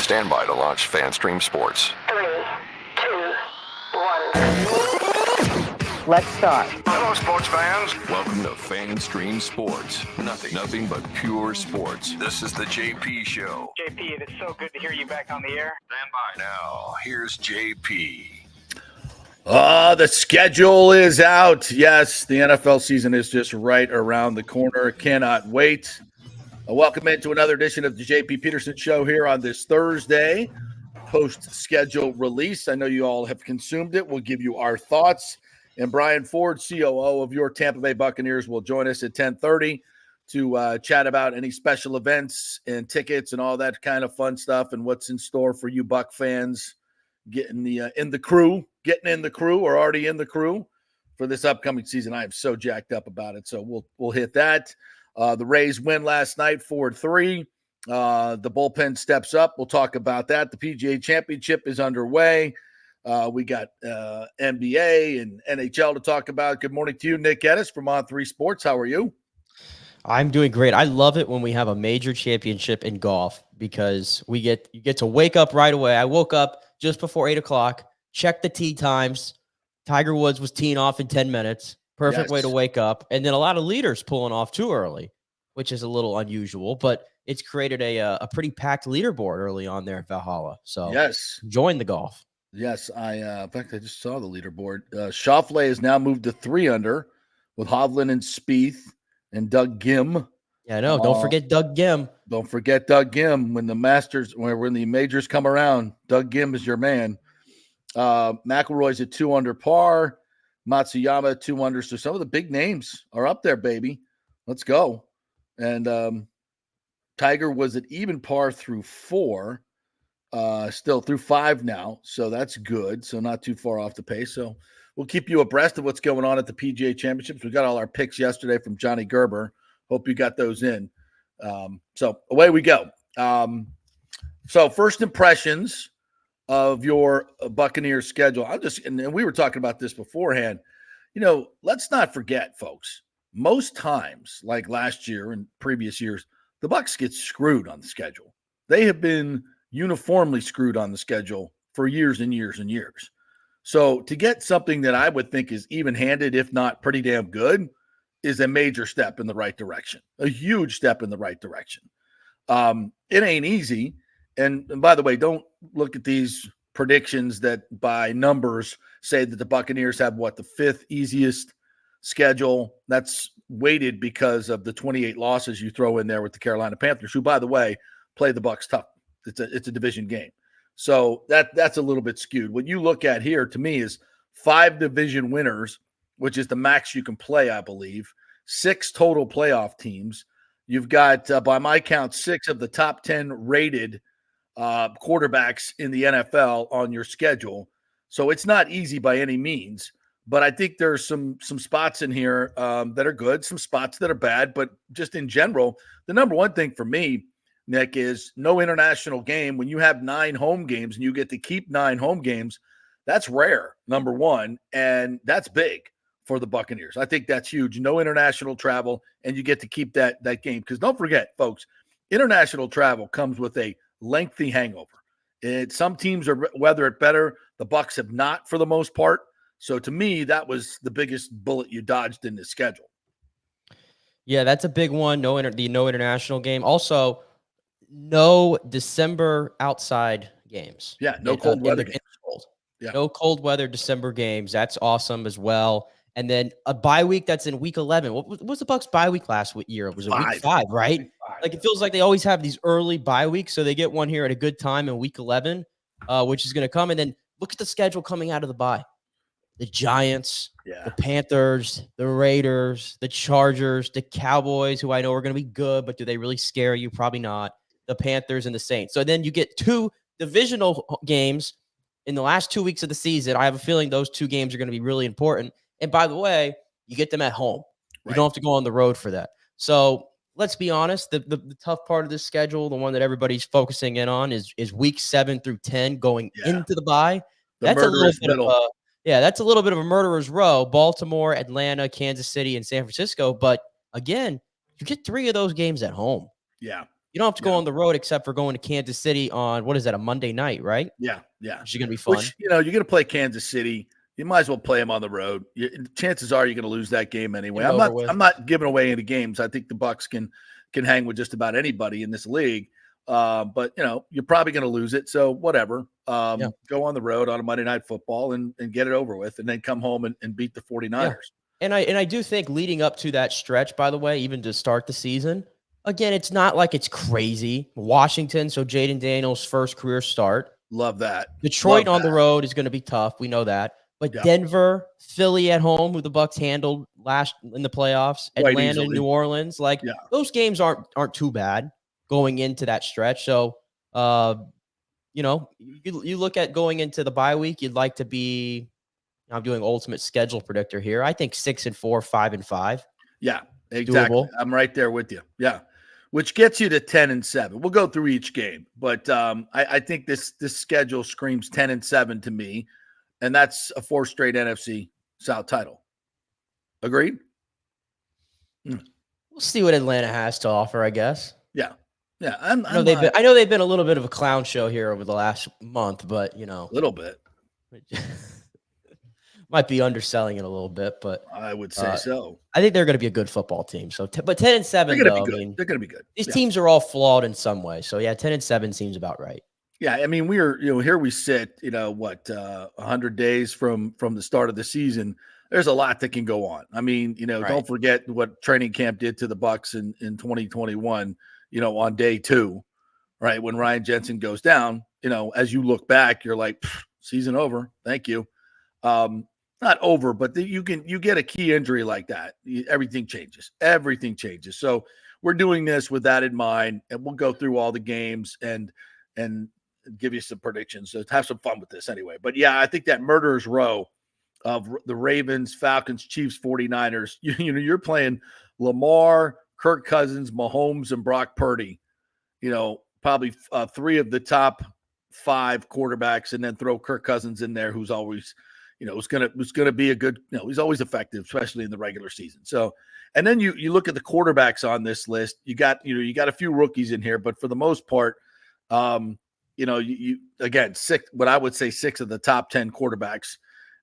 Stand by to launch FanStream Sports. 3, 2, 1. Let's start. Hello, sports fans. Welcome to FanStream Sports. Nothing but pure sports. This is the JP Show. JP, it is so good to hear you back on the air. Stand by. Now, here's JP. The schedule is out. Yes, the NFL season is just right around the corner. Cannot wait. Welcome into another edition of the JP Peterson Show here on this Thursday, post-schedule release. I know you all have consumed it. We'll give you our thoughts. And Brian Ford, COO of your Tampa Bay Buccaneers, will join us at 10:30 to chat about any special events and tickets and all that kind of fun stuff and what's in store for you Buck fans getting in the crew or already in the crew for this upcoming season. I am so jacked up about it. So we'll hit that. The Rays win last night, 4-3. The bullpen steps up. We'll talk about that. The PGA Championship is underway. We got NBA and NHL to talk about. Good morning to you, Nick Geddes from On3 Sports. How are you? I'm doing great. I love it when we have a major championship in golf because you get to wake up right away. I woke up just before 8 o'clock, checked the tee times. Tiger Woods was teeing off in 10 minutes. Perfect way to wake up. And then a lot of leaders pulling off too early, which is a little unusual, but it's created a pretty packed leaderboard early on there at Valhalla. So yes, join the golf. Yes, in fact, I just saw the leaderboard. Schauffele has now moved to 3 under with Hovland and Spieth and Doug Gim. Yeah, I know. Don't forget Doug Gim. Don't forget Doug Gim. When the majors come around, Doug Gim is your man. McIlroy's at 2 under par. Matsuyama 2 under. So some of the big names are up there, baby. Let's go. And Tiger was at even par through 4. Still through 5 now. So that's good. So not too far off the pace. So we'll keep you abreast of what's going on at the PGA Championships. We got all our picks yesterday from Johnny Gerber. Hope you got those in. So away we go. So first impressions of your Buccaneers schedule. And we were talking about this beforehand. Let's not forget, folks, most times, like last year and previous years, the Bucs get screwed on the schedule. They have been uniformly screwed on the schedule for years and years and years. So to get something that I would think is even-handed, if not pretty damn good, is a major step in the right direction, a huge step in the right direction. It ain't easy. And by the way, don't look at these predictions that by numbers say that the Buccaneers have the 5th easiest schedule. That's weighted because of the 28 losses you throw in there with the Carolina Panthers, who, by the way, play the Bucs tough. It's a division game. So that's a little bit skewed. What you look at here to me is 5 division winners, which is the max you can play, I believe, 6 total playoff teams. You've got, by my count, 6 of the top 10 rated quarterbacks in the NFL on your schedule. So it's not easy by any means, but I think there's some spots in here that are good, some spots that are bad, but just in general, the number one thing for me, Nick, is no international game. When you have 9 home games and you get to keep 9 home games, that's rare, number one, and that's big for the Buccaneers. I think that's huge. No international travel, and you get to keep that game. Because don't forget, folks, international travel comes with a lengthy hangover. Some teams weather it better. The Bucs have not for the most part. So to me, that was the biggest bullet you dodged in the schedule. Yeah, that's a big one. No international game. Also, no December outside games. Yeah, no cold weather games. Yeah. No cold weather December games. That's awesome as well. And then a bye week that's in week 11. What was the Bucs bye week last year? It was week 5, right? Week 5, like it feels like they always have these early bye weeks, so they get one here at a good time in week 11, which is going to come. And then look at the schedule coming out of the bye. The Giants, the Panthers, the Raiders, the Chargers, the Cowboys, who I know are going to be good, but do they really scare you? Probably not. The Panthers and the Saints. So then you get 2 divisional games in the last 2 weeks of the season. I have a feeling those 2 games are going to be really important. And by the way, you get them at home. You don't have to go on the road for that. So let's be honest. The tough part of this schedule, the one that everybody's focusing in on, is week 7 through 10 going into the bye. That's a little bit of a murderer's row. Baltimore, Atlanta, Kansas City, and San Francisco. But again, you get 3 of those games at home. Yeah. You don't have to go on the road except for going to Kansas City on, what is that, a Monday night, right? Yeah. Which is going to be fun. Which, you're going to play Kansas City. You might as well play them on the road. Chances are you're going to lose that game anyway. I'm not giving away any games. I think the Bucs can hang with just about anybody in this league. But you're probably going to lose it. So whatever. Go on the road on a Monday Night Football and get it over with, and then come home and beat the 49ers. Yeah. And I do think leading up to that stretch, by the way, even to start the season, again, it's not like it's crazy. Washington, so Jaden Daniels' first career start. Love that. Detroit on the road is going to be tough. We know that. But Denver, Philly at home, who the Bucs handled last in the playoffs, Atlanta, New Orleans, those games aren't too bad going into that stretch. So, you look at going into the bye week, you'd like to be. I'm doing ultimate schedule predictor here. I think 6-4, 5-5. Yeah, exactly. Doable. I'm right there with you. Yeah, which gets you to 10-7. We'll go through each game, but I think this schedule screams 10-7 to me, and that's a 4th straight NFC South title. Agreed? We'll see what Atlanta has to offer, I guess. Yeah. I know they've been a little bit of a clown show here over the last month, but a little bit. Might be underselling it a little bit, but I would say so. I think they're going to be a good football team. So, but 10-7, they're going to be good. These teams are all flawed in some way. So, 10-7 seems about right. Yeah, I mean, we're here we sit. 100 days from the start of the season. There's a lot that can go on. I mean, don't forget what training camp did to the Bucs in 2021. On day 2, right when Ryan Jensen goes down. As you look back, you're like, season over. Thank you. Not over, but you get a key injury like that. Everything changes. So we're doing this with that in mind, and we'll go through all the games and give you some predictions. So have some fun with this anyway. But yeah, I think that murderer's row of the Ravens, Falcons, Chiefs, 49ers, you're playing Lamar, Kirk Cousins, Mahomes, and Brock Purdy, probably 3 of the top 5 quarterbacks, and then throw Kirk Cousins in there, who's always, it's going to be a good, he's always effective, especially in the regular season. So, and then you look at the quarterbacks on this list, you got a few rookies in here, but for the most part, you again, 6 of the top 10 quarterbacks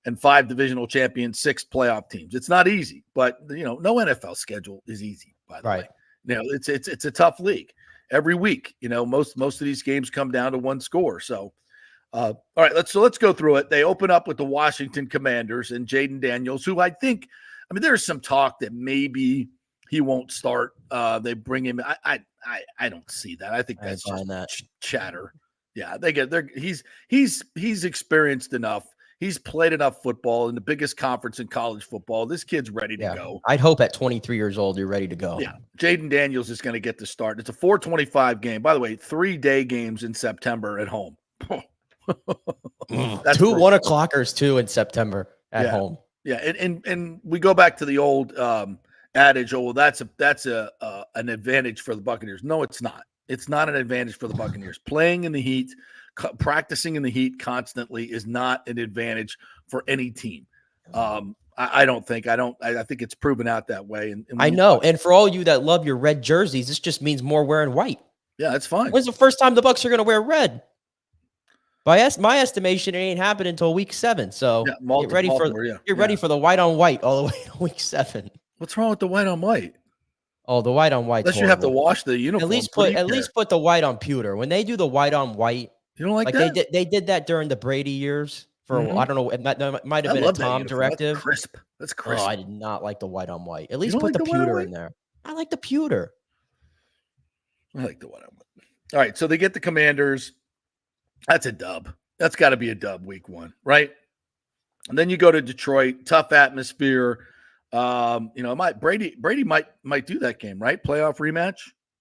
and 5 divisional champions, 6 playoff teams. It's not easy, but no NFL schedule is easy, by the way. It's a tough league every week. Most of these games come down to one score. So, all right, let's go through it. They open up with the Washington Commanders and Jaden Daniels, who there's some talk that maybe he won't start. They bring him. I don't see that. I think that's just chatter. Yeah, he's experienced enough. He's played enough football in the biggest conference in college football. This kid's ready to go. I'd hope at 23 years old, you're ready to go. Yeah. Jaden Daniels is going to get the start. It's a 4:25 game. By the way, 3-day games in September at home. That's 2 1:00s too in September at home. Yeah. And we go back to the old adage, well, that's an advantage for the Buccaneers. No, it's not. It's not an advantage for the Buccaneers. Playing in the heat, practicing in the heat constantly is not an advantage for any team. I think it's proven out that way. And I know. And for all you that love your red jerseys, this just means more wearing white. Yeah, that's fine. When's the first time the Bucs are going to wear red? By my estimation, it ain't happened until week 7. So get ready for the white on white all the way to week 7. What's wrong with the white on white? Oh, the white on white. Unless you have to wash the uniform. At least put the white on pewter. When they do the white on white, you don't like that? They did that during the Brady years. I don't know. That might have been a Tom directive. That's crisp. Oh, I did not like the white on white. At least put the pewter in there. I like the pewter. I like the white on white. All right, so they get the Commanders. That's a dub. That's got to be a dub week 1, right? And then you go to Detroit, tough atmosphere. Brady might do that game, right? Playoff rematch,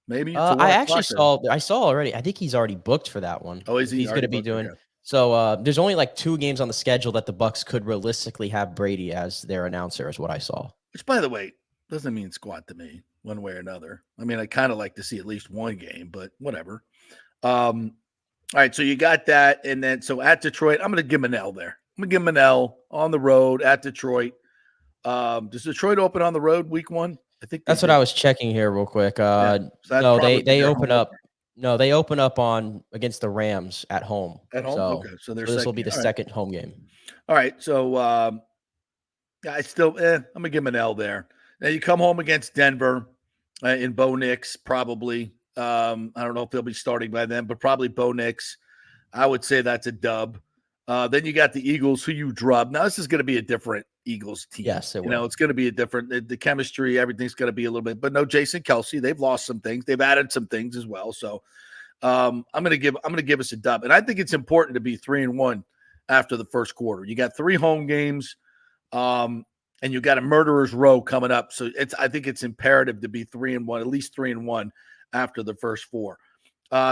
maybe. I saw already. I think he's already booked for that one. Oh, is he? He's going to be doing. So there's only like 2 games on the schedule that the Bucs could realistically have Brady as their announcer, is what I saw. Which, by the way, doesn't mean squat to me one way or another. I mean, I kind of like to see at least one game, but whatever. All right, so you got that, and then so at Detroit, I'm going to give him an L there. I'm going to give him an L on the road at Detroit. Does Detroit open on the road week 1? I think that's what I was checking here real quick. No, they open up. No, they open up on against the Rams at home. At home? So, Okay, so this will be the second home game. All right, so I still, I'm gonna give him an L there. Now you come home against Denver in Bo Nix, probably. I don't know if they'll be starting by then, but probably Bo Nix. I would say that's a dub. Then you got the Eagles, who you drub. Now this is going to be a different Eagles team. Yes, it will. It's going to be a different. The chemistry, everything's going to be a little bit. But no, Jason Kelsey. They've lost some things. They've added some things as well. So I'm going to give us a dub, and I think it's important to be 3-1 after the first quarter. You got 3 home games. And you got a murderer's row coming up. So I think it's imperative to be 3-1, at least 3-1 after the first 4.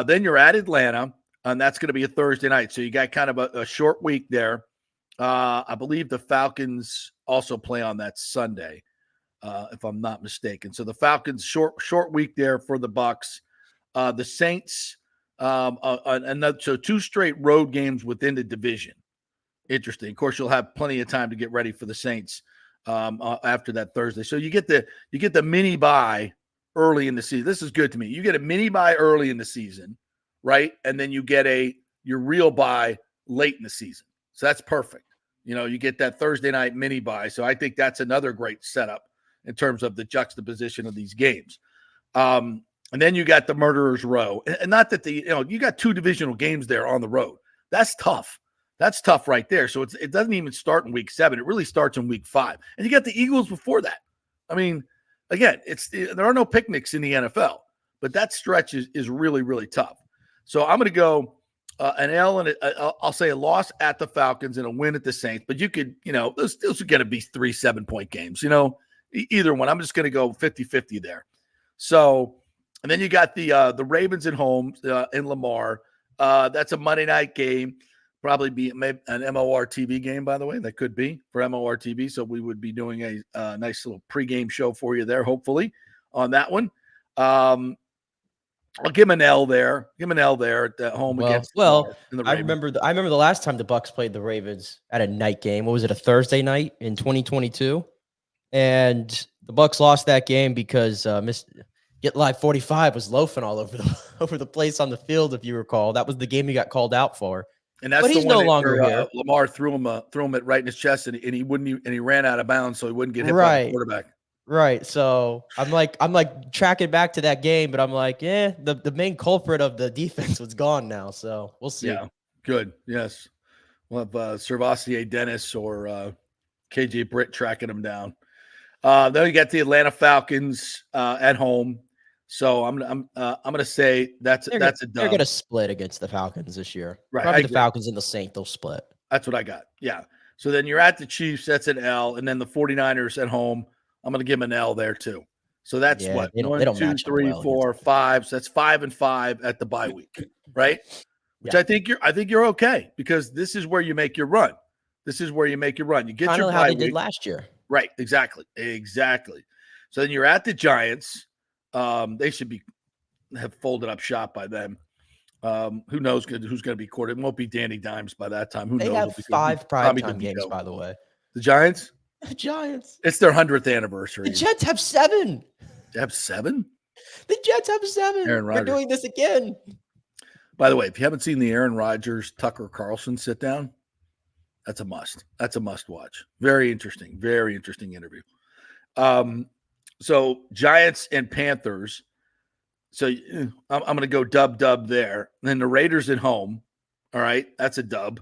Then you're at Atlanta, and that's going to be a Thursday night. So you got kind of a short week there. I believe the Falcons also play on that Sunday, if I'm not mistaken. So the Falcons short week there for the Bucs. The Saints, so 2 straight road games within the division. Interesting. Of course, you'll have plenty of time to get ready for the Saints after that Thursday. So you get the mini bye early in the season. This is good to me. You get a mini bye early in the season, right? And then you get your real bye late in the season. So that's perfect. You get that Thursday night mini bye. So I think that's another great setup in terms of the juxtaposition of these games. And then you got the murderer's row. And not that you got 2 divisional games there on the road. That's tough. That's tough right there. So it doesn't even start in week 7. It really starts in week 5. And you got the Eagles before that. I mean, again, there are no picnics in the NFL, but that stretch is really, really tough. So I'm going to go an L and I'll say a loss at the Falcons and a win at the Saints. But you could, those are going to be 3 7-point games, either one. I'm just going to go 50-50 there. So, and then you got the Ravens at home in Lamar. That's a Monday night game. Probably be maybe an MOR TV game, by the way. That could be for MOR TV. So we would be doing a nice little pregame show for you there, hopefully, on that one. I'll give him an L there. Give him an L there at home against. I remember the last time the Bucs played the Ravens at a night game. What was it, a Thursday night in 2022? And the Bucs lost that game because Get Live 45 was loafing all over the place on the field. If you recall, that was the game he got called out for. And that's but he's no longer here. Lamar threw him it right in his chest, and he ran out of bounds, so he wouldn't get hit by the quarterback. Right. So I'm like tracking back to that game, but I'm like, the main culprit of the defense was gone now. So we'll see. Yeah, good. Yes, we'll have Servassier Dennis or KJ Britt tracking him down. Then you got the Atlanta Falcons at home. So I'm gonna say that's a dub. They're gonna split against the Falcons this year. Right, probably the Falcons and the Saints, they'll split. That's what I got. Yeah. So then you're at the Chiefs. That's an L, and then the 49ers at home. I'm gonna give them an L there too. So that's what they 1, 2, 3, 4, 5. So that's 5-5 at the bye week, right? Which I think you're okay because this is where you make your run. You get kind your of bye how they week. did last year. Right. Exactly. So then you're at the Giants. They should have folded up shop by then. Who knows who's going to be quarterback? It won't be Danny Dimes by that time. Who knows? They have 5 primetime games, by the way. The Giants? The Giants. It's their 100th anniversary. The Jets have 7. They have 7? The Jets have 7. Aaron Rodgers. We're doing this again. By the way, if you haven't seen the Aaron Rodgers, Tucker Carlson sit down, that's a must. That's a must watch. Very interesting interview. So Giants and Panthers. So I'm going to go dub there. And then the Raiders at home. All right. That's a dub.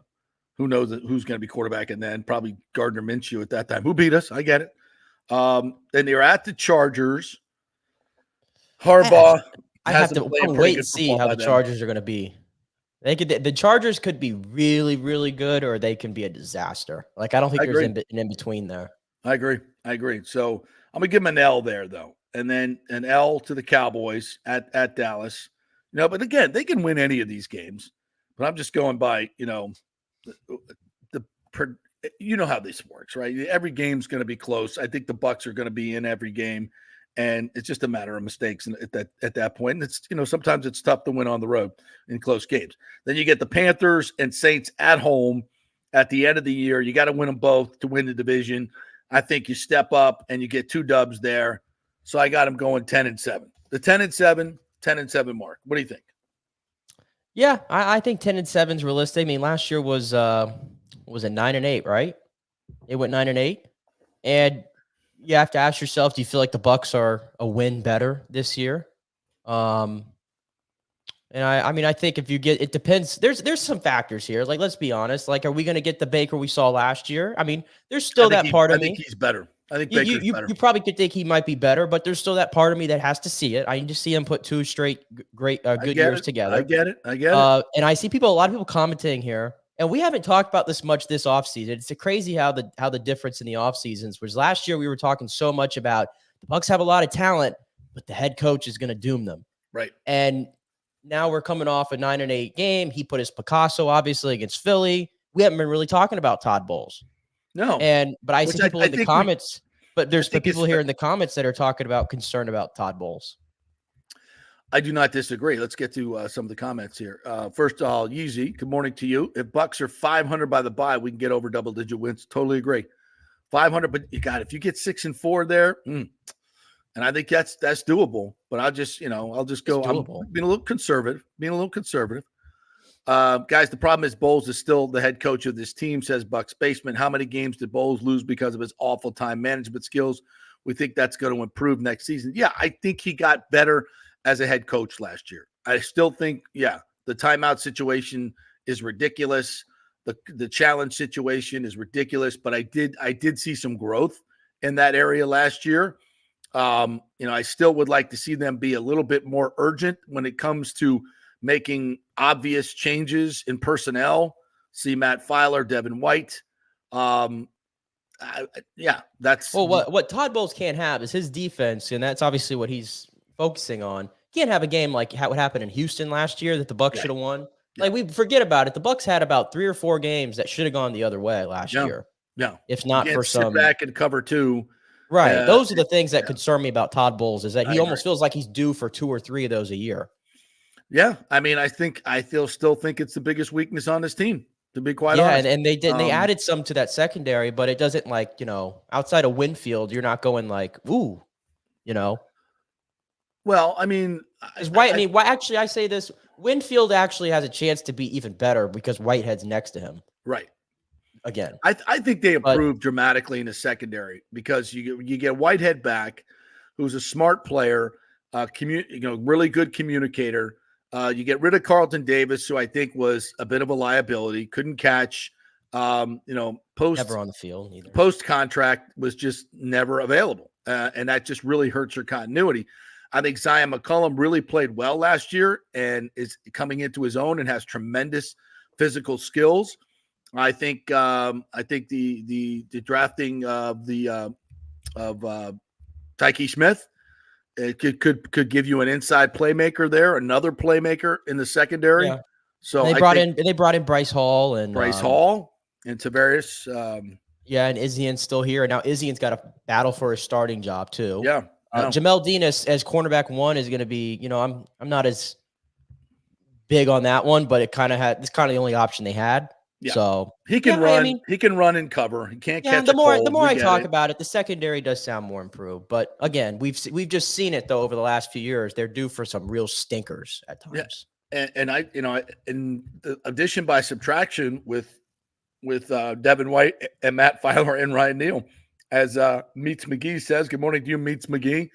Who knows who's going to be quarterback? And then probably Gardner Minshew at that time. Who beat us? I get it. Then they're at the Chargers. Harbaugh. I have to wait and see how the Chargers are going to be. The Chargers could be really, really good, or they can be a disaster. Like, I don't think there's an in-between there. I agree. So I'm going to give them an L there, though. And then an L to the Cowboys at Dallas. But again, they can win any of these games. But I'm just going by, how this works, right? Every game's going to be close. I think the Bucs are going to be in every game. And it's just a matter of mistakes at that point. And it's, sometimes it's tough to win on the road in close games. Then you get the Panthers and Saints at home at the end of the year. You got to win them both to win the division. I think you step up and you get 2 dubs there. So I got them going 10-7. The 10-7 mark. What do you think? Yeah, I think 10-7 is realistic. I mean, last year was it 9-8, right? It went 9-8, and you have to ask yourself, do you feel like the Bucks are a win better this year? And I mean, I think if you get, it depends. There's some factors here. Like, let's be honest. Like, are we going to get the Baker we saw last year? I mean, there's still that part of I me. think he's better. I think You, Baker's you, better. you probably could think he might be better, but there's still that part of me that has to see it. I need to see him put two straight good years together. I get it. And I see a lot of people commenting here, and we haven't talked about this much this offseason. It's crazy how the difference in the off seasons was. Last year we were talking so much about the Bucks have a lot of talent, but the head coach is going to doom them. Right. And now we're coming off a 9-8 game. He put his Picasso obviously against Philly. We haven't been really talking about Todd Bowles. No. But I see people in the comments. But there's people here in the comments that are talking about concern about Todd Bowles. I do not disagree. Let's get to some of the comments here. First of all, Yeezy, good morning to you. If Bucks are 500 by the bye, we can get over double-digit wins. Totally agree. 500, but if you get 6-4 there, and I think that's doable. But I'll just go. I'm being a little conservative. Guys, the problem is Bowles is still the head coach of this team, says Bucks Basement. How many games did Bowles lose because of his awful time management skills? We think that's going to improve next season. Yeah, I think he got better as a head coach last year. I still think, the timeout situation is ridiculous. The challenge situation is ridiculous, but I did see some growth in that area last year. I still would like to see them be a little bit more urgent when it comes to making obvious changes in personnel. See Matt Filer, Devin White. That's what Todd Bowles can't have is his defense, and that's obviously what he's focusing on. He can't have a game like what happened in Houston last year that the Bucks should have won. Like, we forget about it. The Bucks had about 3 or 4 games that should have gone the other way last year. Yeah, if not for sit some back and cover 2. Right. Those are the things that concern me about Todd Bowles, is that he almost feels like he's due for 2 or 3 of those a year. Yeah, I mean, I still think it's the biggest weakness on this team, to be quite honest. Yeah, and they did. They added some to that secondary, but it doesn't, like, outside of Winfield, you're not going like, ooh, Well, I mean, why? Actually, I say this: Winfield actually has a chance to be even better because Whitehead's next to him. Right. Again, I think they improved dramatically in the secondary because you get Whitehead back, who's a smart player, really good communicator. You get rid of Carlton Davis, who I think was a bit of a liability, couldn't catch. Never on the field either. Post contract was just never available, and that just really hurts your continuity. I think Zion McCollum really played well last year and is coming into his own and has tremendous physical skills. I think the drafting of Tyke Smith, it could give you an inside playmaker there, another playmaker in the secondary. Yeah. So they brought in Bryce Hall and Tavares. And Izzian's still here, and now Izzian's got a battle for his starting job too. Yeah. Jamel Dean as cornerback 1 is going to be, I'm not as big on that one, but it's kind of the only option they had. Yeah. So he can run. He can run and cover. He can't catch. The more I talk about it, the secondary does sound more improved. But again, we've just seen it though over the last few years. They're due for some real stinkers at times. Yeah. And in the addition by subtraction with Devin White and Matt Filer and Ryan Neal, as Meets McGee says, good morning to you, Meets McGee.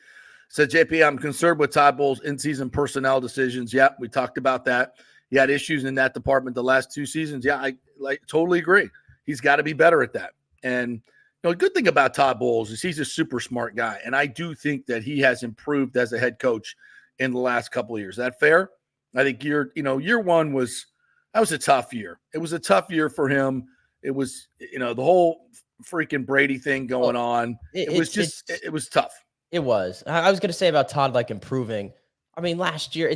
Said JP, I'm concerned with Todd Bowles' in-season personnel decisions. Yeah, we talked about that. He had issues in that department the last 2 seasons. Yeah, I totally agree. He's got to be better at that. And the good thing about Todd Bowles is he's a super smart guy, and I do think that he has improved as a head coach in the last couple of years. Is that fair? I think year 1 was a tough year. It was a tough year for him. It was the whole freaking Brady thing going on. It was tough. It was. I was going to say about Todd improving. I mean, last year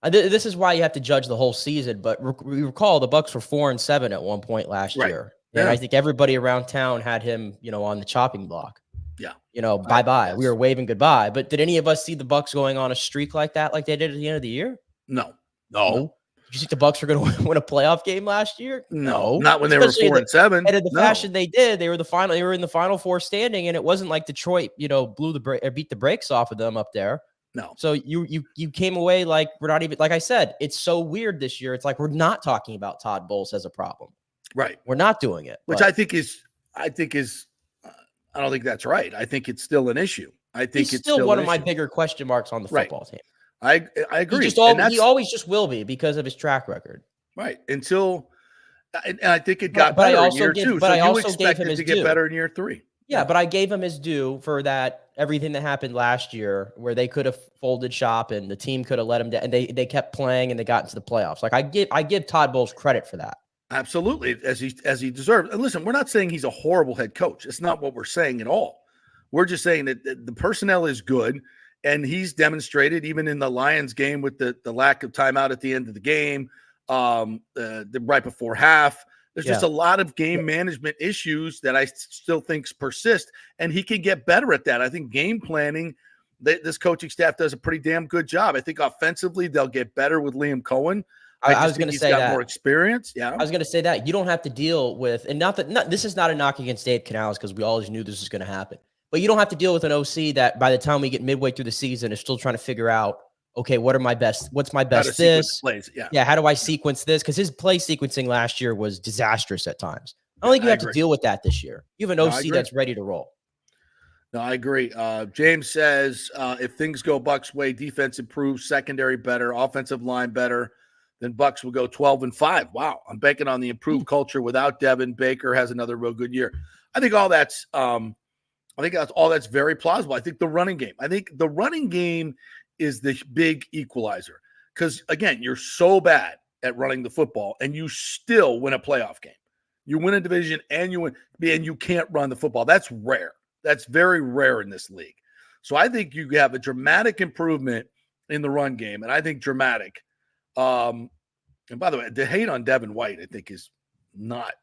this is why you have to judge the whole season. But we recall the Bucks were 4-7 at one point last year, and I think everybody around town had him, on the chopping block. Yeah, bye-bye. We were waving goodbye. But did any of us see the Bucks going on a streak like that, like they did at the end of the year? No. Did you think the Bucks were going to win a playoff game last year? No, not when they were 4-7. And in the fashion they did, they were in the Final Four standing, and it wasn't like Detroit, beat the brakes off of them up there. No. So you came away like we're not even, like I said, it's so weird this year. It's like we're not talking about Todd Bowles as a problem. Right. We're not doing it. Which I think is I don't think that's right. I think it's still an issue. I think he's it's still one of my issue. bigger question marks on the football team. I agree. He always just will be because of his track record. Right. Until and I think it got better in year 2. So you expect it to get better in year 3. Yeah, but I gave him his due for that, everything that happened last year where they could have folded shop and the team could have let him down, and they kept playing and they got into the playoffs. Like I give Todd Bowles credit for that. Absolutely, as he deserves. And listen, we're not saying he's a horrible head coach. It's not what we're saying at all. We're just saying that the personnel is good, and he's demonstrated even in the Lions game with the lack of timeout at the end of the game, right before half. There's just a lot of game management issues that I still think persist, and he can get better at that. I think game planning, this coaching staff does a pretty damn good job. I think offensively they'll get better with Liam Cohen. I was going to say that more experience. Yeah, I was going to say that you don't have to deal with, and this is not a knock against Dave Canales because we always knew this was going to happen. But you don't have to deal with an OC that by the time we get midway through the season is still trying to figure out, okay, what's my best this? Plays. Yeah. How do I sequence this? Because his play sequencing last year was disastrous at times. I don't think you have to deal with that this year. You have an OC that's ready to roll. No, I agree. James says if things go Bucks' way, defense improves, secondary better, offensive line better, then Bucks will go 12-5. Wow, I'm banking on the improved culture without Devin. Baker has another real good year. I think all that's very plausible. I think the running game is the big equalizer because again, you're so bad at running the football and you still win a playoff game. You win a division and you can't run the football. That's rare. That's very rare in this league. So I think you have a dramatic improvement in the run game, and I think dramatic. And by the way, the hate on Devin White, I think, is not.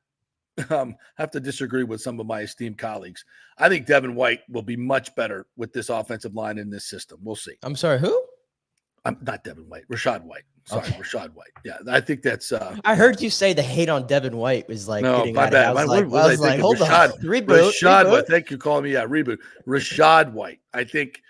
I have to disagree with some of my esteemed colleagues. I think Devin White will be much better with this offensive line in this system. We'll see. I'm sorry, who? I'm not Devin White. Rashad White. Sorry, okay. Rashad White. Yeah, I think that's. I heard you say the hate on Devin White was like. No, my bad. I was like, hold on. Rashad White. Thank you for calling me. Yeah, reboot. Rashad White. I think,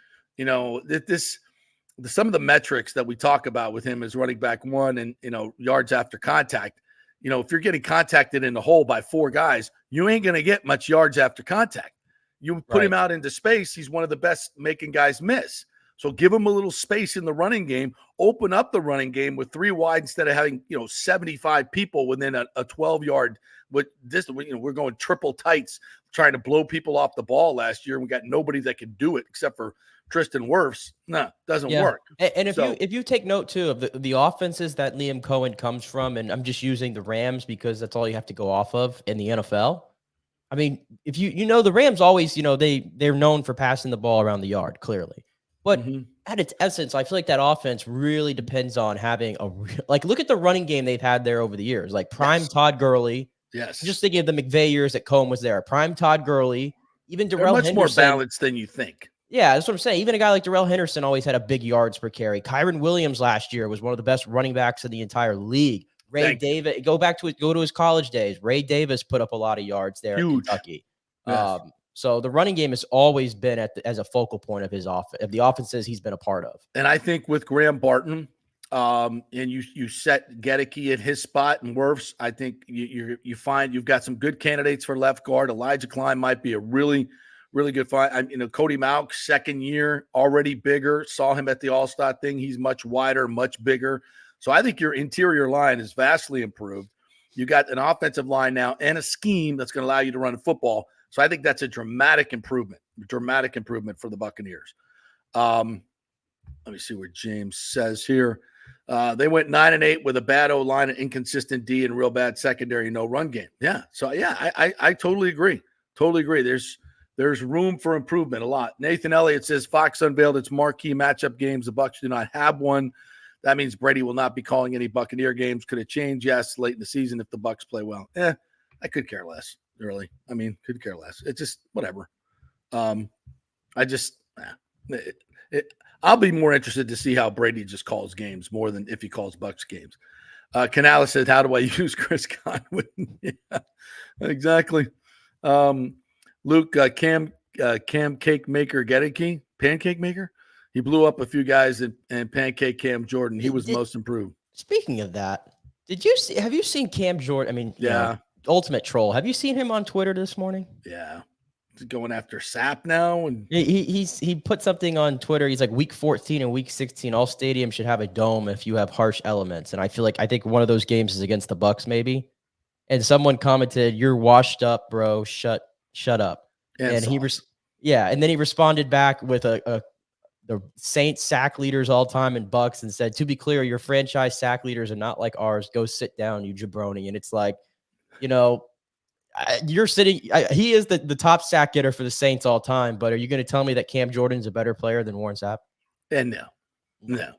some of the metrics that we talk about with him is running back one and, yards after contact. If you're getting contacted in the hole by 4 guys, you ain't going to get much yards after contact. You put him out into space, he's one of the best making guys miss. So give him a little space in the running game, open up the running game with 3 wide instead of having, 75 people within a 12-yard with this. We're going triple tights trying to blow people off the ball last year. We got nobody that can do it except for Tristan Wirfs. Doesn't work. And if you take note too of the offenses that Liam Cohen comes from, and I'm just using the Rams because that's all you have to go off of in the NFL. I mean, if the Rams always, they're known for passing the ball around the yard, clearly. But at its essence, I feel like that offense really depends on having look at the running game they've had there over the years. Like prime Todd Gurley. Yes. Just thinking of the McVay years that Cohen was there. Prime Todd Gurley. Even Darrell Henderson. Much more balanced than you think. Yeah, that's what I'm saying. Even a guy like Darrell Henderson always had a big yards per carry. Kyron Williams last year was one of the best running backs in the entire league. Ray Davis, go to his college days. Ray Davis put up a lot of yards there in Kentucky. Yes. So the running game has always been as a focal point of of the offenses he's been a part of. And I think with Graham Barton, and you set Gedeke at his spot and Wirfs, I think you find you've got some good candidates for left guard. Elijah Klein might be a really, really good find. Cody Mauch, second year, already bigger. Saw him at the All-Star thing. He's much wider, much bigger. So I think your interior line is vastly improved. You got an offensive line now and a scheme that's going to allow you to run the football. So I think that's a dramatic improvement for the Buccaneers. Let me see what James says here. They went 9-8 with a bad O-line, an inconsistent D, and real bad secondary, no run game. Yeah. So yeah, I totally agree. Totally agree. There's room for improvement a lot. Nathan Elliott says Fox unveiled its marquee matchup games. The Bucs do not have one. That means Brady will not be calling any Buccaneer games. Could it change? Yes, late in the season if the Bucs play well. I could care less. Really, could care less. It's just whatever. I'll be more interested to see how Brady just calls games more than if he calls Bucs games. Canales said, "How do I use Chris Godwin?" Yeah, exactly. Luke, Cam Cake Maker Gedeke, Pancake Maker. He blew up a few guys and pancake Cam Jordan. He was most improved. Speaking of that, have you seen Cam Jordan? I mean, yeah, ultimate troll. Have you seen him on Twitter this morning? Yeah. He's going after Sapp now. And he put something on Twitter. He's like, week 14 and week 16, all stadiums should have a dome if you have harsh elements. And I think one of those games is against the Bucks, maybe. And someone commented, "You're washed up, bro. Shut up." And then he responded back with the Saints sack leaders all time in Bucks and said, "To be clear, your franchise sack leaders are not like ours. Go sit down, you jabroni." And it's like, you're sitting. He is the top sack getter for the Saints all time. But are you going to tell me that Cam Jordan's a better player than Warren Sapp? And no.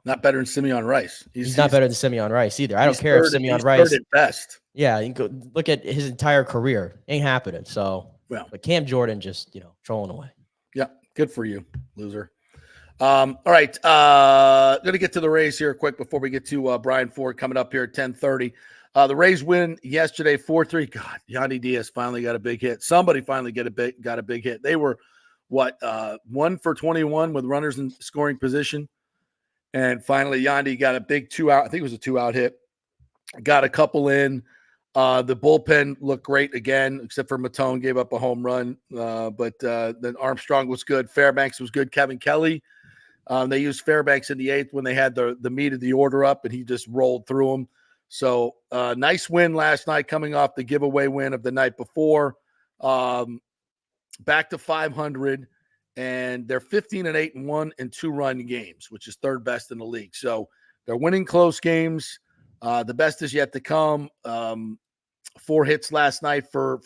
Not better than Simeon Rice. He's not better than Simeon Rice either. I don't care if Simeon Rice. At best. Yeah, you can go look at his entire career. Ain't happening. So, but Cam Jordan just trolling away. Yeah, good for you, loser. All right, going to get to the Rays here quick before we get to Brian Ford coming up here at 10:30. The Rays win yesterday 4-3. God, Yandy Diaz finally got a big hit. Somebody finally got a big hit. They were 1 for 21 with runners in scoring position. And finally, Yandy got a big 2-out. I think it was a 2-out hit. Got a couple in. The bullpen looked great again, except for Matone gave up a home run. But then Armstrong was good. Fairbanks was good. Kevin Kelly. They used Fairbanks in the 8th when they had the meat of the order up, and he just rolled through them. So nice win last night coming off the giveaway win of the night before. Back to 500. And they're 15-8 in 1 and 2-run games, which is third best in the league. So they're winning close games. The best is yet to come. 4 hits last night for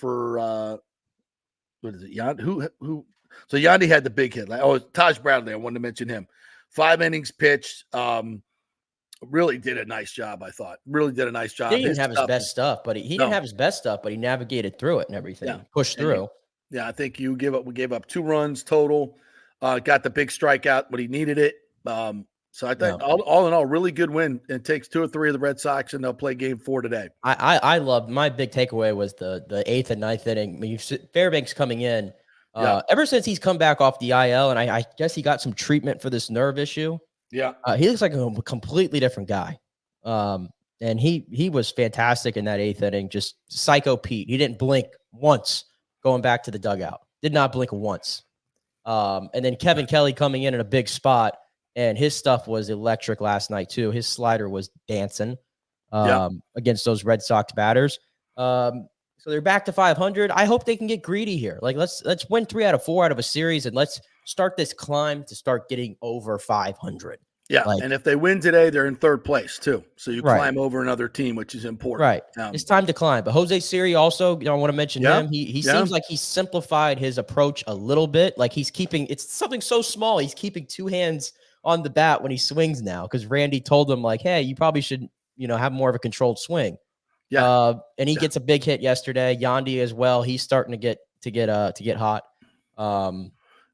what is it? Yandy? Who? So Yandy had the big hit. Taj Bradley. I wanted to mention him. 5 innings pitched. Really did a nice job. I thought really did a nice job. He didn't have his best stuff, but he didn't have his best stuff, but he navigated through it and everything. Yeah. Pushed through. Yeah, I think we gave up 2 runs total. Got the big strikeout, but he needed it. So I think all in all, really good win. It takes 2 or 3 of the Red Sox, and they'll play game 4 today. I loved my big takeaway was the 8th and 9th inning. I mean, Fairbanks coming in. Ever since he's come back off the IL, and I guess he got some treatment for this nerve issue. Yeah, he looks like a completely different guy. And he was fantastic in that 8th inning. Just Psycho Pete. He didn't blink once. Going back to the dugout, did not blink once. And then Kevin Kelly coming in a big spot, and his stuff was electric last night too. His slider was dancing against those Red Sox batters. So they're back to 500. I hope they can get greedy here. Like let's win 3 out of 4 out of a series, and let's start this climb to start getting over 500. Yeah, and if they win today, they're in 3rd place too. So you climb over another team, which is important. Right, it's time to climb. But Jose Siri also, I want to mention him. He seems like he simplified his approach a little bit. Like it's something so small. He's keeping 2 hands on the bat when he swings now because Randy told him like, hey, you probably should have more of a controlled swing. Yeah, and he gets a big hit yesterday. Yandy as well. He's starting to get hot.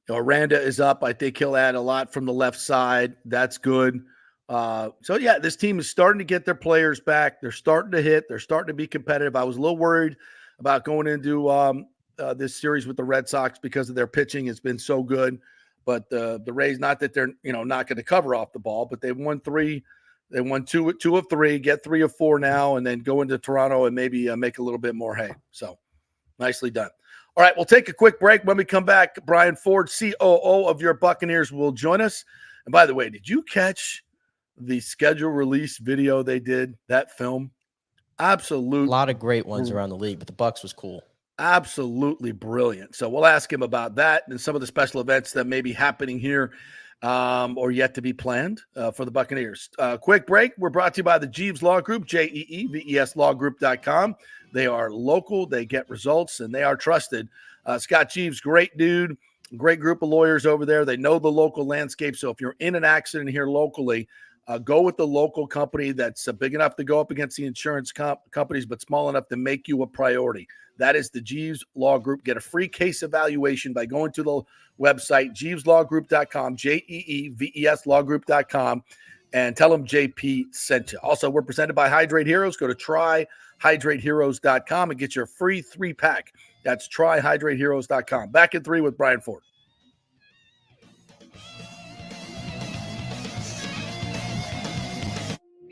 Aranda is up. I think he'll add a lot from the left side. That's good. This team is starting to get their players back. They're starting to hit. They're starting to be competitive. I was a little worried about going into this series with the Red Sox because of their pitching has been so good. But the Rays, not that they're not going to cover off the ball, but they've won 3. They won 2 of 3, get 3 of 4 now, and then go into Toronto and maybe make a little bit more hay. So nicely done. All right, we'll take a quick break. When we come back, Brian Ford, COO of your Buccaneers, will join us. And by the way, did you catch the schedule release video they did, that film? Absolutely. A lot of great ones around the league, but the Bucs was cool. Absolutely brilliant. So we'll ask him about that and some of the special events that may be happening here or yet to be planned for the Buccaneers. Quick break. We're brought to you by the Jeeves Law Group, JEEVESLawgroup.com. They are local, they get results, and they are trusted. Scott Jeeves, great dude, great group of lawyers over there. They know the local landscape. So if you're in an accident here locally, go with the local company that's big enough to go up against the insurance companies, but small enough to make you a priority. That is the Jeeves Law Group. Get a free case evaluation by going to the website, jeeveslawgroup.com, JEEVESLawgroup.com, and tell them JP sent you. Also, we're presented by Hydrate Heroes. Go to tryhydrateheroes.com and get your free 3-pack. That's tryhydrateheroes.com. Back in 3 with Brian Ford.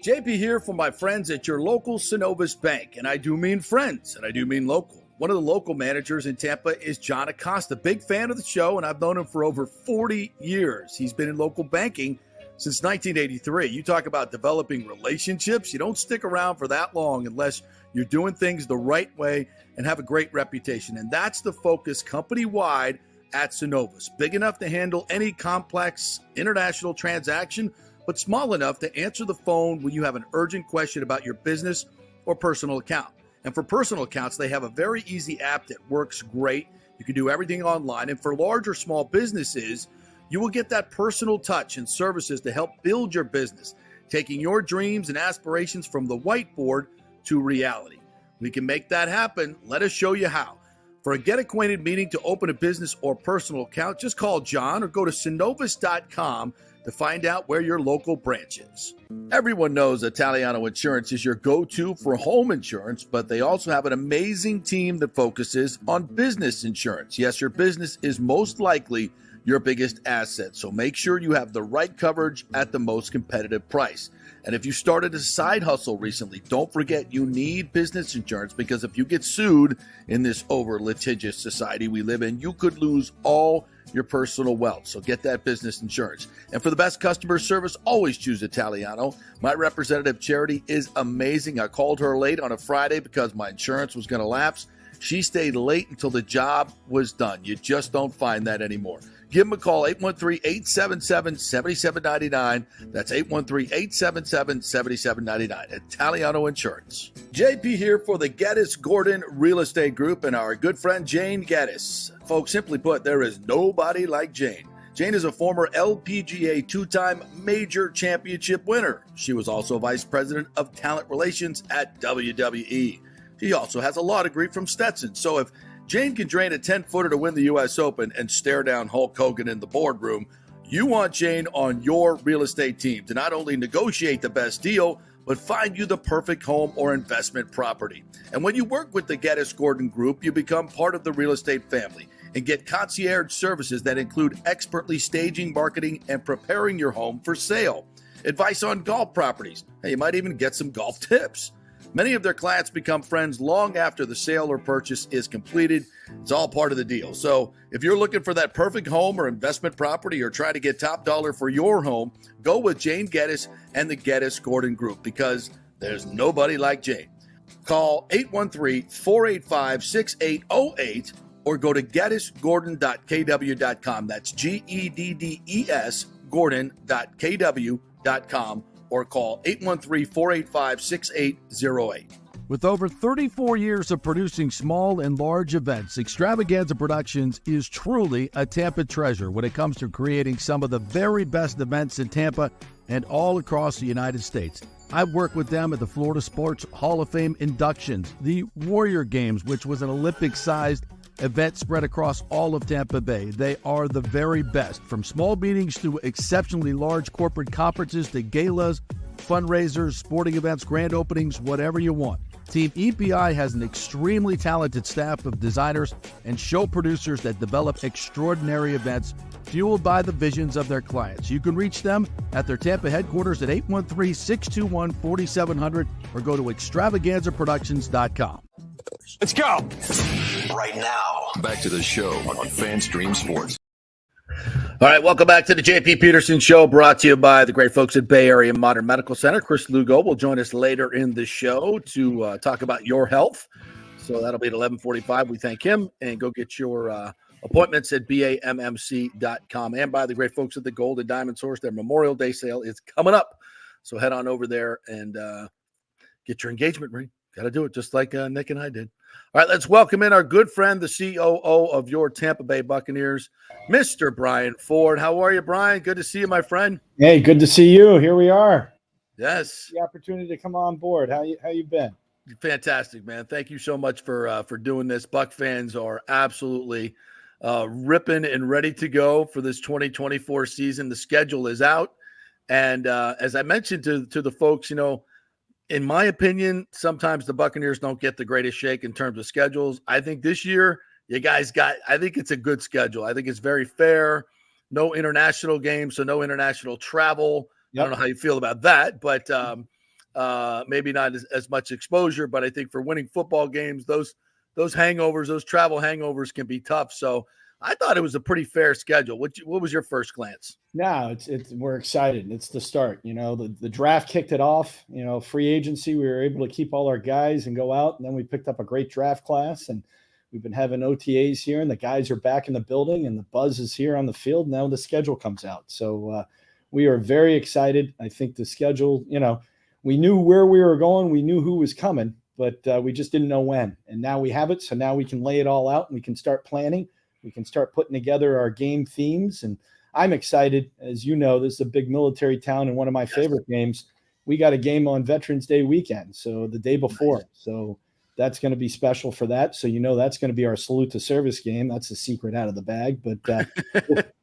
JP here for my friends at your local Synovus Bank, and I do mean friends, and I do mean local. One of the local managers in Tampa is John Acosta, big fan of the show, and I've known him for over 40 years. He's been in local banking since 1983. You talk about developing relationships. You don't stick around for that long unless you're doing things the right way and have a great reputation, and that's the focus company-wide at Synovus. Big enough to handle any complex international transaction, but small enough to answer the phone when you have an urgent question about your business or personal account. And for personal accounts, they have a very easy app that works great. You can do everything online. And for large or small businesses, you will get that personal touch and services to help build your business, taking your dreams and aspirations from the whiteboard to reality. We can make that happen. Let us show you how. For a get-acquainted meeting to open a business or personal account, just call John or go to synovus.com to find out where your local branch is. Everyone knows Italiano Insurance is your go-to for home insurance, but they also have an amazing team that focuses on business insurance. Yes, your business is most likely your biggest asset, so make sure you have the right coverage at the most competitive price. And if you started a side hustle recently, don't forget you need business insurance, because if you get sued in this over-litigious society we live in, you could lose all your personal wealth. So get that business insurance. And for the best customer service, always choose Italiano. My representative, Charity, is amazing. I called her late on a Friday because my insurance was going to lapse. She stayed late until the job was done. You just don't find that anymore. Give them a call, 813-877-7799. That's 813-877-7799. Italiano Insurance. JP here for the Geddes Gordon Real Estate Group and our good friend Jane Geddes. Folks, simply put, there is nobody like Jane. Jane is a former LPGA two-time major championship winner. She was also vice president of talent relations at WWE. She also has a law degree from Stetson. So if Jane can drain a 10-footer to win the U.S. Open and stare down Hulk Hogan in the boardroom, you want Jane on your real estate team to not only negotiate the best deal, but find you the perfect home or investment property. And when you work with the Geddes Gordon Group, you become part of the real estate family and get concierge services that include expertly staging, marketing, and preparing your home for sale. Advice on golf properties. Hey, you might even get some golf tips. Many of their clients become friends long after the sale or purchase is completed. It's all part of the deal. So if you're looking for that perfect home or investment property or try to get top dollar for your home, go with Jane Geddes and the Geddes Gordon Group, because there's nobody like Jane. Call 813-485-6808 or go to geddesgordon.kw.com. That's GEDDES Gordon.kw.com. or call 813-485-6808. With over 34 years of producing small and large events, Extravaganza Productions is truly a Tampa treasure when it comes to creating some of the very best events in Tampa and all across the United States. I've worked with them at the Florida Sports Hall of Fame inductions, the Warrior Games, which was an Olympic-sized event spread across all of Tampa Bay. They are the very best, from small meetings to exceptionally large corporate conferences to galas, fundraisers, sporting events, grand openings, whatever you want. Team EPI has an extremely talented staff of designers and show producers that develop extraordinary events fueled by the visions of their clients. You can reach them at their Tampa headquarters at 813-621-4700 or go to extravaganzaproductions.com. Let's go. Right now, back to the show on FanStream Sports. All right, welcome back to the JP Peterson Show, brought to you by the great folks at Bay Area Modern Medical Center. Chris Lugo will join us later in the show to talk about your health. So that'll be at 11:45. We thank him, and go get your appointments at BAMMC.com. And by the great folks at the Gold and Diamond Source, their Memorial Day sale is coming up. So head on over there and get your engagement ring. Got to do it just like Nick and I did. All right, let's welcome in our good friend, the COO of your Tampa Bay Buccaneers, Mr. Brian Ford. How are you, Brian? Good to see you, my friend. Hey, good to see you. Here we are. Yes. The opportunity to come on board. How you been? Fantastic, man. Thank you so much for doing this. Buck fans are absolutely ripping and ready to go for this 2024 season. The schedule is out. And as I mentioned to the folks, in my opinion, sometimes the Buccaneers don't get the greatest shake in terms of schedules. I think this year you guys I think it's a good schedule. I think it's very fair. No international games, so no international travel. Yep. I don't know how you feel about that, but maybe not as much exposure, but I think for winning football games, those hangovers, those travel hangovers can be tough. So I thought it was a pretty fair schedule. What was your first glance? No, we're excited. It's the start. The draft kicked it off. Free agency, we were able to keep all our guys and go out, and then we picked up a great draft class, and we've been having OTAs here, and the guys are back in the building, and the buzz is here on the field. Now the schedule comes out, so we are very excited. I think the schedule, we knew where we were going, we knew who was coming, but we just didn't know when. And now we have it, so now we can lay it all out, and we can start planning. We can start putting together our game themes, and I'm excited. As you know, this is a big military town, and one of my favorite games. We got a game on Veterans Day weekend, so the day before. Nice. So that's going to be special for that. So that's going to be our salute to service game. That's a secret out of the bag, but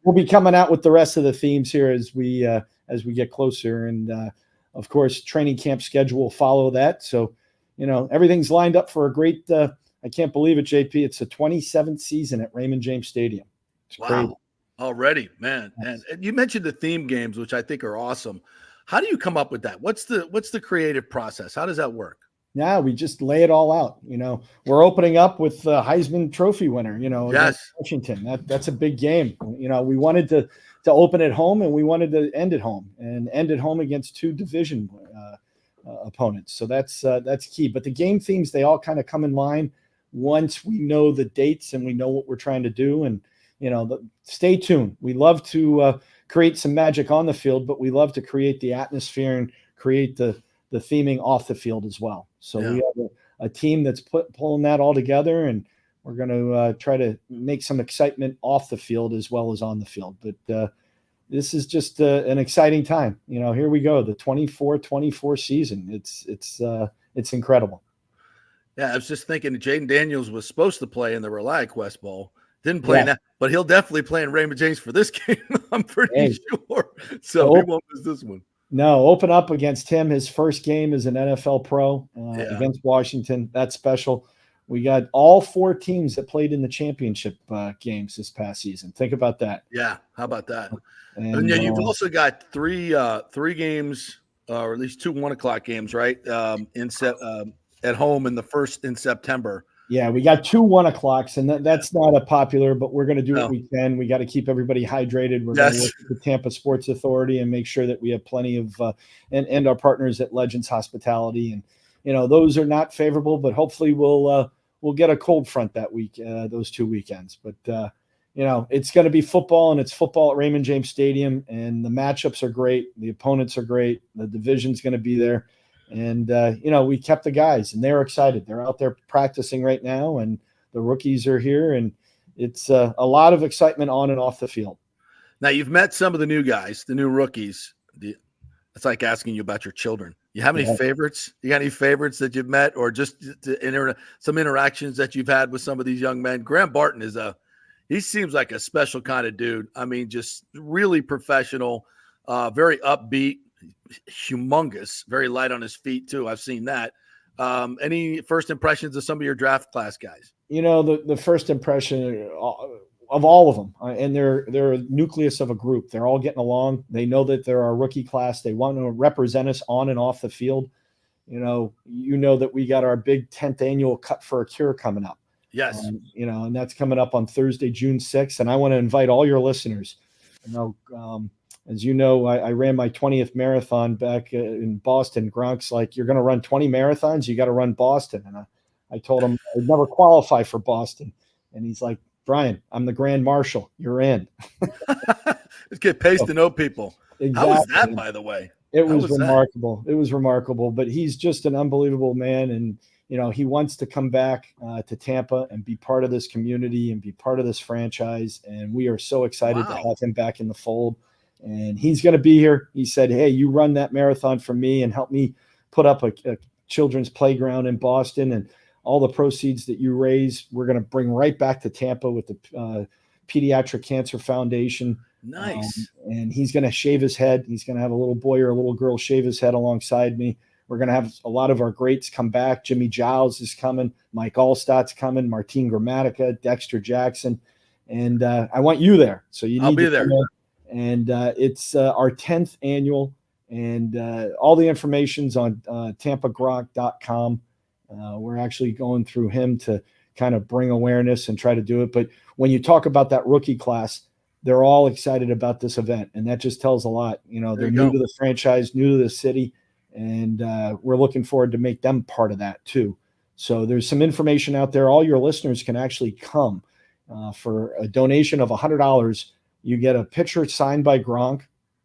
we'll be coming out with the rest of the themes here as we get closer. And of course, training camp schedule will follow that. So everything's lined up for a great. I can't believe it, JP. It's the 27th season at Raymond James Stadium. It's wow. Crazy. Already, man. And you mentioned the theme games, which I think are awesome. How do you come up with that? What's the creative process? How does that work? Yeah, we just lay it all out. We're opening up with the Heisman Trophy winner, yes, Washington. That's a big game. We wanted to open at home, and we wanted to end at home, and end at home against two division opponents. So that's key. But the game themes, they all kind of come in line once we know the dates and we know what we're trying to do. And stay tuned. We love to create some magic on the field, but we love to create the atmosphere and create the theming off the field as well. So we have a team that's pulling that all together, and we're going to try to make some excitement off the field as well as on the field. But this is just an exciting time. Here we go, the 24-24 season. It's incredible. Yeah, I was just thinking Jaden Daniels was supposed to play in the ReliaQuest Bowl. Didn't play in that, but he'll definitely play in Raymond James for this game. I'm pretty sure. So he won't miss this one. No, open up against him. His first game as an NFL pro against Washington. That's special. We got all four teams that played in the championship games this past season. Think about that. Yeah, how about that? And you've also got three games, or at least two 1:00 games, right? At home in the first in September. Yeah, we got two 1:00s, and that's not a popular, but we're going to do what we can. We got to keep everybody hydrated. We're going to work with the Tampa Sports Authority and make sure that we have plenty of and our partners at Legends Hospitality. And those are not favorable, but hopefully we'll get a cold front that week, those 2 weekends. But it's going to be football, and it's football at Raymond James Stadium, and the matchups are great. The opponents are great. The division's going to be there. And, we kept the guys, and they're excited. They're out there practicing right now, and the rookies are here, and it's a lot of excitement on and off the field. Now, you've met some of the new guys, the new rookies. It's like asking you about your children. You have any favorites? You got any favorites that you've met, or just some interactions that you've had with some of these young men? Graham Barton he seems like a special kind of dude. I mean, just really professional, very upbeat. Humongous, very light on his feet too. I've seen that. Any first impressions of some of your draft class guys? The first impression of all of them, and they're a nucleus of a group. They're all getting along. They know that they're our rookie class. They want to represent us on and off the field. That we got our big 10th annual Cut for a Cure coming up. Yes. And that's coming up on Thursday, June 6th. And I want to invite all your listeners. As you know, I ran my 20th marathon back in Boston. Gronk's like, you're going to run 20 marathons? You got to run Boston. And I told him I'd never qualify for Boston. And he's like, Brian, I'm the Grand Marshal. You're in. Let's get paid to know people. Exactly. How was that, by the way? It was remarkable. It was remarkable. But he's just an unbelievable man. And, he wants to come back to Tampa and be part of this community and be part of this franchise. And we are so excited to have him back in the fold. And he's going to be here. He said, hey, you run that marathon for me and help me put up a children's playground in Boston, and all the proceeds that you raise, we're going to bring right back to Tampa with the Pediatric Cancer Foundation. Nice. And he's going to shave his head. He's going to have a little boy or a little girl shave his head alongside me. We're going to have a lot of our greats come back. Jimmy Giles is coming. Mike Allstott's coming. Martin Gramatica, Dexter Jackson. And I want you there. So I'll be there. And it's our 10th annual And all the information's on tampagronk.com. We're actually going through him to kind of bring awareness and try to do it. But when you talk about that rookie class, they're all excited about this event. And that just tells a lot. They're new to the franchise, new to the city. And we're looking forward to make them part of that too. So there's some information out there. All your listeners can actually come for a donation of $100. You get a picture signed by Gronk.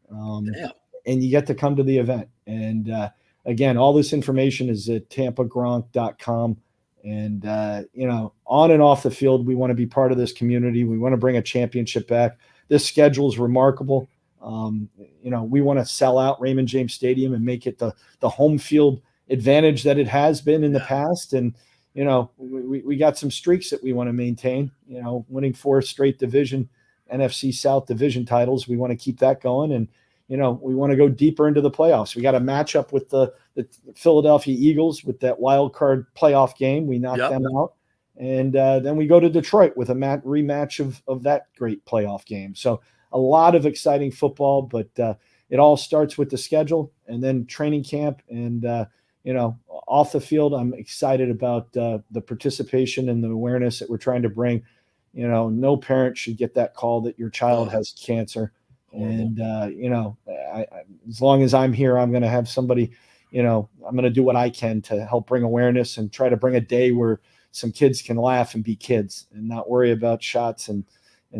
And you get to come to the event. And again, all this information is at tampagronk.com. And, on and off the field, we want to be part of this community. We want to bring a championship back. This schedule is remarkable. We want to sell out Raymond James Stadium and make it the home field advantage that it has been in the past. And, we got some streaks that we want to maintain, winning 4 straight NFC South division titles. We want to keep that going. And, we want to go deeper into the playoffs. We got a matchup with the Philadelphia Eagles with that wild card playoff game. We knocked them out. And then we go to Detroit with a rematch of that great playoff game. So a lot of exciting football, but it all starts with the schedule and then training camp. And, off the field, I'm excited about the participation and the awareness that we're trying to bring. No parent should get that call that your child has cancer. And, as long as I'm here, I'm going to have somebody, I'm going to do what I can to help bring awareness and try to bring a day where some kids can laugh and be kids and not worry about shots and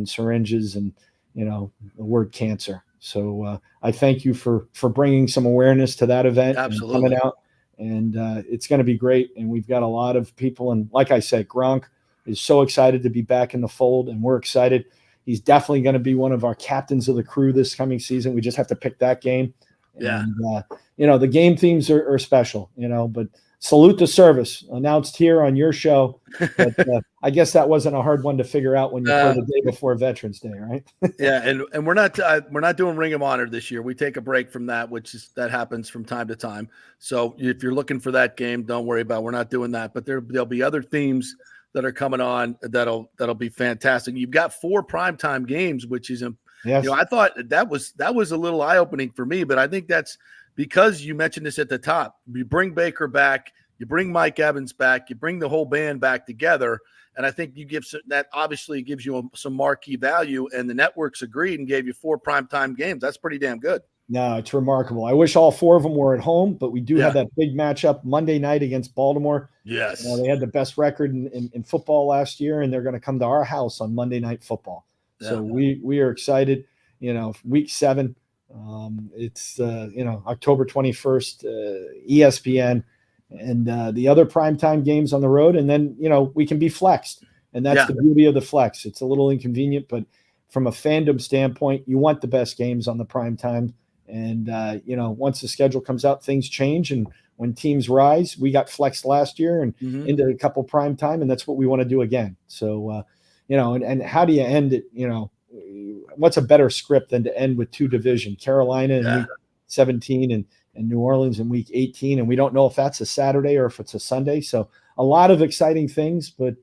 syringes and, the word cancer. So I thank you for bringing some awareness to that event. Absolutely. And coming out. And it's going to be great. And we've got a lot of people. And like I said, Gronk is so excited to be back in the fold, and we're excited. He's definitely going to be one of our captains of the crew this coming season. We just have to pick that game. Yeah. And, the game themes are special, but salute the service announced here on your show. But I guess that wasn't a hard one to figure out when you play the day before Veterans Day, right? Yeah. And we're not doing Ring of Honor this year. We take a break from that, that happens from time to time. So if you're looking for that game, don't worry about it. We're not doing that, but there'll be other themes that are coming on that'll be fantastic. You've got 4 primetime games, which is, yes. I thought that was a little eye-opening for me, but I think that's because you mentioned this at the top. You bring Baker back, you bring Mike Evans back, you bring the whole band back together, and I think that obviously gives you some marquee value, and the networks agreed and gave you 4 primetime games. That's pretty damn good. No, it's remarkable. I wish all 4 of them were at home, but we do have that big matchup Monday night against Baltimore. Yes. They had the best record in football last year, and they're going to come to our house on Monday Night Football. Yeah. So we are excited. Week 7, it's October 21st, ESPN, and the other primetime games on the road. And then we can be flexed, and that's the beauty of the flex. It's a little inconvenient, but from a fandom standpoint, you want the best games on the primetime. And, once the schedule comes out, things change. And when teams rise, we got flexed last year and into a couple prime time, and that's what we want to do again. So, and how do you end it? What's a better script than to end with 2 division, Carolina in week 17 and New Orleans in week 18. And we don't know if that's a Saturday or if it's a Sunday. So a lot of exciting things, but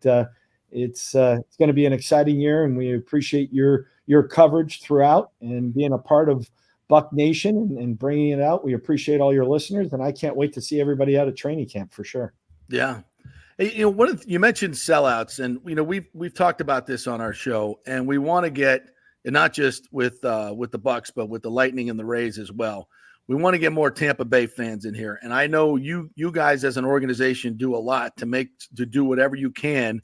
it's going to be an exciting year. And we appreciate your coverage throughout and being a part of Buck Nation and bringing it out. We appreciate all your listeners, and I can't wait to see everybody out at training camp for sure. Yeah. Hey, you mentioned sellouts, and we've talked about this on our show, and we want to get, and not just with the Bucks, but with the Lightning and the Rays as well. We want to get more Tampa Bay fans in here, and I know you guys as an organization do a lot to do whatever you can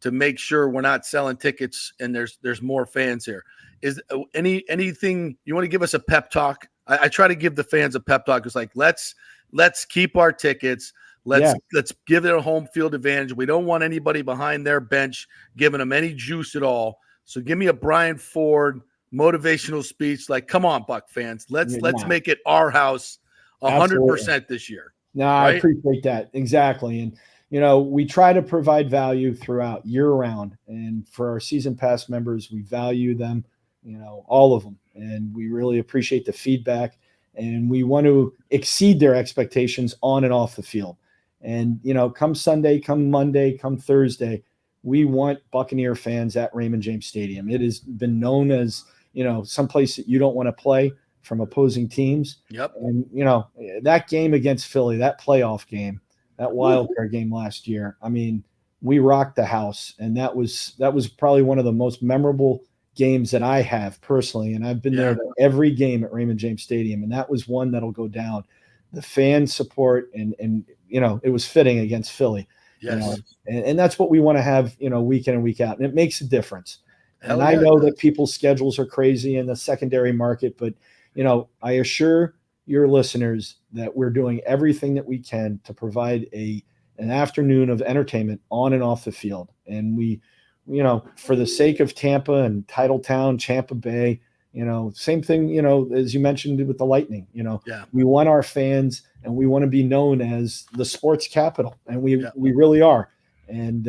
to make sure we're not selling tickets and there's more fans here. Is anything you want to give us a pep talk? I try to give the fans a pep talk. It's like, let's keep our tickets. Let's give it a home field advantage. We don't want anybody behind their bench giving them any juice at all. So give me a Brian Ford motivational speech. Like, come on, Buck fans. Let's make it our house 100% this year. No, right? I appreciate that. Exactly. And, we try to provide value throughout year round. And for our season pass members, we value them, all of them. And we really appreciate the feedback. And we want to exceed their expectations on and off the field. And, come Sunday, come Monday, come Thursday, we want Buccaneer fans at Raymond James Stadium. It has been known as, someplace that you don't want to play from opposing teams. Yep. And, that game against Philly, that playoff game, that wild card game last year, I mean, we rocked the house. And that was probably one of the most memorable games that I have personally. And I've been there to every game at Raymond James Stadium. And that was one that'll go down. The fan support and it was fitting against Philly. Yes. And that's what we want to have, week in and week out. And it makes a difference. Hell and yeah, I know that people's schedules are crazy in the secondary market, but, I assure your listeners that we're doing everything that we can to provide an afternoon of entertainment on and off the field. And we, for the sake of Tampa and Titletown, Tampa Bay, same thing, as you mentioned with the Lightning, we want our fans and we want to be known as the sports capital. And we really are. And,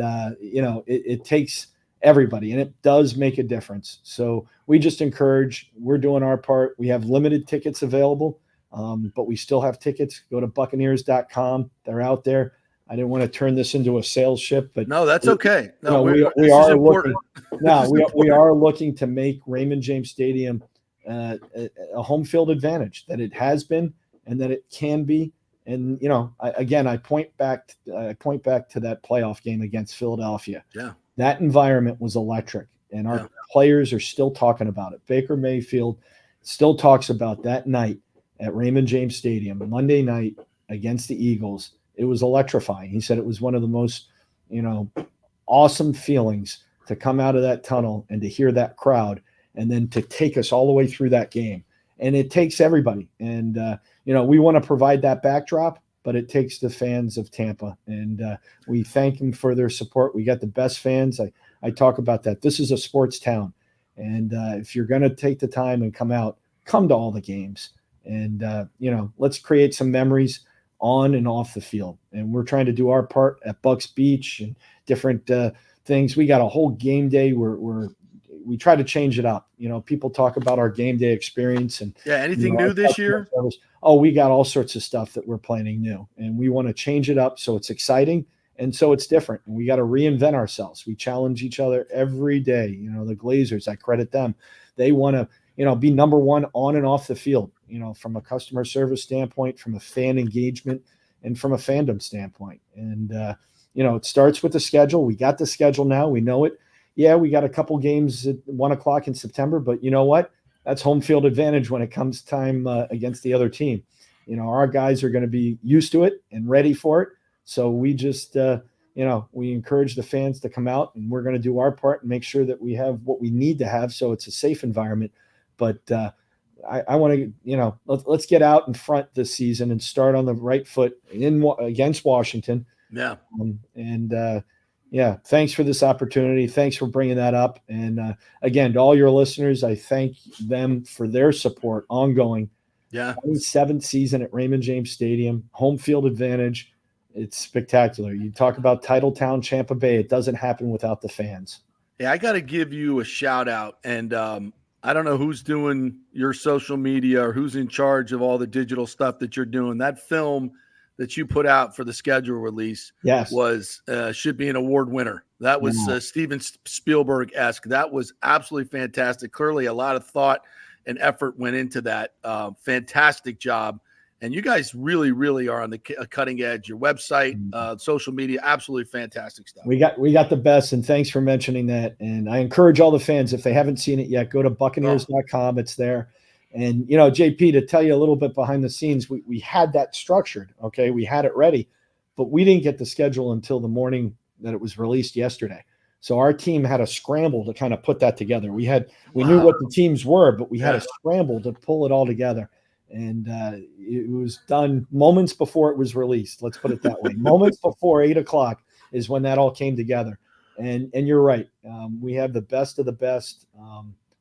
it takes everybody and it does make a difference. So we just encourage, we're doing our part. We have limited tickets available, but we still have tickets. Go to Buccaneers.com. They're out there. I didn't want to turn this into a sales ship, but no, that's okay. No, we are looking. No, we are looking to make Raymond James Stadium a home field advantage that it has been and that it can be. And I point back to that playoff game against Philadelphia. Yeah, that environment was electric, and our players are still talking about it. Baker Mayfield still talks about that night at Raymond James Stadium, Monday night against the Eagles. It was electrifying. He said it was one of the most, awesome feelings to come out of that tunnel and to hear that crowd and then to take us all the way through that game. And it takes everybody. And, we want to provide that backdrop, but it takes the fans of Tampa. And we thank them for their support. We got the best fans. I talk about that. This is a sports town. And if you're going to take the time and come to all the games. And, let's create some memories on and off the field. And we're trying to do our part at Bucks Beach and different things. We got a whole game day where we try to change it up. People talk about our game day experience and anything new this year? Oh, we got all sorts of stuff that we're planning new, and we want to change it up so it's exciting and so it's different. And we got to reinvent ourselves. We challenge each other every day. The Glazers, I credit them. They want to, be number one on and off the field, from a customer service standpoint, from a fan engagement, and from a fandom standpoint. And, it starts with the schedule. We got the schedule now. We know it. Yeah, we got a couple games at 1:00 in September, but you know what? That's home field advantage when it comes time against the other team. Our guys are going to be used to it and ready for it. So we just, we encourage the fans to come out, and we're going to do our part and make sure that we have what we need to have so it's a safe environment. But I want to, let's get out in front this season and start on the right foot against Washington. Yeah. Thanks for this opportunity. Thanks for bringing that up. And again, to all your listeners, I thank them for their support ongoing. Yeah. 27th season at Raymond James Stadium, home field advantage. It's spectacular. You talk about Titletown, Tampa Bay. It doesn't happen without the fans. Yeah, I got to give you a shout out. And I don't know who's doing your social media or who's in charge of all the digital stuff that you're doing. That film that you put out for the schedule release was should be an award winner. That was Steven Spielberg-esque. That was absolutely fantastic. Clearly a lot of thought and effort went into that. Fantastic job. And you guys really, really are on the cutting edge. Your website, social media, absolutely fantastic stuff. We got the best, and thanks for mentioning that. And I encourage all the fans, if they haven't seen it yet, go to Buccaneers.com. It's there. And, JP, to tell you a little bit behind the scenes, we had that structured, okay? We had it ready, but we didn't get the schedule until the morning that it was released yesterday. So our team had a scramble to kind of put that together. We knew what the teams were, but we had a scramble to pull it all together. And it was done moments before it was released. Let's put it that way. Moments before 8:00 is when that all came together. And you're right. We have the best of the best.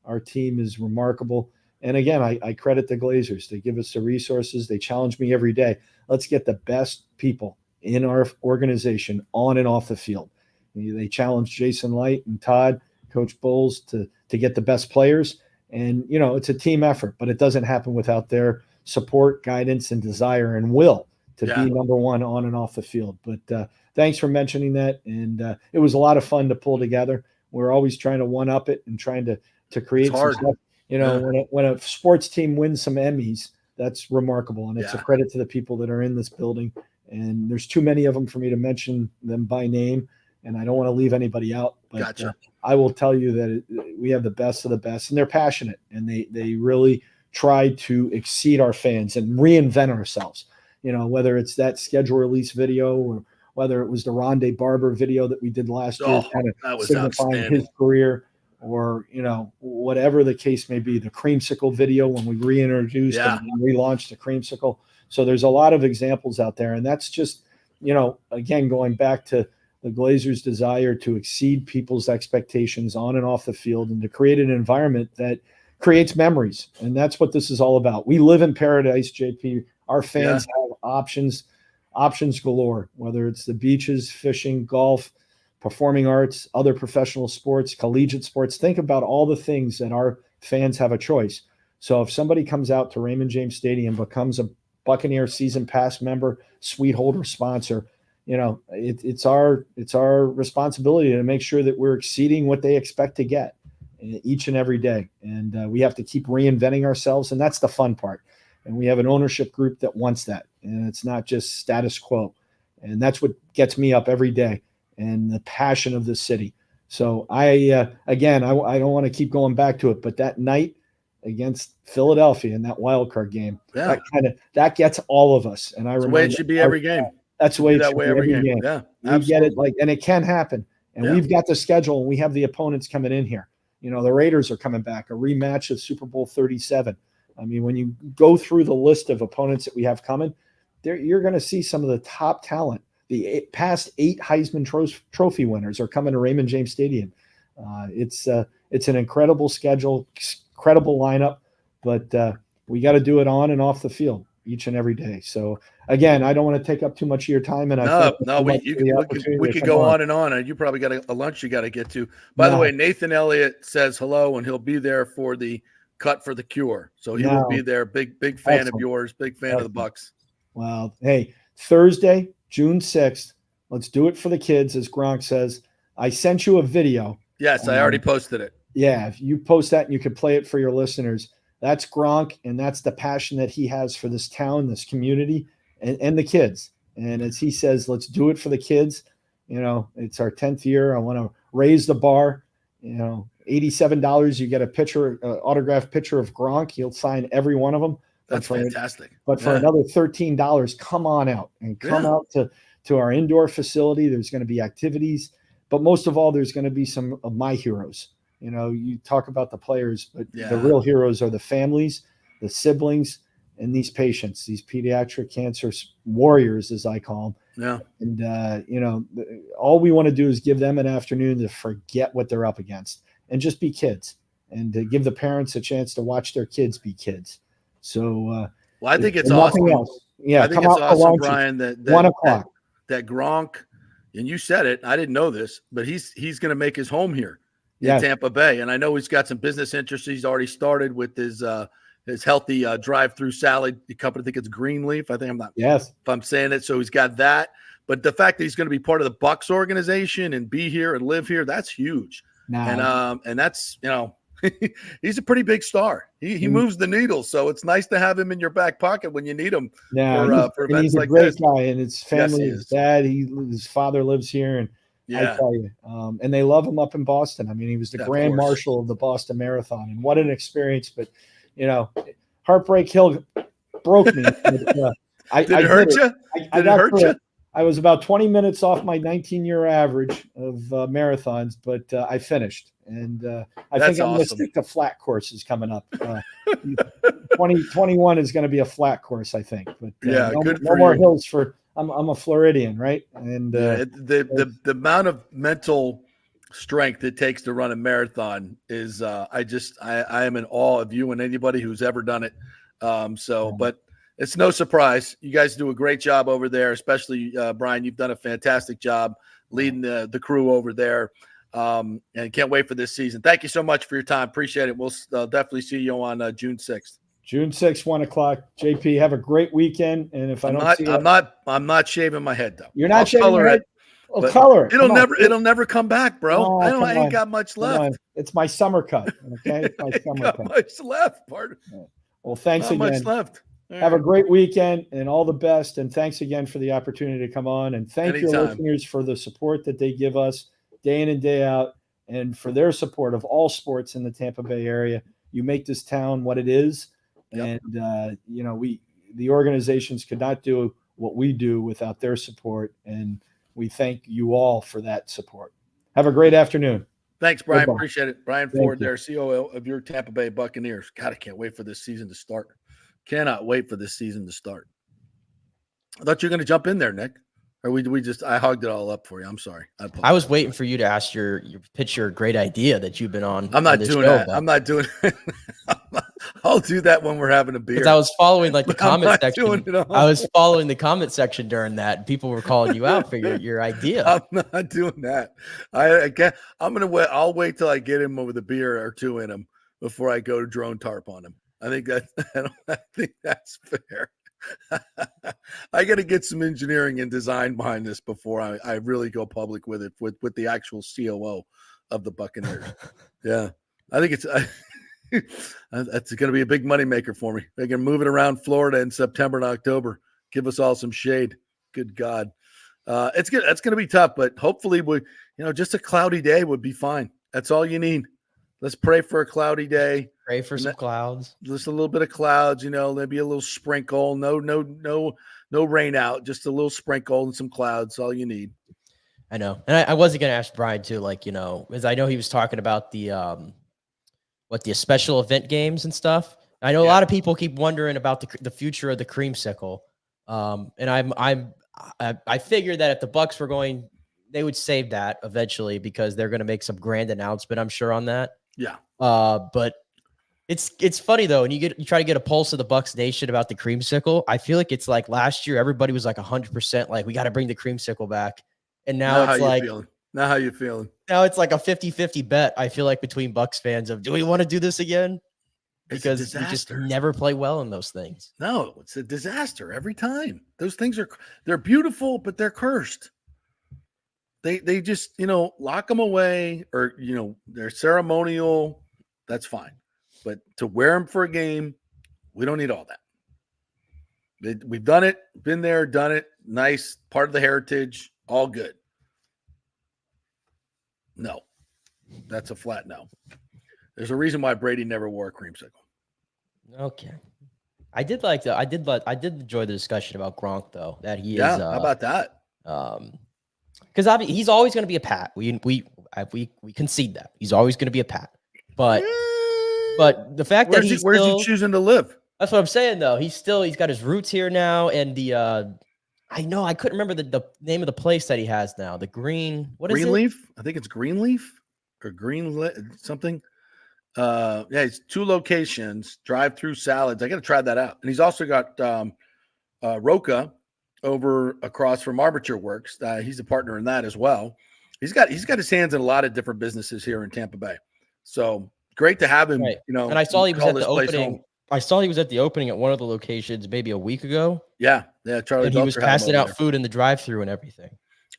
Our team is remarkable. And again, I credit the Glazers. They give us the resources. They challenge me every day. Let's get the best people in our organization on and off the field. They challenge Jason Light and Todd, Coach Bowles, to get the best players. And, it's a team effort, but it doesn't happen without their support, guidance, and desire and will to be number one on and off the field. But thanks for mentioning that. And it was a lot of fun to pull together. We're always trying to one-up it and trying to create some stuff. You know, when a sports team wins some Emmys, that's remarkable, and it's a credit to the people that are in this building. And there's too many of them for me to mention them by name, and I don't want to leave anybody out. But I will tell you that we have the best of the best, and they're passionate, and they really try to exceed our fans and reinvent ourselves. You know, whether it's that schedule release video or whether it was the Rondé Barber video that we did last year, kind of signifying his career, or, you know, whatever the case may be, the creamsicle video when we reintroduced and relaunched the creamsicle. So there's a lot of examples out there. And that's just, you know, again, going back to the Glazers' desire to exceed people's expectations on and off the field and to create an environment that creates memories. And that's what this is all about. We live in paradise, JP. Our fans have options galore, whether it's the beaches, fishing, golf, performing arts, other professional sports, collegiate sports. Think about all the things that our fans have a choice. So if somebody comes out to Raymond James Stadium, becomes a Buccaneer season pass member, suite holder, sponsor, you know, it's our responsibility to make sure that we're exceeding what they expect to get each and every day. And we have to keep reinventing ourselves. And that's the fun part. And we have an ownership group that wants that. And it's not just status quo. And that's what gets me up every day, and the passion of this city. So I don't want to keep going back to it, but that night against Philadelphia in that wild card game, that gets all of us. And I remember the way it should be every game. That's the way it should be every game. Yeah, we get it, and it can happen. And we've got the schedule, and we have the opponents coming in here. You know, the Raiders are coming back, a rematch of Super Bowl 37. I mean, when you go through the list of opponents that we have coming, you're going to see some of the top talent. The past 8 Heisman Trophy winners are coming to Raymond James Stadium. It's an incredible schedule, incredible lineup, but we got to do it on and off the field each and every day. So again, I don't want to take up too much of your time. And we could go on and on. And you probably got a lunch you got to get to. By the way, Nathan Elliott says hello, and he'll be there for the Cut for the Cure. So he will be there. Big fan of yours. Big fan of the Bucks. Well, hey, Thursday, June 6th. Let's do it for the kids, as Gronk says. I sent you a video. Yes, I already posted it. Yeah, if you post that and you can play it for your listeners. That's Gronk, and that's the passion that he has for this town, this community, and the kids. And as he says, let's do it for the kids. You know, it's our 10th year. I want to raise the bar. You know, $87, you get a picture, autographed picture of Gronk. He'll sign every one of them. That's fantastic. But for another $13, come on out and come out to our indoor facility. There's going to be activities, but most of all, there's going to be some of my heroes. You know, you talk about the players, but the real heroes are the families, the siblings, and these patients, these pediatric cancer warriors, as I call them. Yeah. And, you know, all we want to do is give them an afternoon to forget what they're up against and just be kids, and to give the parents a chance to watch their kids be kids. So, well, I think it's awesome. Else. Yeah, I think it's awesome, Brian, that 1 o'clock. That Gronk, and you said it, I didn't know this, but he's going to make his home here in Tampa Bay. And I know he's got some business interests. He's already started with his healthy drive-through salad company. I think it's Greenleaf. I think if I'm saying it. So he's got that. But the fact that he's going to be part of the Bucks organization and be here and live here, that's huge. And that's, you know, he's a pretty big star. He moves the needle, so it's nice to have him in your back pocket when you need him for events like this. He's a great guy, and his family, his dad, his father lives here, and I tell you, and they love him up in Boston. I mean, he was the Grand Marshal of the Boston Marathon, and what an experience! But you know, Heartbreak Hill broke me. Did it hurt you? Did it hurt you? I was about 20 minutes off my 19-year average of marathons, but I finished. And I think I'm going to stick to flat courses coming up. 2021 is going to be a flat course, I think. But no more hills for. I'm a Floridian, right? And the amount of mental strength it takes to run a marathon is I am in awe of you and anybody who's ever done it. But it's no surprise. You guys do a great job over there, especially Brian. You've done a fantastic job leading the crew over there. And can't wait for this season. Thank you so much for your time. Appreciate it. We'll definitely see you on June 6th. June 6th, 1 o'clock. JP, have a great weekend. And if I'm not shaving my head though. You're not shaving your head? Well, But color. it'll never come back, bro. Oh, I ain't got much left. It's my summer cut. Okay, it's my I ain't summer got cut. much left, partner. Well, thanks Not again. much left. All Have a right. great weekend and all the best. And thanks again for the opportunity to come on. And thank your Anytime. listeners for the support that they give us day in and day out, and for their support of all sports in the Tampa Bay area. You make this town what it is. Yep. And, the organizations could not do what we do without their support. And we thank you all for that support. Have a great afternoon. Thanks, Brian. Goodbye. Appreciate it. Brian Thank Ford you. there, COO of your Tampa Bay Buccaneers. God, I can't wait for this season to start. Cannot wait for this season to start. I thought you were going to jump in there, Nick. Or I hogged it all up for you. I'm sorry. I was waiting for you to ask your pitch your great idea that you've been on. I'm not this doing show that. about. I'm not doing it. I'll do that when we're having a beer. Because I was following like the But I'm comment not section. doing it all. I was following the comment section during that. And people were calling you out for your idea. I'm not doing that. I can't. I'm gonna wait. I'll wait till I get him with a beer or two in him before I go to drone tarp on him. I think that's fair. I got to get some engineering and design behind this before I really go public with it with the actual COO of the Buccaneers. Yeah, I think that's going to be a big moneymaker for me. They can move it around Florida in September and October. Give us all some shade. Good God. It's going to be tough, but hopefully just a cloudy day would be fine. That's all you need. Let's pray for a cloudy day. Pray for some clouds. Just a little bit of clouds, maybe a little sprinkle. No rain out. Just a little sprinkle and some clouds. All you need. I know. And I wasn't going to ask Brian too, as I know he was talking about the special event games and stuff. I know a lot of people keep wondering about the future of the creamsicle. And I figured that if the Bucs were going, they would save that eventually because they're going to make some grand announcement, I'm sure, on that. Yeah. But it's funny though, and you try to get a pulse of the Bucs Nation about the creamsicle. I feel like it's like last year, everybody was like 100% like, we got to bring the creamsicle back. And now it's like, now how you feeling? Now it's like a 50-50 bet. I feel like between Bucs fans of, do we want to do this again? Because we just never play well in those things. No, it's a disaster every time. Those things they're beautiful, but they're cursed. They just, lock them away or, they're ceremonial. That's fine. But to wear them for a game, we don't need all that. We've done it, been there, done it. Nice, part of the heritage, all good. No, that's a flat no. There's a reason why Brady never wore a creamsicle. Okay. I did enjoy the discussion about Gronk though, that he is. How about that? Because he's always going to be a Pat. We concede that he's always going to be a Pat. But the fact that where's he choosing to live? That's what I'm saying though. He's got his roots here now, and I know I couldn't remember the name of the place that he has now. The Green, what is it? Greenleaf? I think it's Greenleaf or something. It's 2 locations, drive-through salads. I got to try that out. And he's also got Roca over across from Armature Works. He's a partner in that as well. He's got his hands in a lot of different businesses here in Tampa Bay. So great to have him. Right. And I saw he was at the opening. I saw he was at the opening at one of the locations maybe a week ago. Yeah, Charlie. And he was passing out food in the drive-through and everything.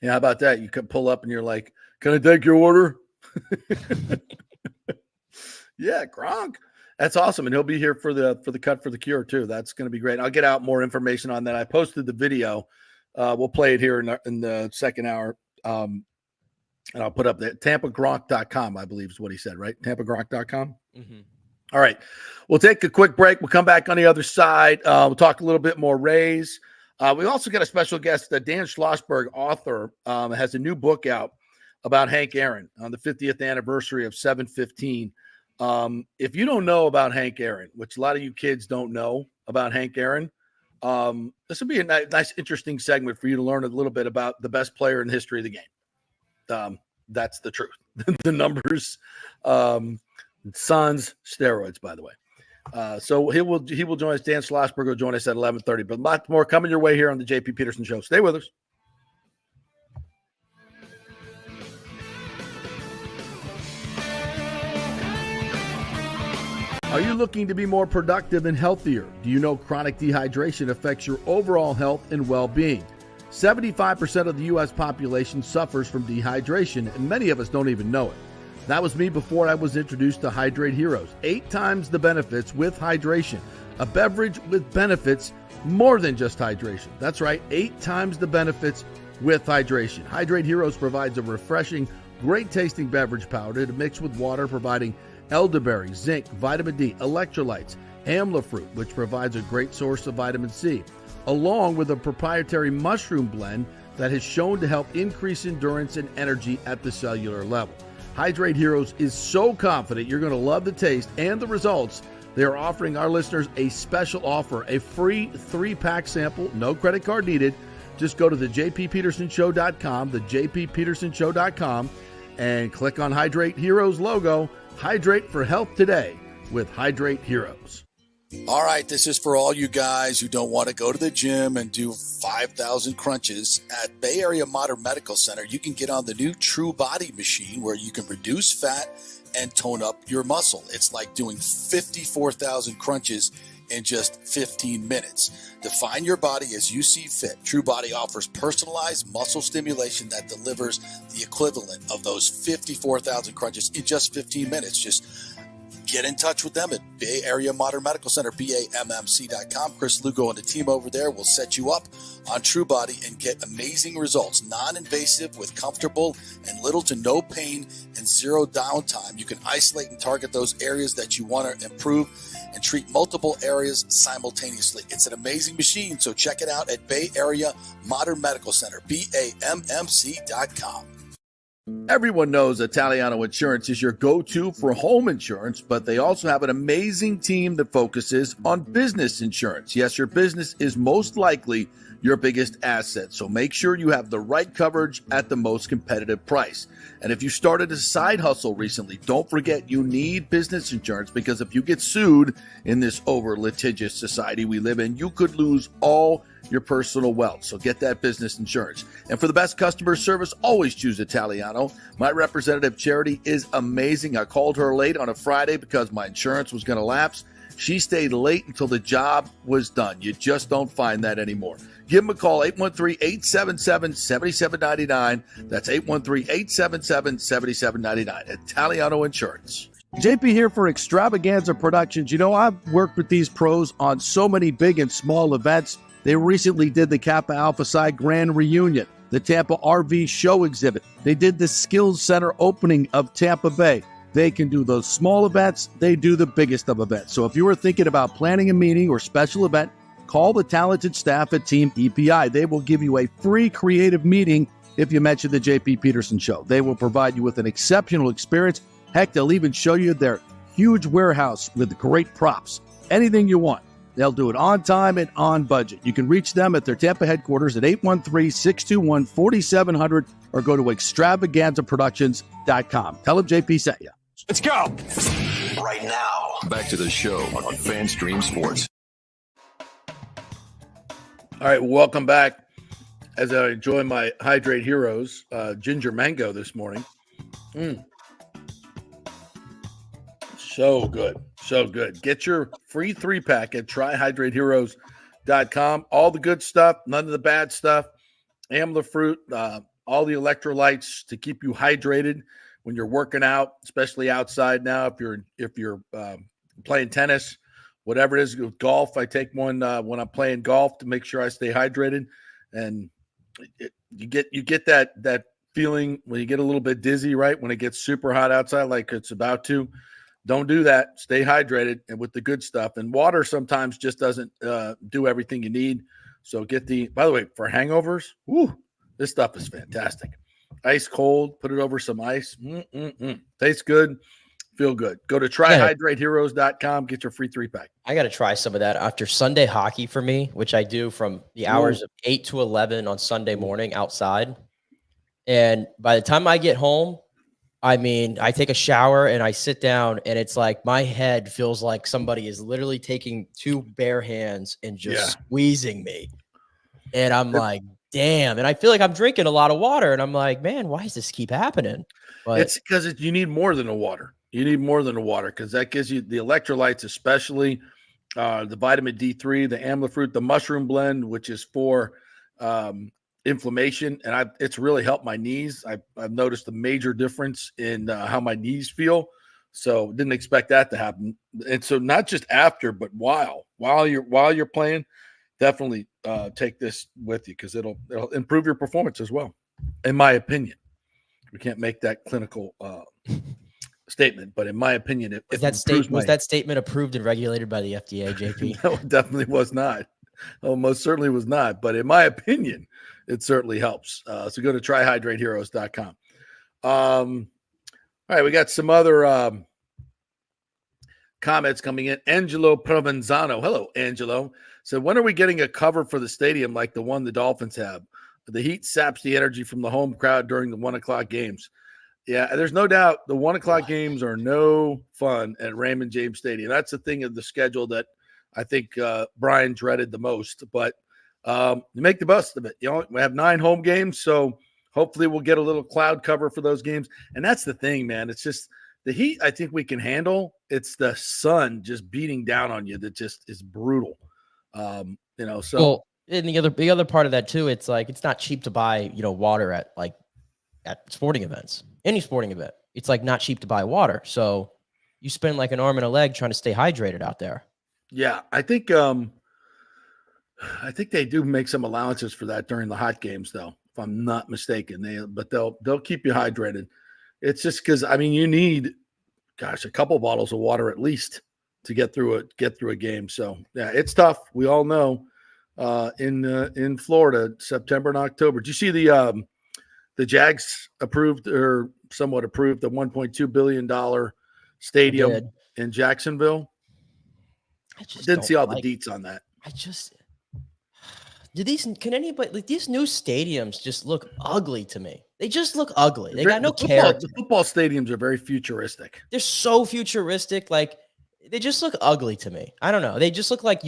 Yeah, how about that? You could pull up and you're like, "Can I take your order?" Yeah, Gronk. That's awesome, and he'll be here for the cut for the cure too. That's going to be great. I'll get out more information on that. I posted the video. We'll play it here in the second hour, and I'll put up that TampaGronk.com. I believe is what he said, right? TampaGronk.com. Mm-hmm. All right, we'll take a quick break. We'll come back on the other side. We'll talk a little bit more Rays. We also got a special guest, Dan Schlossberg, author, has a new book out about Hank Aaron on the 50th anniversary of 7/15. If you don't know about Hank Aaron, which a lot of you kids don't know about Hank Aaron, this would be a nice, interesting segment for you to learn a little bit about the best player in the history of the game. That's the truth. The numbers, Suns, steroids, by the way. So he will join us. Dan Schlossberg will join us at 11:30. But lots more coming your way here on the JP Peterson Show. Stay with us. Are you looking to be more productive and healthier? Do you know chronic dehydration affects your overall health and well-being? 75% of the U.S. population suffers from dehydration, and many of us don't even know it. That was me before I was introduced to Hydrate Heroes. 8 times the benefits with hydration. A beverage with benefits more than just hydration. That's right, 8 times the benefits with hydration. Hydrate Heroes provides a refreshing, great-tasting beverage powder to mix with water, providing elderberry, zinc, vitamin D, electrolytes, amla fruit, which provides a great source of vitamin C, along with a proprietary mushroom blend that has shown to help increase endurance and energy at the cellular level. Hydrate Heroes is so confident you're going to love the taste and the results. They are offering our listeners a special offer, a free 3-pack sample, no credit card needed. Just go to the jppetersonshow.com, the jppetersonshow.com, and click on Hydrate Heroes logo. Hydrate for health today with Hydrate Heroes. All right, this is for all you guys who don't want to go to the gym and do 5,000 crunches. At Bay Area Modern Medical Center, you can get on the new True Body machine where you can reduce fat and tone up your muscle. It's like doing 54,000 crunches in just 15 minutes. Define your body as you see fit. True Body offers personalized muscle stimulation that delivers the equivalent of those 54,000 crunches in just 15 minutes. Just get in touch with them at Bay Area Modern Medical Center, BAMMC.com. Chris Lugo and the team over there will set you up on True Body and get amazing results. Non-invasive with comfortable and little to no pain and zero downtime. You can isolate and target those areas that you want to improve and treat multiple areas simultaneously. It's an amazing machine, so check it out at Bay Area Modern Medical Center, BAMMC.com. Everyone knows Italiano Insurance is your go-to for home insurance, but they also have an amazing team that focuses on business insurance. Yes, your business is most likely your biggest asset, so make sure you have the right coverage at the most competitive price. And if you started a side hustle recently, don't forget you need business insurance, because if you get sued in this over-litigious society we live in, you could lose all your personal wealth. So get that business insurance. And for the best customer service, always choose Italiano. My representative, Charity, is amazing. I called her late on a Friday because my insurance was going to lapse. She stayed late until the job was done. You just don't find that anymore. Give them a call, 813-877-7799. That's 813-877-7799. Italiano Insurance. JP here for Extravaganza Productions. You know, I've worked with these pros on so many big and small events. They recently did the Kappa Alpha Psi Grand Reunion, the Tampa RV Show Exhibit. They did the Skills Center opening of Tampa Bay. They can do those small events. They do the biggest of events. So if you are thinking about planning a meeting or special event, call the talented staff at Team EPI. They will give you a free creative meeting if you mention the JP Peterson Show. They will provide you with an exceptional experience. Heck, they'll even show you their huge warehouse with great props. Anything you want. They'll do it on time and on budget. You can reach them at their Tampa headquarters at 813-621-4700 or go to extravaganzaproductions.com. Tell them JP sent you. Let's go. Right now, back to the show on FanStream Sports. All right, welcome back. As I enjoy my Hydrate Heroes ginger mango this morning. So good. So good. Get your free 3-pack at tryhydrateheroes.com. All the good stuff, none of the bad stuff. Amla fruit, all the electrolytes to keep you hydrated when you're working out, especially outside now. If you're playing tennis, whatever it is, with golf, I take one when I'm playing golf to make sure I stay hydrated. And you get that feeling when you get a little bit dizzy, right? When it gets super hot outside, like it's about to. Don't do that. Stay hydrated and with the good stuff. And water sometimes just doesn't do everything you need. So by the way, for hangovers, this stuff is fantastic. Ice cold, put it over some ice. Tastes good. Feel good. Go to tryhydrateheroes.com. Get your free 3-pack. I got to try some of that after Sunday hockey for me, which I do from the hours of 8 to 11 on Sunday morning outside. And by the time I get home, I mean, I take a shower and I sit down and it's like my head feels like somebody is literally taking 2 bare hands and just squeezing me. And I'm like, damn. And I feel like I'm drinking a lot of water. And I'm like, man, why does this keep happening? But it's because you need more than a water. You need more than a water because that gives you the electrolytes, especially the vitamin D3, the amla fruit, the mushroom blend, which is for inflammation, and it's really helped my knees. I've noticed a major difference in how my knees feel. So didn't expect that to happen. And so not just after, but while you're playing, definitely take this with you because it'll improve your performance as well. In my opinion, we can't make that clinical statement, but in my opinion, was that statement approved and regulated by the FDA, JP? No, it definitely was not. Oh, most certainly was not. But in my opinion, it certainly helps. So go to tryhydrateheroes.com. All right, we got some other comments coming in. Angelo Provenzano. Hello, Angelo. So when are we getting a cover for the stadium like the one the Dolphins have? The heat saps the energy from the home crowd during the 1 o'clock games. Yeah, there's no doubt the 1 o'clock games are no fun at Raymond James Stadium. That's the thing of the schedule that I think Brian dreaded the most. But you make the best of it. We have 9 home games, so hopefully we'll get a little cloud cover for those games. And that's the thing, man. It's just the heat I think we can handle. It's the sun just beating down on you that just is brutal. So well, and the other part of that too, it's like it's not cheap to buy, water at sporting events. Any sporting event. It's like not cheap to buy water. So you spend like an arm and a leg trying to stay hydrated out there. Yeah, I think they do make some allowances for that during the hot games, though, if I'm not mistaken. They'll keep you hydrated. It's just because you need, a couple bottles of water at least to get through a game. So yeah, it's tough. We all know. In Florida, September and October. Did you see the Jags approved or somewhat approved the $1.2 billion stadium in Jacksonville? I just didn't see all the deets on that. These new stadiums just look ugly to me. They just look ugly. They got no character. The football stadiums are very futuristic. They're so futuristic. Like they just look ugly to me. I don't know. They just look like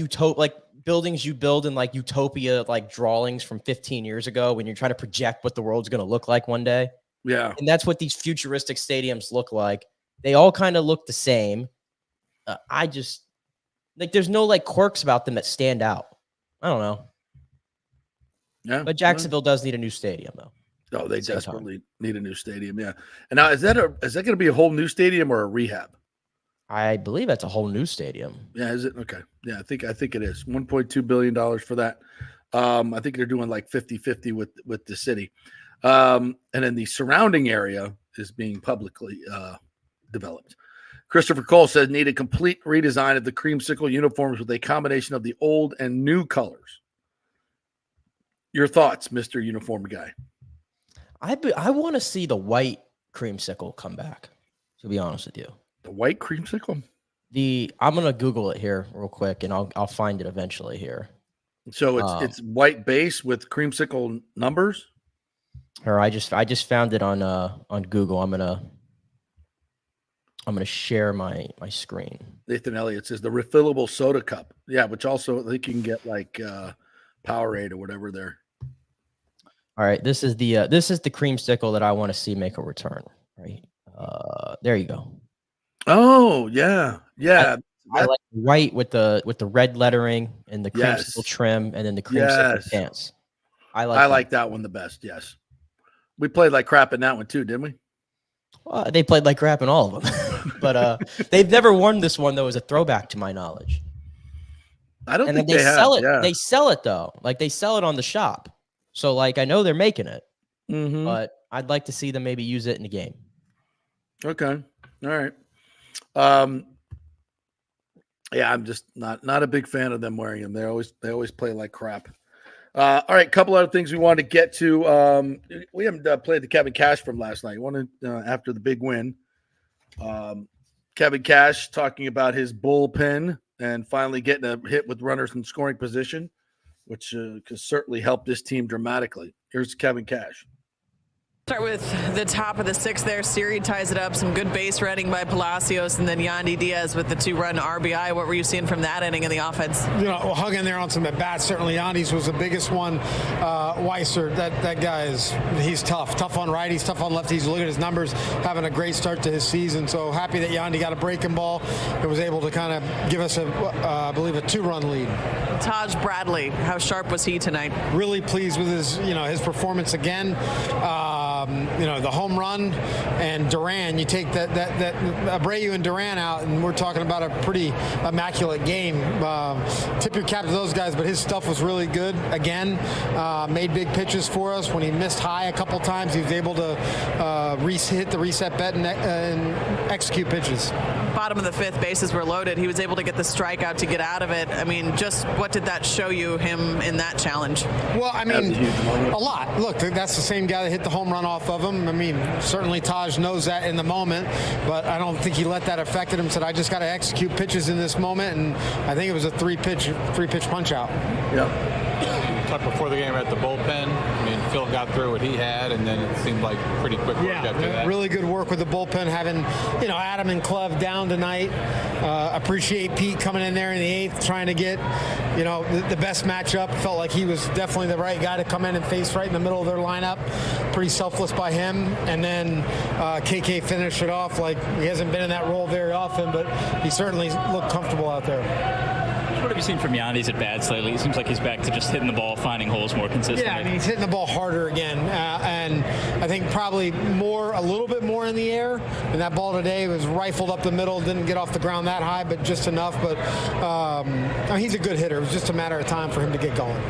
buildings you build in like utopia, like drawings from 15 years ago when you're trying to project what the world's going to look like one day. Yeah. And that's what these futuristic stadiums look like. They all kind of look the same. There's no like quirks about them that stand out. I don't know. Yeah. But Jacksonville does need a new stadium though. Oh, they desperately need a new stadium. Yeah. And now is that going to be a whole new stadium or a rehab? I believe that's a whole new stadium. Yeah, is it? Okay. Yeah, I think it is. $1.2 billion for that. I think they're doing like 50-50 with the city. And then the surrounding area is being publicly developed. Christopher Cole says need a complete redesign of the creamsicle uniforms with a combination of the old and new colors. Your thoughts, Mr. Uniform Guy? I want to see the white creamsicle come back, to be honest with you. The white creamsicle? I'm gonna Google it here real quick, and I'll find it eventually here. So it's white base with creamsicle numbers. Or I just found it on Google. I'm gonna share my screen. Nathan Elliott says the refillable soda cup. Yeah, which also I think you can get like Powerade or whatever there. All right, this is the creamsicle that I want to see make a return. Right, there you go. Oh yeah. I like white with the red lettering and the creamsicle trim, and then the creamsicle pants. I like that one the best. Yes, we played like crap in that one too, didn't we? Well, they played like crap in all of them, but they've never worn this one though as a throwback to my knowledge. I don't think they sell it. Yeah. They sell it though, like they sell it on the shop. So like I know they're making it, but I'd like to see them maybe use it in the game. Okay, all right. Yeah, I'm just not a big fan of them wearing them. They always play like crap. All right, couple other things we wanted to get to. We haven't played the Kevin Cash from last night. After the big win. Kevin Cash talking about his bullpen and finally getting a hit with runners in scoring position, which could certainly help this team dramatically. Here's Kevin Cash. Start with the top of the sixth there. Siri ties it up. Some good base running by Palacios, and then Yandy Diaz with the 2-run RBI. What were you seeing from that inning of the offense? Hung in there on some at-bats. Certainly Yandy's was the biggest one. Weiser, that guy he's tough. Tough on righties, tough on lefties. Look at his numbers, having a great start to his season. So happy that Yandy got a breaking ball and was able to kind of give us I believe a 2-run lead. Taj Bradley, how sharp was he tonight? Really pleased with his performance again. The home run and Duran, you take that Abreu and Duran out, and we're talking about a pretty immaculate game. Tip your cap to those guys, but his stuff was really good again. Made big pitches for us. When he missed high a couple times, he was able to hit the reset button and execute pitches. Bottom of the fifth, bases were loaded. He was able to get the strikeout to get out of it. I mean, just what did that show you, him in that challenge? Well, I mean, a lot. Look, that's the same guy that hit the home run off of him. I mean, certainly Taj knows that in the moment, but I don't think he let that affect him. Said, I just got to execute pitches in this moment, and I think it was a three-pitch punch out. Yeah. Talked before the game at the bullpen. I mean, Phil got through what he had, and then it seemed like pretty quick work after that. Really good work with the bullpen, having Adam and Cleve down tonight. Appreciate Pete coming in there in the eighth, trying to get the best matchup. Felt like he was definitely the right guy to come in and face right in the middle of their lineup. Pretty selfless by him. And then KK finished it off. Like, he hasn't been in that role very often, but he certainly looked comfortable out there. What have you seen from Yandy's at bats lately? It seems like he's back to just hitting the ball, finding holes more consistently. Yeah, I mean, he's hitting the ball harder again, and I think probably a little bit more in the air. And that ball today was rifled up the middle, didn't get off the ground that high, but just enough. But he's a good hitter. It was just a matter of time for him to get going.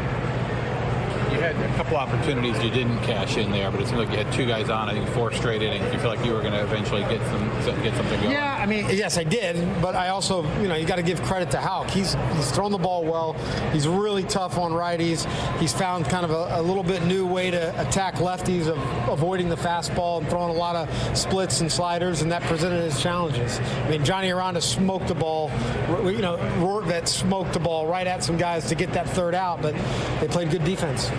You had a couple opportunities you didn't cash in there, but it seemed like you had two guys on, I think 4 straight innings. You feel like you were going to eventually get something going? Yeah, I mean, yes, I did, but I also, you got to give credit to Houck. He's thrown the ball well. He's really tough on righties. He's found kind of a little bit new way to attack lefties, of avoiding the fastball and throwing a lot of splits and sliders, and that presented his challenges. I mean, Johnny Aranda smoked the ball, Rortvet smoked the ball right at some guys to get that third out, but they played good defense.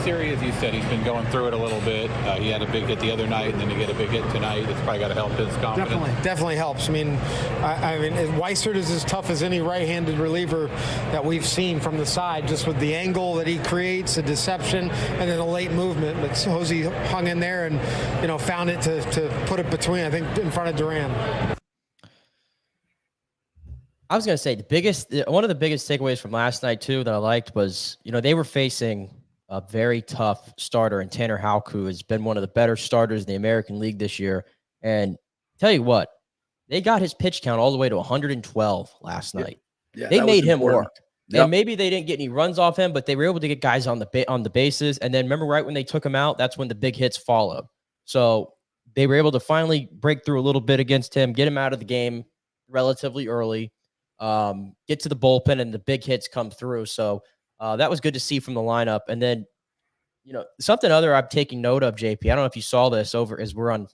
Siri, as you said, he's been going through it a little bit. He had a big hit the other night, and then he get a big hit tonight. It's probably got to help his confidence. Definitely helps. I mean, Weissert is as tough as any right-handed reliever that we've seen from the side, just with the angle that he creates, the deception, and then the late movement. But Hosey hung in there and found it to put it between, I think, in front of Duran. I was going to say one of the biggest takeaways from last night too that I liked was, they were facing a very tough starter in Tanner Houck, who has been one of the better starters in the American League this year. And tell you what, they got his pitch count all the way to 112 last night. Yeah, they made him work. Yep. And maybe they didn't get any runs off him, but they were able to get guys on the bases. And then remember, right when they took him out, that's when the big hits followed. So they were able to finally break through a little bit against him, get him out of the game relatively early, get to the bullpen, and the big hits come through. So that was good to see from the lineup. And then, something other I'm taking note of, JP. I don't know if you saw this as I'm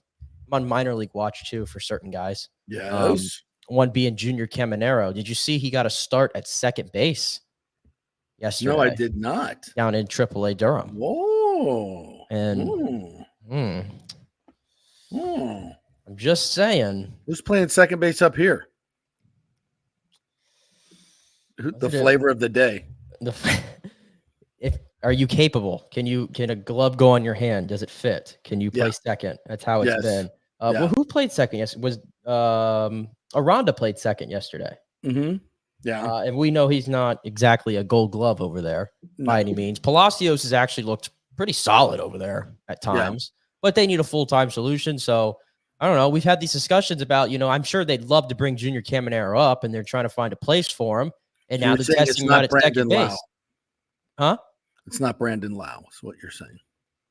on minor league watch too for certain guys. Yeah. One being Junior Caminero. Did you see he got a start at second base yesterday? No, I did not. Down in AAA Durham. Whoa. And I'm just saying. Who's playing second base up here? The flavor of the day. Are you capable? Can a glove go on your hand? Does it fit? Can you play second? That's how it's been. Well, who played second? Yes, was Aranda played second yesterday. Mm-hmm. Yeah, and we know he's not exactly a Gold Glove over there by any means. Palacios has actually looked pretty solid over there at times, but they need a full-time solution. So I don't know. We've had these discussions about, I'm sure they'd love to bring Junior Caminero up, and they're trying to find a place for him. And now they're testing him out at second base. Huh? It's not Brandon Lau, is what you're saying.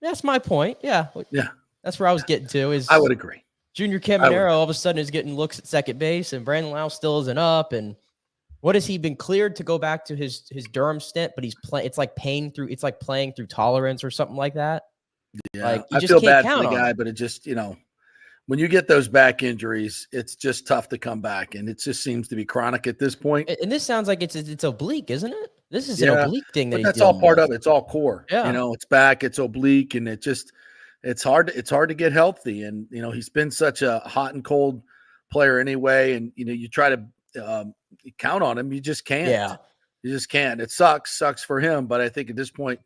That's my point. Yeah. Yeah. That's where I was getting to. I would agree. Junior Caminero all of a sudden is getting looks at second base, and Brandon Lau still isn't up. And what has he been cleared to go back to his Durham stint? But he's playing. It's like playing through tolerance or something like that. Yeah, like, I feel bad for the guy, but it just when you get those back injuries, it's just tough to come back, and it just seems to be chronic at this point. And this sounds like it's oblique, isn't it? This is an oblique thing. That's all part of it. It's all core. Yeah. It's back, it's oblique, and it just it's hard to get healthy. And, he's been such a hot and cold player anyway. And, you try to count on him. You just can't. Yeah. You just can't. It sucks for him. But I think at this point,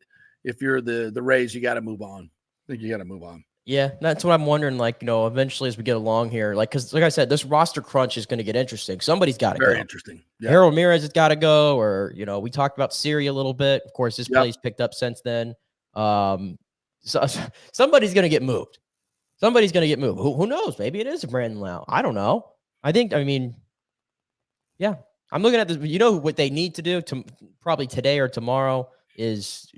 if you're the Rays, you got to move on. I think you got to move on. Yeah, that's what I'm wondering. Eventually as we get along here, because like I said, this roster crunch is going to get interesting. Somebody's got to go. Very interesting. Yeah. Harold Ramirez has got to go, or we talked about Siri a little bit. Of course, his play's picked up since then. So somebody's going to get moved. Somebody's going to get moved. Who knows? Maybe it is a Brandon Lau. I don't know. Yeah. I'm looking at this. What they need to do probably today or tomorrow is,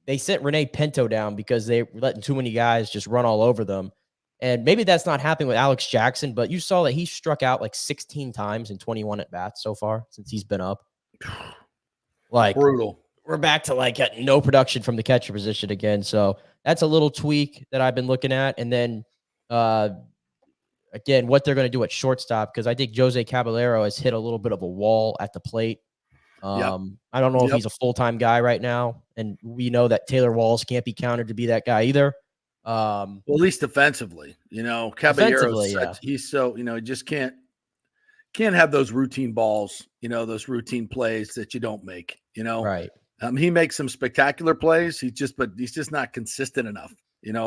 they sent Renee Pinto down because they were letting too many guys just run all over them. And maybe that's not happening with Alex Jackson, but you saw that he struck out 16 times in 21 at-bats so far since he's been up. Brutal. We're back to getting no production from the catcher position again. So that's a little tweak that I've been looking at. And then, again, what they're going to do at shortstop, because I think Jose Caballero has hit a little bit of a wall at the plate. I don't know if he's a full-time guy right now, and we know that Taylor Walls can't be counted to be that guy either. Well, at least defensively, Caballero, he's so, he just can't have those routine balls, those routine plays that you don't make, Right. He makes some spectacular plays. He's just not consistent enough,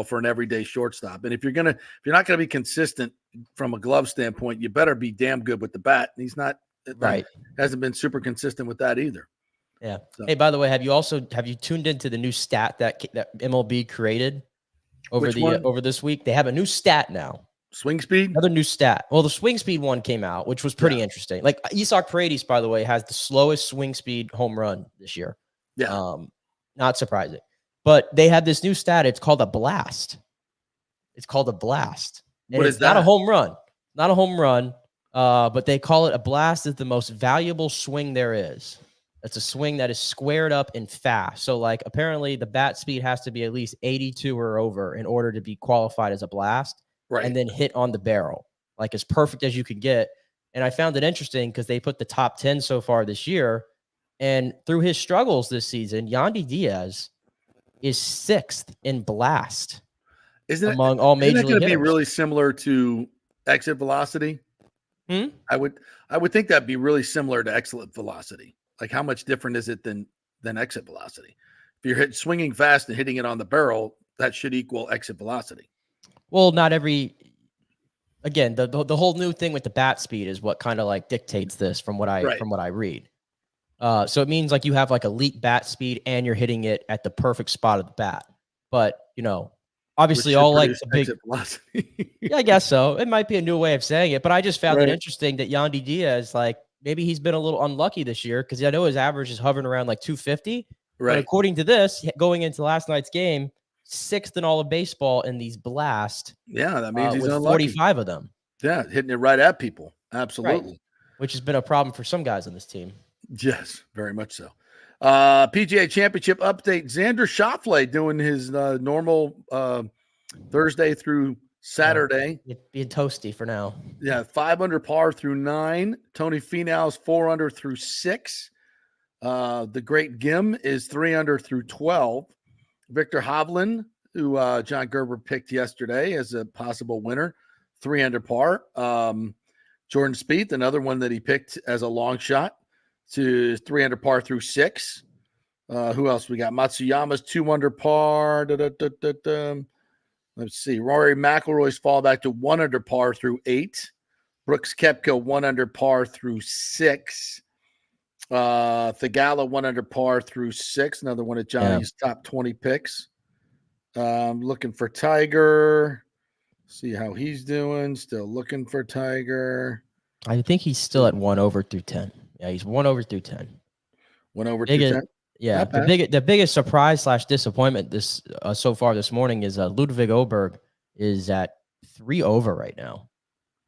for an everyday shortstop. And if you're not going to be consistent from a glove standpoint, you better be damn good with the bat. And he's not. Right. Hasn't been super consistent with that either. Yeah. So. Hey, by the way, have you tuned into the new stat that MLB created over this week? They have a new stat now. Swing speed? Another new stat. Well, the swing speed one came out, which was pretty interesting. Isak Paredes, by the way, has the slowest swing speed home run this year. Yeah. Not surprising. But they have this new stat. It's called a blast. And what is that? Not a home run. Not a home run. But they call it a blast is the most valuable swing there is. It's a swing that is squared up and fast. So apparently the bat speed has to be at least 82 or over in order to be qualified as a blast. Right. And then hit on the barrel, as perfect as you could get. And I found it interesting because they put the top 10 so far this year. And through his struggles this season, Yandy Diaz is 6th in blast among all major league hitters. Isn't that going to be really similar to exit velocity? I would think that'd be really similar to exit velocity. How much different is it than exit velocity? If you're swinging fast and hitting it on the barrel, that should equal exit velocity. Well, not every. Again, the whole new thing with the bat speed is what kind of dictates this from what I read. So it means you have elite bat speed and you're hitting it at the perfect spot of the bat. But obviously all the big velocity. Yeah, I guess so. It might be a new way of saying it, but I just found it interesting that Yandy Diaz, maybe he's been a little unlucky this year because I know his average is hovering around 250. Right. But according to this, going into last night's game, 6th in all of baseball in these blasts. Yeah, that means he's with unlucky. 45 of them. Yeah, hitting it right at people. Absolutely. Right. Which has been a problem for some guys on this team. Yes, very much so. PGA Championship update. Xander Schauffele doing his normal Thursday through Saturday. Being toasty for now. Yeah, 5 under par through 9. Tony Finau's 4 under through 6. The great Gim is 3 under through 12. Victor Hovland, who John Gerber picked yesterday as a possible winner, 3 under par. Jordan Spieth, another one that he picked as a long shot, to 3 under par through 6. Who else we got? Matsuyama's 2 under par. Let's see. Rory McIlroy's fall back to 1 under par through 8. Brooks Koepka 1 under par through 6. Thigala 1 under par through 6. Another one of Johnny's top 20 picks. Looking for Tiger. See how he's doing. Still looking for Tiger. I think he's still at 1 over through 10. Yeah, he's 1 over through 10. 1 over through 10. Yeah, the biggest surprise / disappointment this so far this morning is Ludwig Oberg is at 3 over right now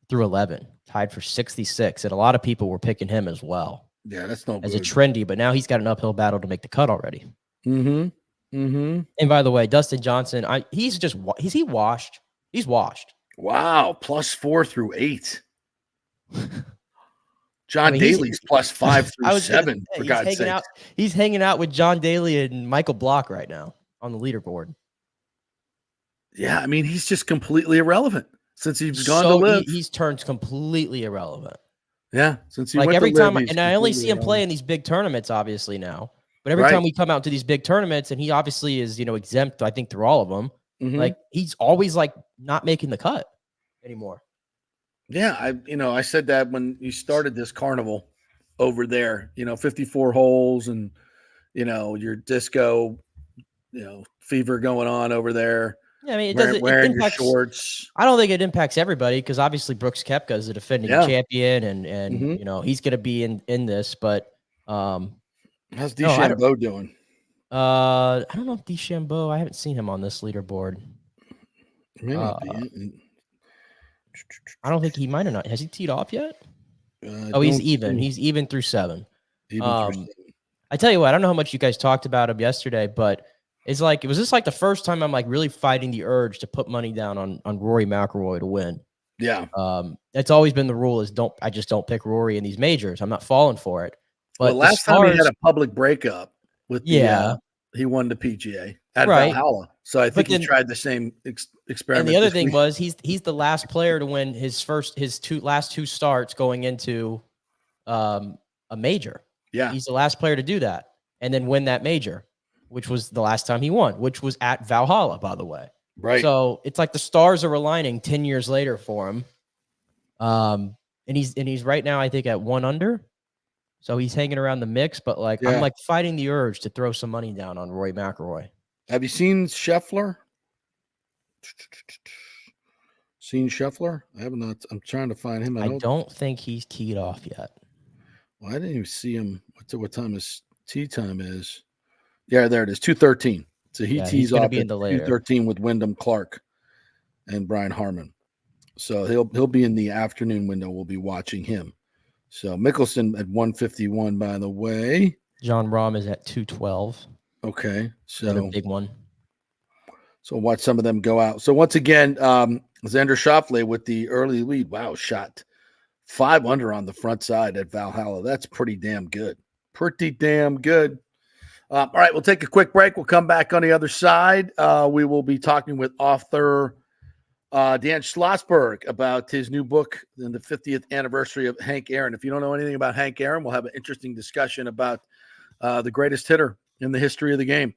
through 11, tied for 66, and a lot of people were picking him as well. Yeah, that's no as good. a trendy, but now he's got an uphill battle to make the cut already. Mm-hmm. Mm-hmm. And by the way, Dustin Johnson, he's washed. He's washed. Wow, +4 through 8. John Daly's +5 through 7. For God's sake, he's hanging out with John Daly and Michael Block right now on the leaderboard. Yeah, I mean, he's just completely irrelevant since he's gone to live. He's turned completely irrelevant. Yeah, since he like went every to live, time, and I only see him play in these big tournaments, obviously now. But every time we come out to these big tournaments, and he obviously is, exempt, I think, through all of them. Like he's always like not making the cut anymore. Yeah, I said that when you started this carnival over there, 54 holes and your disco, fever going on over there. Yeah, I mean, wearing your shorts. I don't think it impacts everybody because obviously Brooks Koepka is the defending champion, and he's going to be in this. But how's DeChambeau doing? I don't know if DeChambeau. I haven't seen him on this leaderboard. I don't think he might have not. Has he teed off yet? He's even. He's even through 7. I tell you what, I don't know how much you guys talked about him yesterday, but it's like, was this like the first time I'm like really fighting the urge to put money down on Rory McIlroy to win? Yeah. That's always been the rule is I just don't pick Rory in these majors. I'm not falling for it. But last time he had a public breakup with he won the PGA at Valhalla. So I think he tried the same experiment. And the other thing was he's the last player to win his last two starts going into a major. Yeah. He's the last player to do that and then win that major, which was the last time he won, which was at Valhalla, by the way. Right. So it's like the stars are aligning 10 years later for him. And he's right now, I think, at 1 under. So he's hanging around the mix, but I'm like fighting the urge to throw some money down on Rory McIlroy. Have you seen Scheffler? I have not. I'm trying to find him. I don't think he's teed off yet. Well, I didn't even see him. What time his tee time is? Yeah, there it is. 2:13. So he tees off at 2:13 with Wyndham Clark and Brian Harmon. So he'll be in the afternoon window. We'll be watching him. So Mickelson at 151, by the way. John Rahm is at 212. Okay, so another big one. So watch some of them go out. So once again, Xander Schauffele with the early lead. Wow, shot 5 under on the front side at Valhalla. That's pretty damn good. Pretty damn good. All right, we'll take a quick break. We'll come back on the other side. We will be talking with author Dan Schlossberg about his new book and the 50th anniversary of Hank Aaron. If you don't know anything about Hank Aaron, we'll have an interesting discussion about the greatest hitter in the history of the game.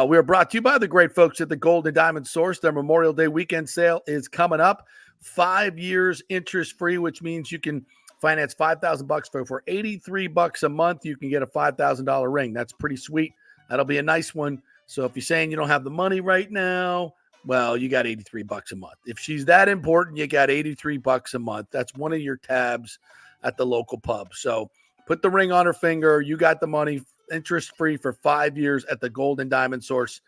We are brought to you by the great folks at the Gold and Diamond Source. Their Memorial Day weekend sale is coming up. 5 years interest-free, which means you can finance $5,000 for $83 a month. You can get a $5,000 ring. That's pretty sweet. That'll be a nice one. So if you're saying you don't have the money right now, well, you got $83 a month. If she's that important, you got $83 a month. That's one of your tabs at the local pub. So put the ring on her finger. You got the money, interest-free for 5 years at the Gold and Diamond Source.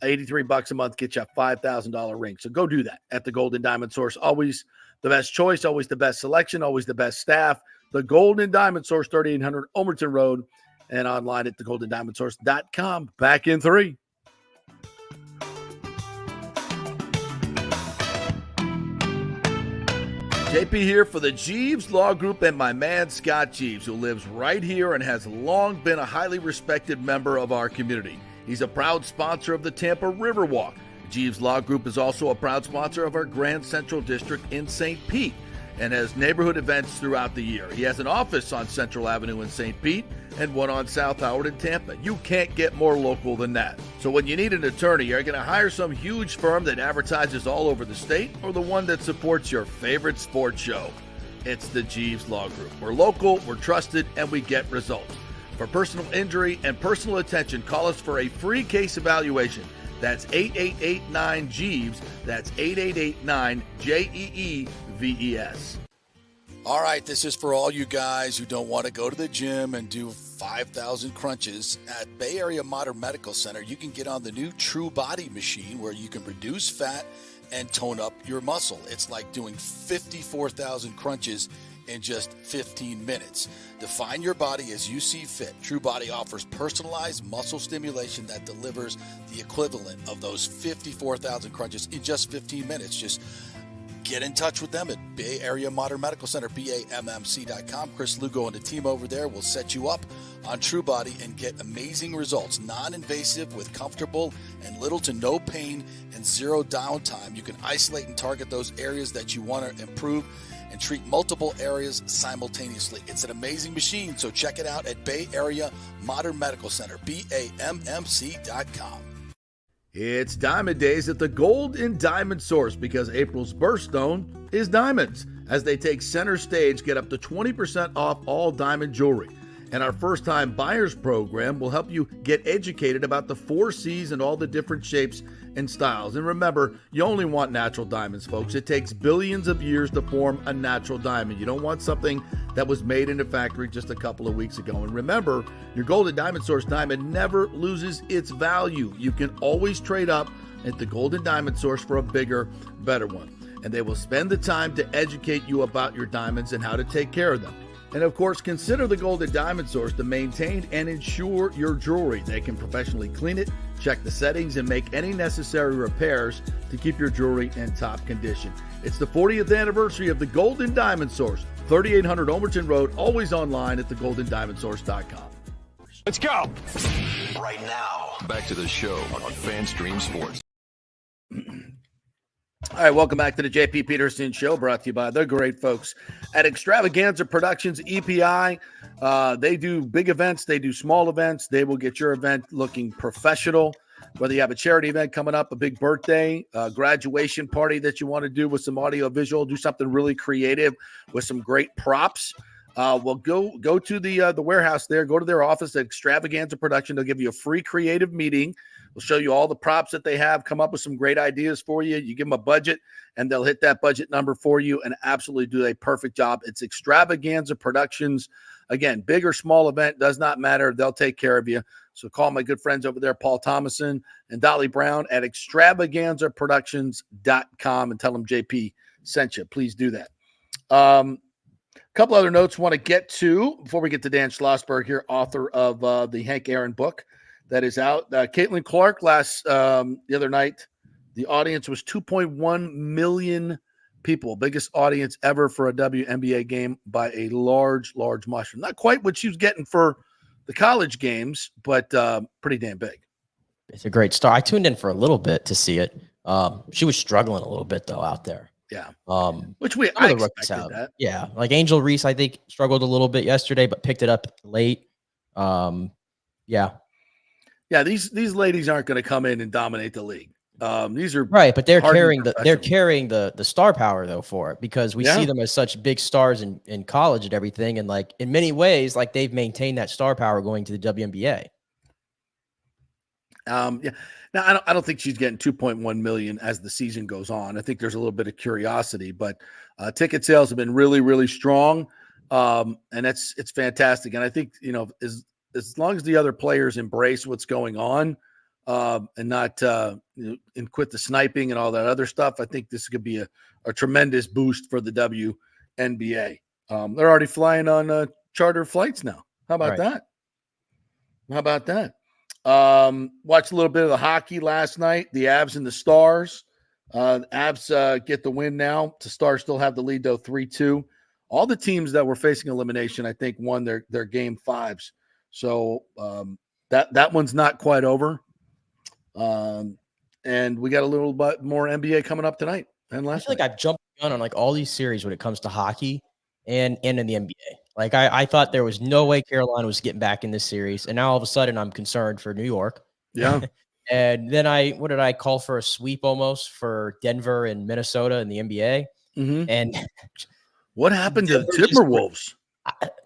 $83 a month gets you a $5,000 ring. So go do that at the Gold and Diamond Source. Always the best choice, always the best selection, always the best staff. The Gold and Diamond Source, 3800 Omerton Road, and online at thegoldendiamondsource.com. Back in 3. JP here for the Jeeves Law Group and my man Scott Jeeves, who lives right here and has long been a highly respected member of our community. He's a proud sponsor of the Tampa Riverwalk. Jeeves Law Group is also a proud sponsor of our Grand Central District in St. Pete and has neighborhood events throughout the year. He has an office on Central Avenue in St. Pete and one on South Howard in Tampa. You can't get more local than that. So when you need an attorney, are you going to hire some huge firm that advertises all over the state or the one that supports your favorite sports show? It's the Jeeves Law Group. We're local, we're trusted, and we get results. For personal injury and personal attention, call us for a free case evaluation. That's 8889-JEEVES. That's 8889-JEEVES. All right, this is for all you guys who don't want to go to the gym and do 5,000 crunches. At Bay Area Modern Medical Center, you can get on the new True Body machine where you can reduce fat and tone up your muscle. It's like doing 54,000 crunches in just 15 minutes. Define your body as you see fit. True Body offers personalized muscle stimulation that delivers the equivalent of those 54,000 crunches in just 15 minutes. Just get in touch with them at Bay Area Modern Medical Center, BAMMC.com. Chris Lugo and the team over there will set you up on True Body and get amazing results. Non-invasive with comfortable and little to no pain and and zero downtime. You can isolate and target those areas that you want to improve and treat multiple areas simultaneously. It's an amazing machine, so check it out at Bay Area Modern Medical Center, BAMMC.com. It's Diamond Days at the Gold and Diamond Source because April's birthstone is diamonds. As they take center stage, get up to 20% off all diamond jewelry. And our first-time buyers program will help you get educated about the 4 C's and all the different shapes and styles. And remember, you only want natural diamonds, folks. It takes billions of years to form a natural diamond. You don't want something that was made in a factory just a couple of weeks ago. And remember, your Golden Diamond Source diamond never loses its value. You can always trade up at the Golden Diamond Source for a bigger, better one. And they will spend the time to educate you about your diamonds and how to take care of them. And of course, consider the Golden Diamond Source to maintain and insure your jewelry. They can professionally clean it, check the settings, and make any necessary repairs to keep your jewelry in top condition. It's the 40th anniversary of the Golden Diamond Source, 3800 Omerton Road, always online at thegoldendiamondsource.com. Let's go. Right now, back to the show on FanStream Sports. All right, welcome back to the JP Peterson Show, brought to you by the great folks at Extravaganza Productions, EPI. They do big events. They do small events. They will get your event looking professional, whether you have a charity event coming up, a big birthday, a graduation party that you want to do with some audio visual, do something really creative with some great props. Well, go to the warehouse there. Go to their office at Extravaganza Production. They'll give you a free creative meeting. We'll show you all the props that they have, come up with some great ideas for you. You give them a budget, and they'll hit that budget number for you and absolutely do a perfect job. It's Extravaganza Productions. Again, big or small event, does not matter. They'll take care of you. So call my good friends over there, Paul Thomason and Dolly Brown at extravaganzaproductions.com and tell them JP sent you. Please do that. A couple other notes I want to get to before we get to Dan Schlossberg here, author of the Hank Aaron book that is out. Caitlin Clark the other night, the audience was 2.1 million people, biggest audience ever for a WNBA game by a large margin. Not quite what she was getting for the college games, but pretty damn big. It's a great start. I tuned in for a little bit to see it. She was struggling a little bit though out there. Yeah. Which I expected that. Yeah. Like Angel Reese, I think struggled a little bit yesterday, but picked it up late. Yeah. Yeah. These ladies aren't going to come in and dominate the league. These are right, but they're carrying the star power though for it, because we see them as such big stars in college and everything. And like in many ways, like they've maintained that star power going to the WNBA. Yeah. Now, I don't think she's getting 2.1 million as the season goes on. I think there's a little bit of curiosity, but ticket sales have been really, really strong. And it's fantastic. And I think, as long as the other players embrace what's going on and not and quit the sniping and all that other stuff, I think this could be a tremendous boost for the WNBA. They're already flying on charter flights now. How about that? How about that? Watched a little bit of the hockey last night, the Avs and the Stars. Avs get the win now. The Stars still have the lead though, 3-2. All the teams that were facing elimination, I think, won their game fives. So that one's not quite over. And we got a little bit more NBA coming up tonight and last night. Like I've jumped the gun on like all these series when it comes to hockey and in the NBA. Like I thought there was no way Carolina was getting back in this series, and now all of a sudden I'm concerned for New York. Yeah. And then what did I call for a sweep almost for Denver and Minnesota in the NBA? Mm-hmm. And what happened to the Timberwolves?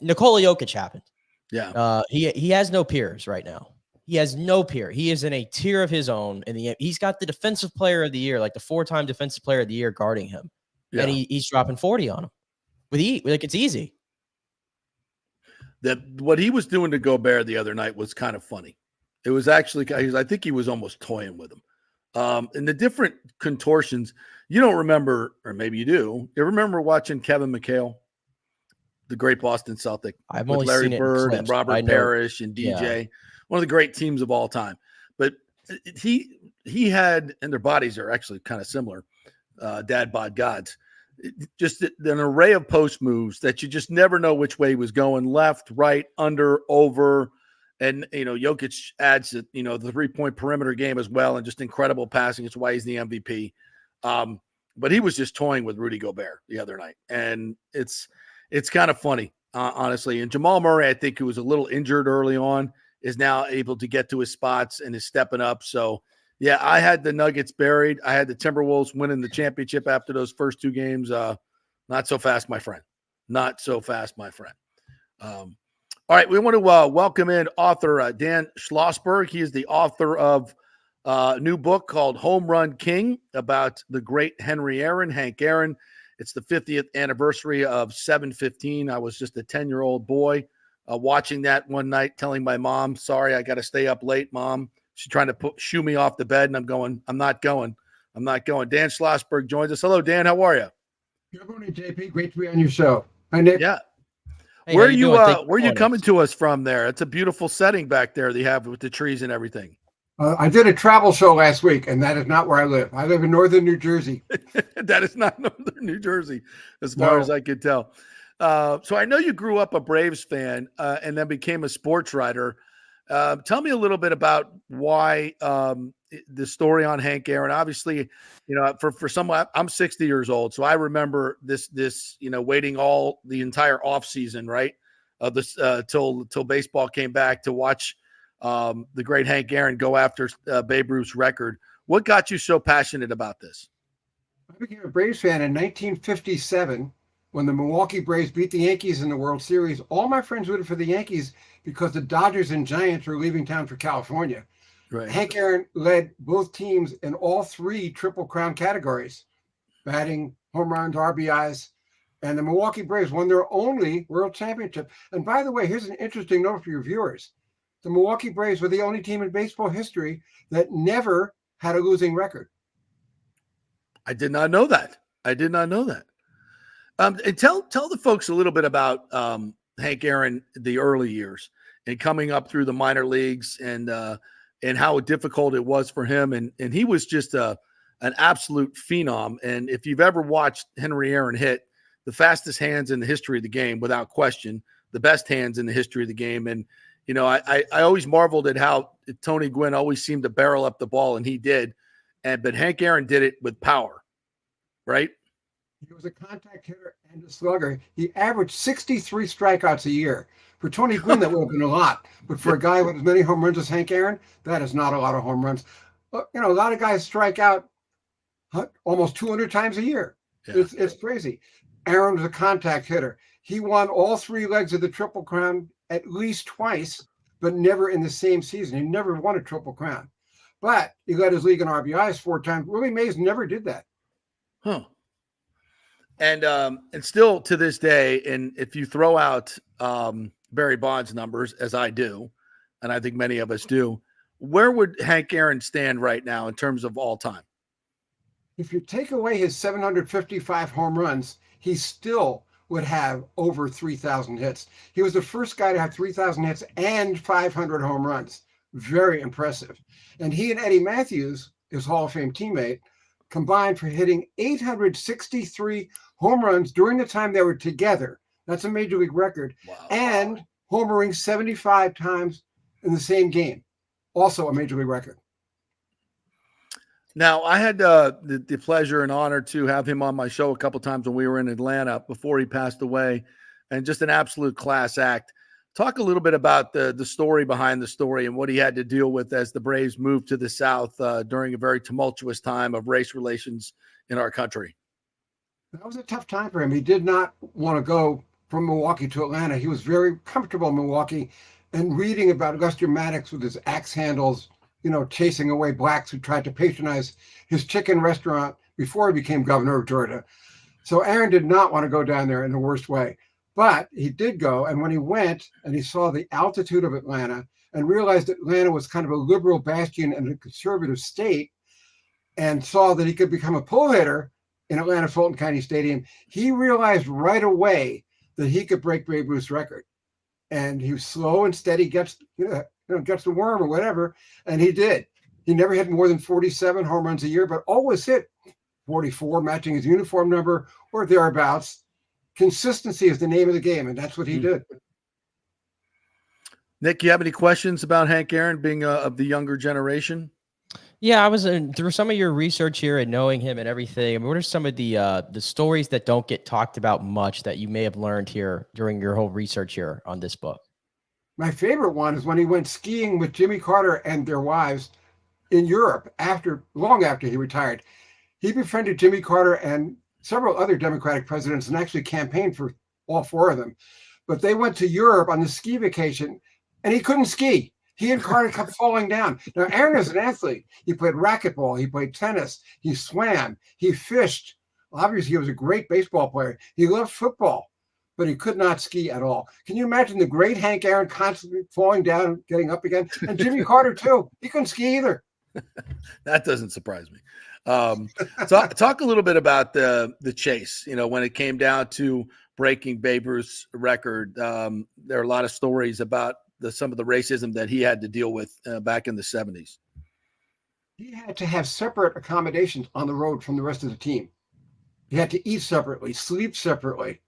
Nikola Jokic happened. Yeah. He has no peers right now. He has no peer. He is in a tier of his own. He's got the defensive player of the year, like the 4-time defensive player of the year guarding him. Yeah. And he's dropping 40 on him. Like it's easy. That what he was doing to Gobert the other night was kind of funny. It was actually, I think he was almost toying with him. And the different contortions, you don't remember, or maybe you do. You remember watching Kevin McHale, the great Boston Celtic, I've with only Larry seen it Bird in and clips, Robert Parrish and DJ, one of the great teams of all time. But he had, and their bodies are actually kind of similar, dad bod gods. Just an array of post moves that you just never know which way he was going, left, right, under, over. And, Jokic adds, the 3-point perimeter game as well, and just incredible passing. It's why he's the MVP. But he was just toying with Rudy Gobert the other night. And it's kind of funny, honestly. And Jamal Murray, I think, who was a little injured early on, is now able to get to his spots and is stepping up. So, yeah, I had the Nuggets buried. I had the Timberwolves winning the championship after those first 2 games. Not so fast, my friend. Not so fast, my friend. All right, we want to welcome in author Dan Schlossberg. He is the author of a new book called Home Run King about the great Hank Aaron. It's the 50th anniversary of 7-15. I was just a 10-year-old boy watching that one night, telling my mom, sorry, I got to stay up late, Mom. She's trying to shoo me off the bed, and I'm going. Dan Schlossberg joins us. Hello, Dan. How are you? Good morning, JP. Great to be on your show. Hi, Nick. Yeah. Hey, where are you coming to us from there? It's a beautiful setting back there that you have with the trees and everything. I did a travel show last week, and that is not where I live. I live in northern New Jersey. That is not northern New Jersey, as far as I could tell. So I know you grew up a Braves fan and then became a sports writer. Tell me a little bit about why the story on Hank Aaron. Obviously, for someone, I'm 60 years old, so I remember this waiting all the entire off season, right? Till baseball came back to watch the great Hank Aaron go after Babe Ruth's record. What got you so passionate about this? I became a Braves fan in 1957 when the Milwaukee Braves beat the Yankees in the World Series. All my friends rooted for the Yankees because the Dodgers and Giants were leaving town for California. Right. Hank Aaron led both teams in all 3 Triple Crown categories: batting, home runs, RBIs, and the Milwaukee Braves won their only World Championship. And by the way, here's an interesting note for your viewers. The Milwaukee Braves were the only team in baseball history that never had a losing record. I did not know that. And tell the folks a little bit about Hank Aaron, the early years and coming up through the minor leagues and how difficult it was for him. And he was just an absolute phenom. And if you've ever watched Henry Aaron hit, the fastest hands in the history of the game, without question, the best hands in the history of the game. And, I always marveled at how Tony Gwynn always seemed to barrel up the ball, and he did. But Hank Aaron did it with power, right? He was a contact hitter and a slugger. He averaged 63 strikeouts a year. For Tony Gwynn, that would have been a lot. But for a guy with as many home runs as Hank Aaron, that is not a lot of home runs. A lot of guys strike out almost 200 times a year. Yeah. It's crazy. Aaron was a contact hitter. He won all 3 legs of the Triple Crown at least twice, but never in the same season. He never won a Triple Crown. But he led his league in RBIs 4 times. Willie Mays never did that. Huh. And still to this day, and if you throw out Barry Bonds numbers, as I do, and I think many of us do, where would Hank Aaron stand right now in terms of all time? If you take away his 755 home runs, he still would have over 3,000 hits. He was the first guy to have 3,000 hits and 500 home runs. Very impressive. And he and Eddie Matthews, his Hall of Fame teammate, combined for hitting 863 home runs during the time they were together. That's a major league record. Wow. And homering 75 times in the same game. Also a major league record. Now, I had the pleasure and honor to have him on my show a couple times when we were in Atlanta before he passed away, and just an absolute class act. Talk a little bit about the story behind the story and what he had to deal with as the Braves moved to the South during a very tumultuous time of race relations in our country. That was a tough time for him. He did not want to go from Milwaukee to Atlanta. He was very comfortable in Milwaukee, and reading about Lester Maddox with his axe handles, chasing away blacks who tried to patronize his chicken restaurant before he became governor of Georgia. So Aaron did not want to go down there in the worst way, but he did go. And when he went and he saw the altitude of Atlanta and realized that Atlanta was kind of a liberal bastion and a conservative state, and saw that he could become a pull hitter in Atlanta Fulton County Stadium, he realized right away that he could break Babe Ruth's record. And he was slow and steady, gets the worm or whatever, and he did. He never hit more than 47 home runs a year, but always hit 44, matching his uniform number or thereabouts. Consistency is the name of the game, and that's what he did. Nick, you have any questions about Hank Aaron being of the younger generation? Yeah, I was through some of your research here and knowing him and everything. I mean, what are some of the stories that don't get talked about much that you may have learned here during your whole research here on this book? My favorite one is when he went skiing with Jimmy Carter and their wives in Europe long after he retired. He befriended Jimmy Carter and several other Democratic presidents and actually campaigned for all four of them. But they went to Europe on the ski vacation and he couldn't ski. He and Carter kept falling down. Now, Aaron is an athlete. He played racquetball. He played tennis. He swam. He fished. Obviously, he was a great baseball player. He loved football, but he could not ski at all. Can you imagine the great Hank Aaron constantly falling down, getting up again? And Jimmy Carter, too. He couldn't ski either. That doesn't surprise me. Talk a little bit about the chase. When it came down to breaking Babe Ruth's record, there are a lot of stories about some of the racism that he had to deal with back in the 70s. He had to have separate accommodations on the road from the rest of the team. He had to eat separately, sleep separately.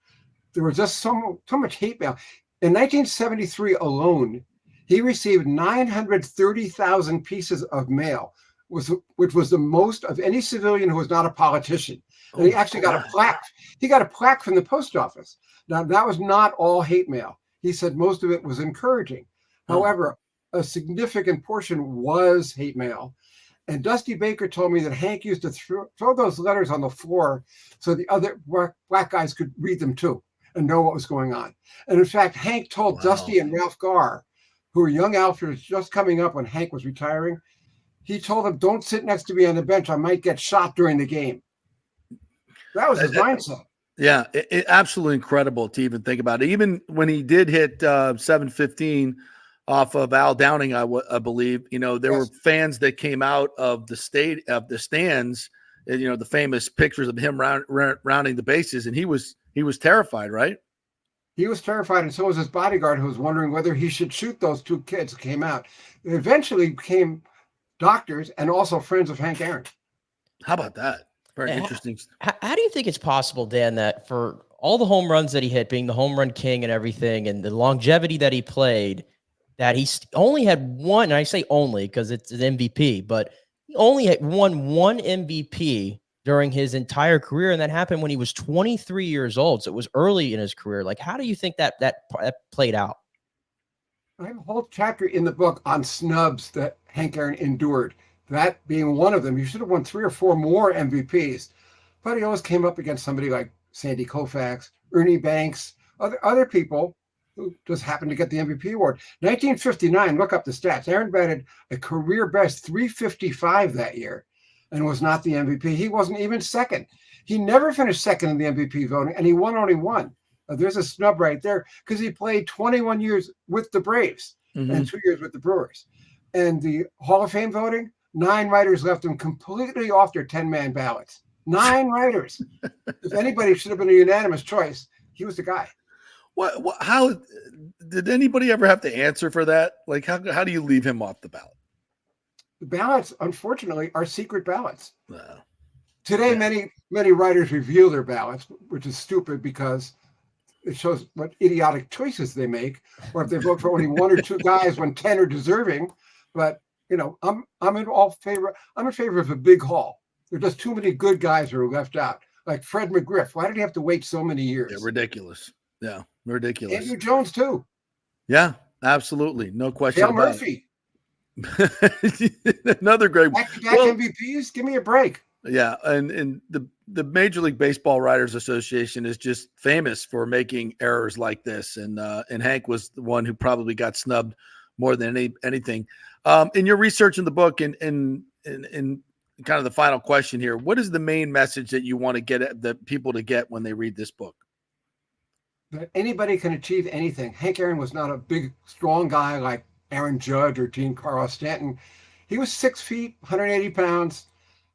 There was just so much hate mail. In 1973 alone, he received 930,000 pieces of mail, which was the most of any civilian who was not a politician. And he actually got a plaque. He got a plaque from the post office. Now, that was not all hate mail. He said most of it was encouraging. However, a significant portion was hate mail. And Dusty Baker told me that Hank used to throw those letters on the floor so the other black guys could read them too and know what was going on. And in fact, Hank told Dusty and Ralph Garr, who were young outfielders just coming up when Hank was retiring, he told them, "Don't sit next to me on the bench. I might get shot during the game." That was his mindset. Yeah, it absolutely incredible to even think about it. Even when he did hit 715 off of Al Downing, I believe, there were fans that came out of the stands, the famous pictures of him rounding the bases, and he was terrified, right? He was terrified, and so was his bodyguard, who was wondering whether he should shoot those two kids that came out. They eventually became doctors and also friends of Hank Aaron. How about that? Very interesting. How do you think it's possible, Dan, that for all the home runs that he hit, being the home run king and everything, and the longevity that he played, that he only had one, and I say only because it's an MVP, but he only had won one MVP during his entire career, and that happened when he was 23 years old. So it was early in his career. Like, how do you think that played out? I have a whole chapter in the book on snubs that Hank Aaron endured. That being one of them. He should have won 3 or 4 more MVPs, but he always came up against somebody like Sandy Koufax, Ernie Banks, other people who just happened to get the MVP award. 1959, look up the stats. Aaron batted a career best 355 that year and was not the MVP. He wasn't even second. He never finished second in the MVP voting, and he won only one. There's a snub right there because he played 21 years with the Braves and 2 years with the Brewers. And the Hall of Fame voting, 9 writers left him completely off their 10-man ballots. 9 writers. If anybody should have been a unanimous choice, he was the guy. How did anybody ever have to answer for that? Like, how do you leave him off the ballot? The ballots, unfortunately, are secret ballots. Wow. Today, many writers reveal their ballots, which is stupid because it shows what idiotic choices they make, or if they vote for only 1 or 2 guys when 10 are deserving. But I'm in favor of a big haul. There are just too many good guys who are left out. Like Fred McGriff. Why did he have to wait so many years? Yeah, ridiculous. Yeah, ridiculous. Andrew Jones too. Yeah, absolutely. No question Dale about Murphy. it. Another great Back-to-back MVPs. Give me a break. Yeah, and the Major League Baseball Writers Association is just famous for making errors like this, and Hank was the one who probably got snubbed more than anything. In your research in the book, and kind of the final question here, what is the main message that you want to get at the people to get when they read this book? That anybody can achieve anything. Hank Aaron was not a big, strong guy like Aaron Judge or Giancarlo Stanton. He was 6 feet, 180 pounds.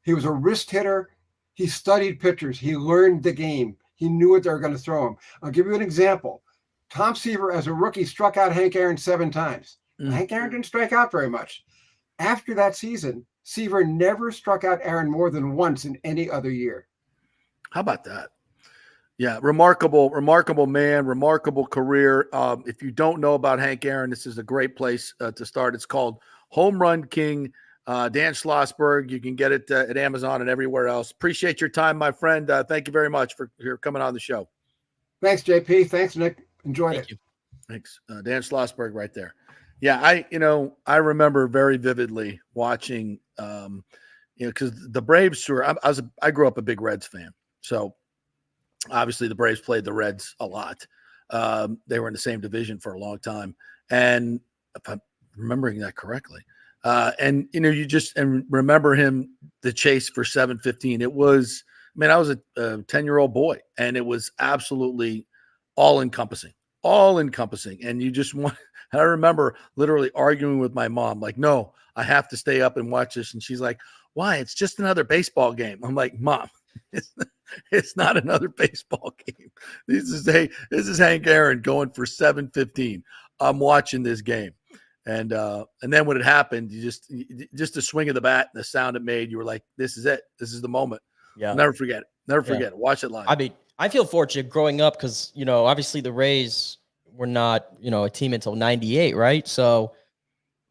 He was a wrist hitter. He studied pitchers. He learned the game. He knew what they were going to throw him. I'll give you an example. Tom Seaver, as a rookie, struck out Hank Aaron 7 times. Hank Aaron didn't strike out very much. After that season, Seaver never struck out Aaron more than once in any other year. How about that? Yeah, remarkable man, remarkable career. If you don't know about Hank Aaron, this is a great place to start. It's called Home Run King. Dan Schlossberg. You can get it at Amazon and everywhere else. Appreciate your time, my friend. Thank you very much for coming on the show. Thanks, JP. Thanks, Nick. Enjoyed it. Thanks, Dan Schlossberg, right there. Yeah, I remember very vividly watching, because the Braves were. I grew up a big Reds fan, so obviously the Braves played the Reds a lot. They were in the same division for a long time, and if I'm remembering that correctly. And remember him, the chase for 715. It was, I was a 10-year-old boy, and it was absolutely all encompassing. And you just want, I remember literally arguing with my mom, like, no, I have to stay up and watch this. And she's like, why? It's just another baseball game. I'm like, Mom, it's not another baseball game. This is Hank Aaron going for 715. I'm watching this game. And then when it happened, you just the swing of the bat and the sound it made, you were like, this is it. This is the moment. Yeah. Never forget it. Never forget it. Watch it live. I feel fortunate growing up because, obviously the Rays were not, a team until 98, right? So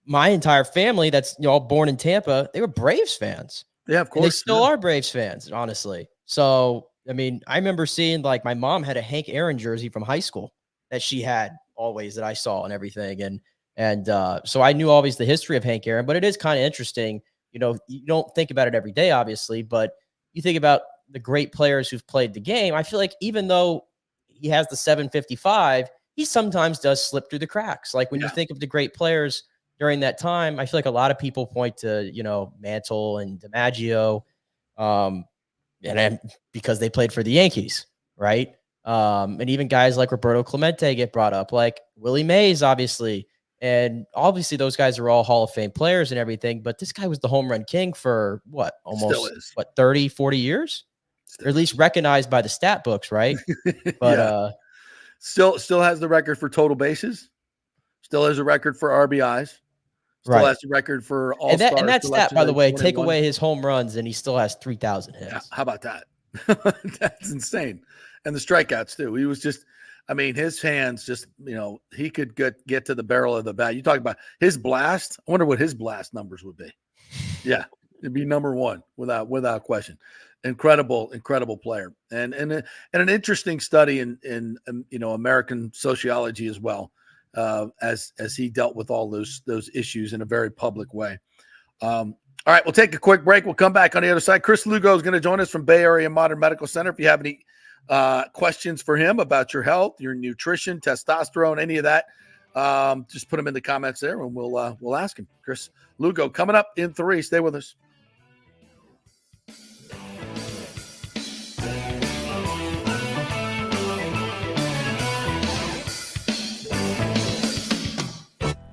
my entire family that's, all born in Tampa, they were Braves fans. Yeah, of course. And they still are Braves fans, honestly. So, I remember seeing, like, my mom had a Hank Aaron jersey from high school that she had always that I saw and everything. And so I knew always the history of Hank Aaron, but it is kind of interesting. You don't think about it every day, obviously, but you think about the great players who've played the game. I feel like even though he has the 755, he sometimes does slip through the cracks. Like when you think of the great players during that time, I feel like a lot of people point to, Mantle and DiMaggio, and because they played for the Yankees, right? And even guys like Roberto Clemente get brought up, like Willie Mays, obviously. And obviously those guys are all Hall of Fame players and everything, but this guy was the home run king for almost 30, 40 years, or at least recognized by the stat books. Right. But, still has the record for total bases, still has a record for RBIs, still has the record for all-stars. And that stat, by the way, take away his home runs and he still has 3,000 hits. Yeah, how about that? That's insane. And the strikeouts too. He was just, his hands just, he could get to the barrel of the bat. You talk about his blast. I wonder what his blast numbers would be. Yeah, it'd be number one without question. Incredible player, and an interesting study in American sociology as well, as he dealt with all those issues in a very public way. All right, we'll take a quick break. We'll come back on the other side. Chris Lugo is going to join us from Bay Area Modern Medical Center. If you have any questions for him about your health, your nutrition, testosterone, any of that, just put them in the comments there and we'll ask him. Chris Lugo coming up in 3. Stay with us.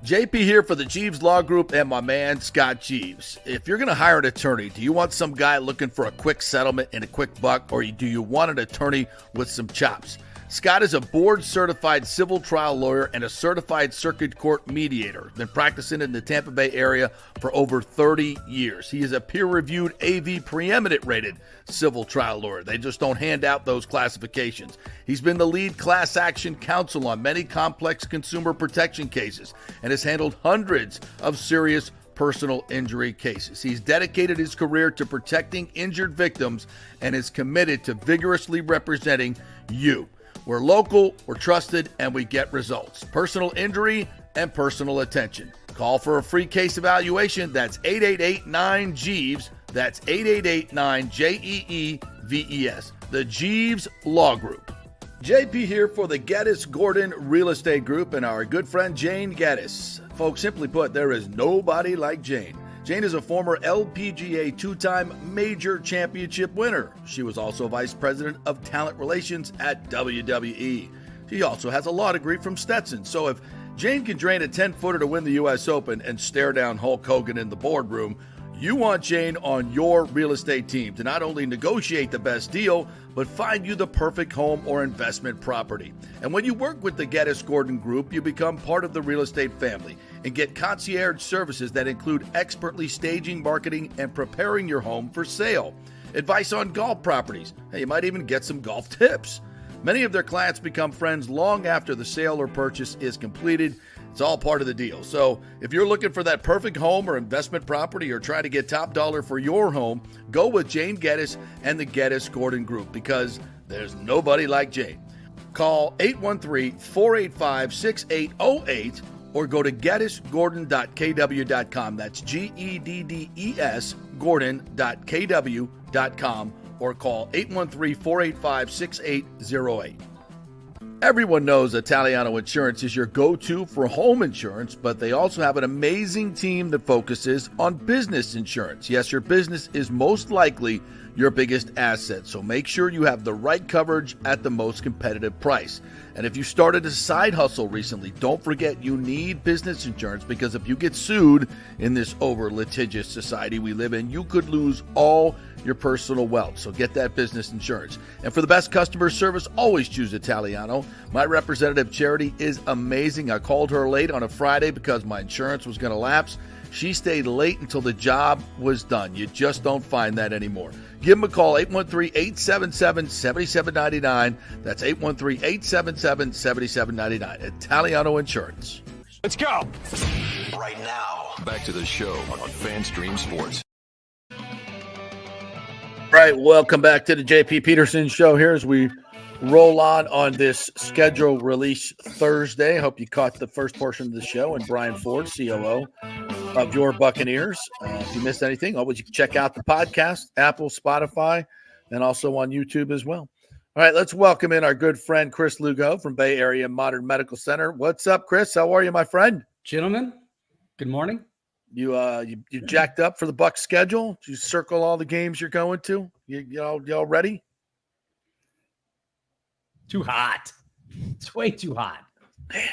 JP here for the Jeeves Law Group and my man Scott Jeeves. If you're going to hire an attorney, do you want some guy looking for a quick settlement and a quick buck, or do you want an attorney with some chops? Scott is a board-certified civil trial lawyer and a certified circuit court mediator. Been practicing in the Tampa Bay area for over 30 years. He is a peer-reviewed AV preeminent rated civil trial lawyer. They just don't hand out those classifications. He's been the lead class action counsel on many complex consumer protection cases and has handled hundreds of serious personal injury cases. He's dedicated his career to protecting injured victims and is committed to vigorously representing you. We're local, we're trusted, and we get results. Personal injury and personal attention. Call for a free case evaluation. That's 888-9-JEEVES. That's 888-9-JEEVES. The Jeeves Law Group. JP here for the Geddes Gordon Real Estate Group and our good friend Jane Geddes. Folks, simply put, there is nobody like Jane. Jane is a former LPGA 2-time major championship winner. She was also vice president of talent relations at WWE. She also has a law degree from Stetson. So if Jane can drain a 10-footer to win the U.S. Open and stare down Hulk Hogan in the boardroom, you want Jane on your real estate team to not only negotiate the best deal, but find you the perfect home or investment property. And when you work with the Geddes Gordon Group, you become part of the real estate family and get concierge services that include expertly staging, marketing, and preparing your home for sale. Advice on golf properties. Hey, you might even get some golf tips. Many of their clients become friends long after the sale or purchase is completed. It's all part of the deal. So if you're looking for that perfect home or investment property or try to get top dollar for your home, go with Jane Geddes and the Geddes Gordon Group, because there's nobody like Jane. Call 813-485-6808 or go to geddesgordon.kw.com. That's GEDDES Gordon.kw.com or call 813-485-6808. Everyone knows Italiano Insurance is your go-to for home insurance, but they also have an amazing team that focuses on business insurance. Yes, your business is most likely your biggest asset, so make sure you have the right coverage at the most competitive price. And if you started a side hustle recently, don't forget you need business insurance, because if you get sued in this over-litigious society we live in, you could lose all your personal wealth. So get that business insurance. And for the best customer service, always choose Italiano. My representative, Charity, is amazing. I called her late on a Friday because my insurance was going to lapse. She stayed late until the job was done. You just don't find that anymore. Give them a call, 813-877-7799. That's 813-877-7799. Italiano Insurance. Let's go. Right now, back to the show on FanStream Sports. All right, welcome back to the JP Peterson Show here as we roll on this schedule release Thursday. Hope you caught the first portion of the show, and Brian Ford, COO of your Buccaneers. If you missed anything, always you can check out the podcast, Apple, Spotify, and also on YouTube as well. All right, let's welcome in our good friend Chris Lugo from Bay Area Modern Medical Center. What's up, Chris? How are you, my friend? Gentlemen, good morning. You jacked up for the Bucs schedule? Did you circle all the games you're going to? Y'all ready? Too hot. It's way too hot. Man.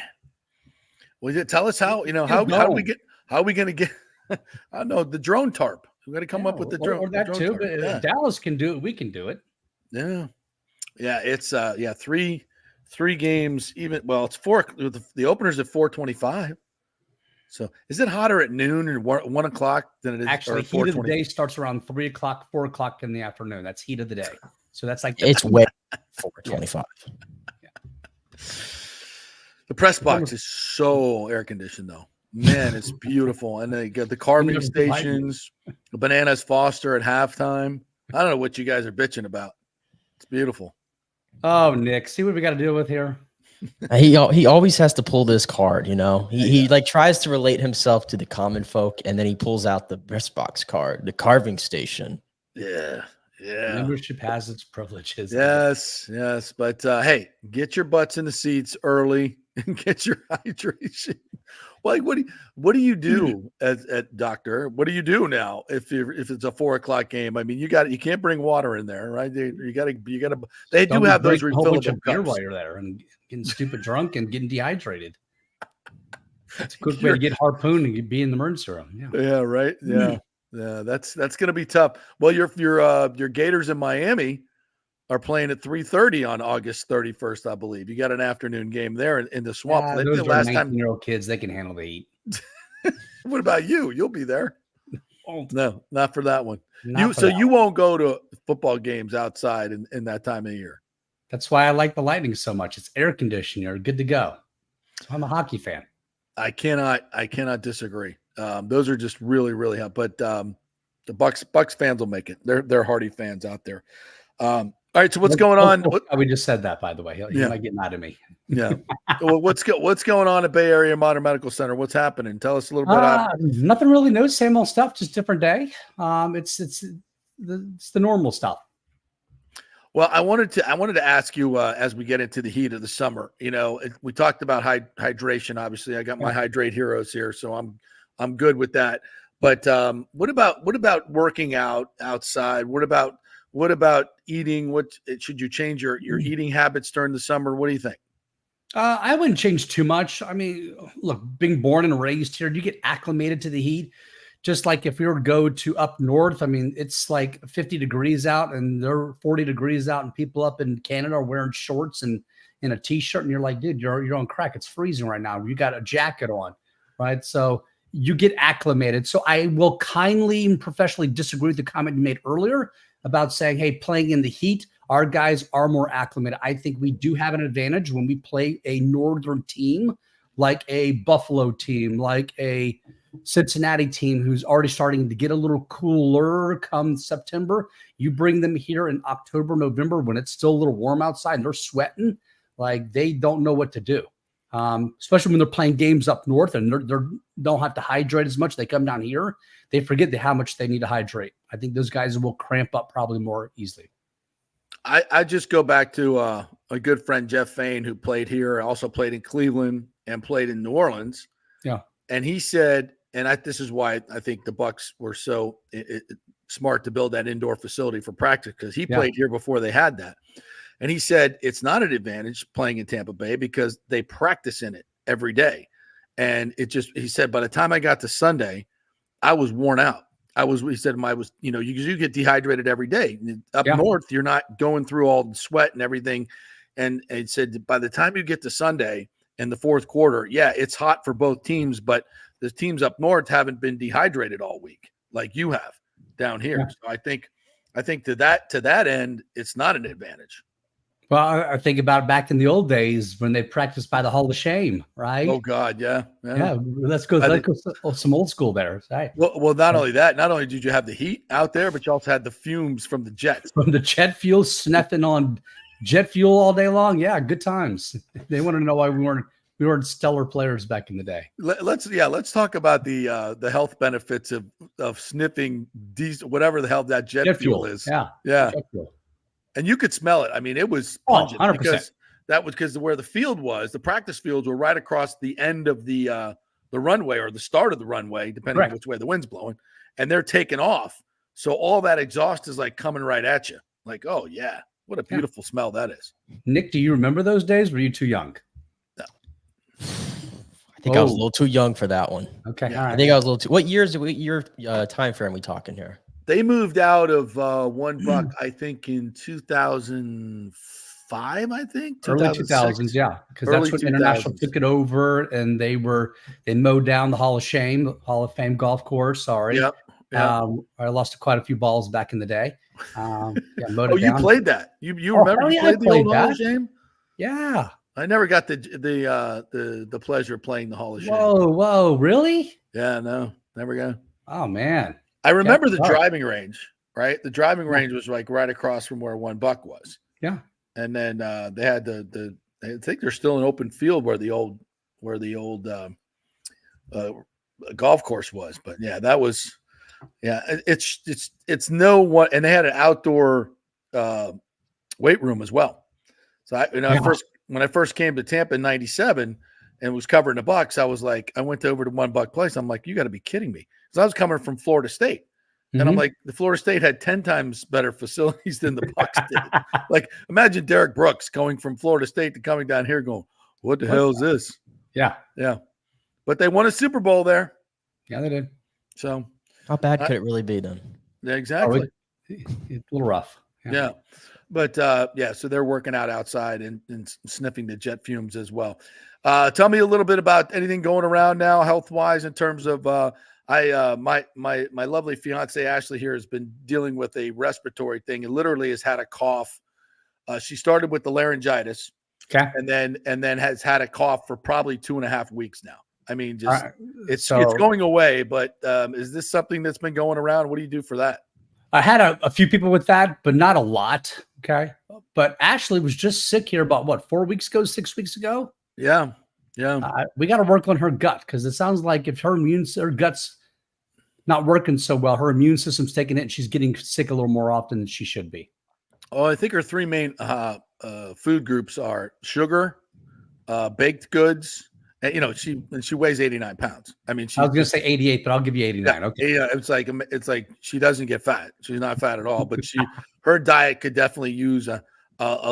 Well, tell us how we going to get I don't know, the drone tarp. We got to come up with the drone. Or that too, but if Dallas can do it, we can do it. Yeah. Yeah, it's three games even. Well, it's four. The opener's at 4:25. So is it hotter at noon or 1 o'clock than it is? Actually, heat of the day starts around 3 o'clock, 4 o'clock in the afternoon. That's heat of the day. So that's like it's way 4:25. Yeah. The press box is so air conditioned, though. Man, it's beautiful, and they got the carving stations. Bananas Foster at halftime. I don't know what you guys are bitching about. It's beautiful. Oh, Nick, see what we got to deal with here. He always has to pull this card, He like tries to relate himself to the common folk, and then he pulls out the press box card, the carving station. Yeah. Membership has its privileges. Yes. But hey, get your butts in the seats early and get your hydration. Like, what do you do at doctor? What do you do now if it's a 4 o'clock game? I mean, you can't bring water in there, right? You gotta. They do have those refillable cups while you're there and getting stupid drunk and getting dehydrated. It's a quick way to get harpooned and be in the emergency room. Yeah. Right. Yeah. Yeah. That's gonna be tough. Well, your Gators in Miami are playing at 3:30 on August 31st, I believe. You got an afternoon game there in the Swamp. Yeah, those are 19-year-old kids. They can handle the heat. What about you? You'll be there. No, not for that one. So you won't go to football games outside in that time of year. That's why I like the Lightning so much. It's air conditioned. You're good to go. So I'm a hockey fan. I cannot disagree. Those are just really, really hot. But the Bucs fans will make it. They're hardy fans out there. All right, so what's going on? We just said that, by the way. He might get mad at me. Yeah. Well, what's going on at Bay Area Modern Medical Center? What's happening? Tell us a little bit. Nothing really new. Same old stuff, just different day. It's the normal stuff. Well, I wanted to ask you as we get into the heat of the summer. We talked about hydration. Obviously, I got my Hydrate Heroes here, so I'm good with that. But what about working out outside? What about eating? What should you change your eating habits during the summer? What do you think? I wouldn't change too much. I mean, look, being born and raised here, you get acclimated to the heat. Just like if we were to go to up north, I mean, it's like 50 degrees out and they're 40 degrees out, and people up in Canada are wearing shorts and in a t-shirt, and you're like, dude, you're on crack. It's freezing right now. You got a jacket on, right? So you get acclimated. So I will kindly and professionally disagree with the comment you made earlier about saying, hey, playing in the heat Our guys are more acclimated. I think we do have an advantage when we play a northern team, like a Buffalo team, like a Cincinnati team who's already starting to get a little cooler come September. You bring them here in October, November, when it's still a little warm outside and they're sweating, like they don't know what to do. Especially when they're playing games up north and they don't have to hydrate as much. They come down here, they forget how much they need to hydrate. I think those guys will cramp up probably more easily. I just go back to a good friend, Jeff Fain, who played here, also played in Cleveland and played in New Orleans. Yeah. And he said, this is why I think the Bucks were so smart to build that indoor facility for practice, because he played here before they had that. And he said it's not an advantage playing in Tampa Bay because they practice in it every day. And he said, by the time I got to Sunday, I was worn out. He said, you get dehydrated every day. Up north, you're not going through all the sweat and everything. And he said, by the time you get to Sunday in the fourth quarter, it's hot for both teams, but the teams up north haven't been dehydrated all week like you have down here. So I think to that end, it's not an advantage. Well, I think about back in the old days when they practiced by the Hall of Shame, right? Oh God, yeah. Let's go some old school there. Right. Well, not only that, not only did you have the heat out there, but you also had the fumes from the jets. From the jet fuel, sniffing on jet fuel all day long. Yeah, good times. They wanted to know why we weren't stellar players back in the day. Let's talk about the health benefits of sniffing diesel, whatever the hell that jet fuel is. Yeah. Jet fuel. And you could smell it. I mean, it was pungent 100%. Because where the field was, the practice fields were right across the end of the runway or the start of the runway, depending on which way the wind's blowing, and they're taking off. So all that exhaust is like coming right at you. Like, oh yeah, what a beautiful smell that is. Nick, do you remember those days? Were you too young? No. I think I was a little too young for that one. Okay. Yeah, I think I was a little too. What year time frame we talking here? They moved out of $1, I think, in 2005. I think early 2000s, yeah, because that's when International took it over, and they mowed down the Hall of Fame golf course. Sorry, yep. I lost quite a few balls back in the day. You played that? You remember? You played the old Hall of Shame? Yeah, I never got the pleasure of playing the Hall of Shame. Whoa, really? Yeah, no, never got. Oh man. I remember the driving range, right? The driving range was like right across from where $1 was. Yeah. And then they had I think there's still an open field where the old golf course was. But yeah, that was, it's no one. And they had an outdoor weight room as well. So when I first came to Tampa in '97 and was covering the Bucks, I was like, I went over to $1 place. I'm like, you got to be kidding me. Because I was coming from Florida State. And I'm like, the Florida State had 10 times better facilities than the Bucks did. Like, imagine Derek Brooks going from Florida State to coming down here going, what the hell is this? Yeah. Yeah. But they won a Super Bowl there. Yeah, they did. So how bad could it really be then? Yeah, exactly. It's a little rough. Yeah. But so they're working out outside and sniffing the jet fumes as well. Tell me a little bit about anything going around now, health-wise, in terms of my lovely fiance Ashley here has been dealing with a respiratory thing and literally has had a cough. She started with the laryngitis, and then has had a cough for probably 2.5 weeks now. I mean, just it's going away. But is this something that's been going around? What do you do for that? I had a few people with that, but not a lot. Okay, but Ashley was just sick here about 4 weeks ago, 6 weeks ago. Yeah. We got to work on her gut because it sounds like if her gut's not working so well, her immune system's taking it, and she's getting sick a little more often than she should be. Oh, I think her three main food groups are sugar, baked goods, and she weighs 89 pounds. I mean, I was going to say 88, but I'll give you 89. Okay. Yeah, it's like she doesn't get fat. She's not fat at all, but her diet could definitely use a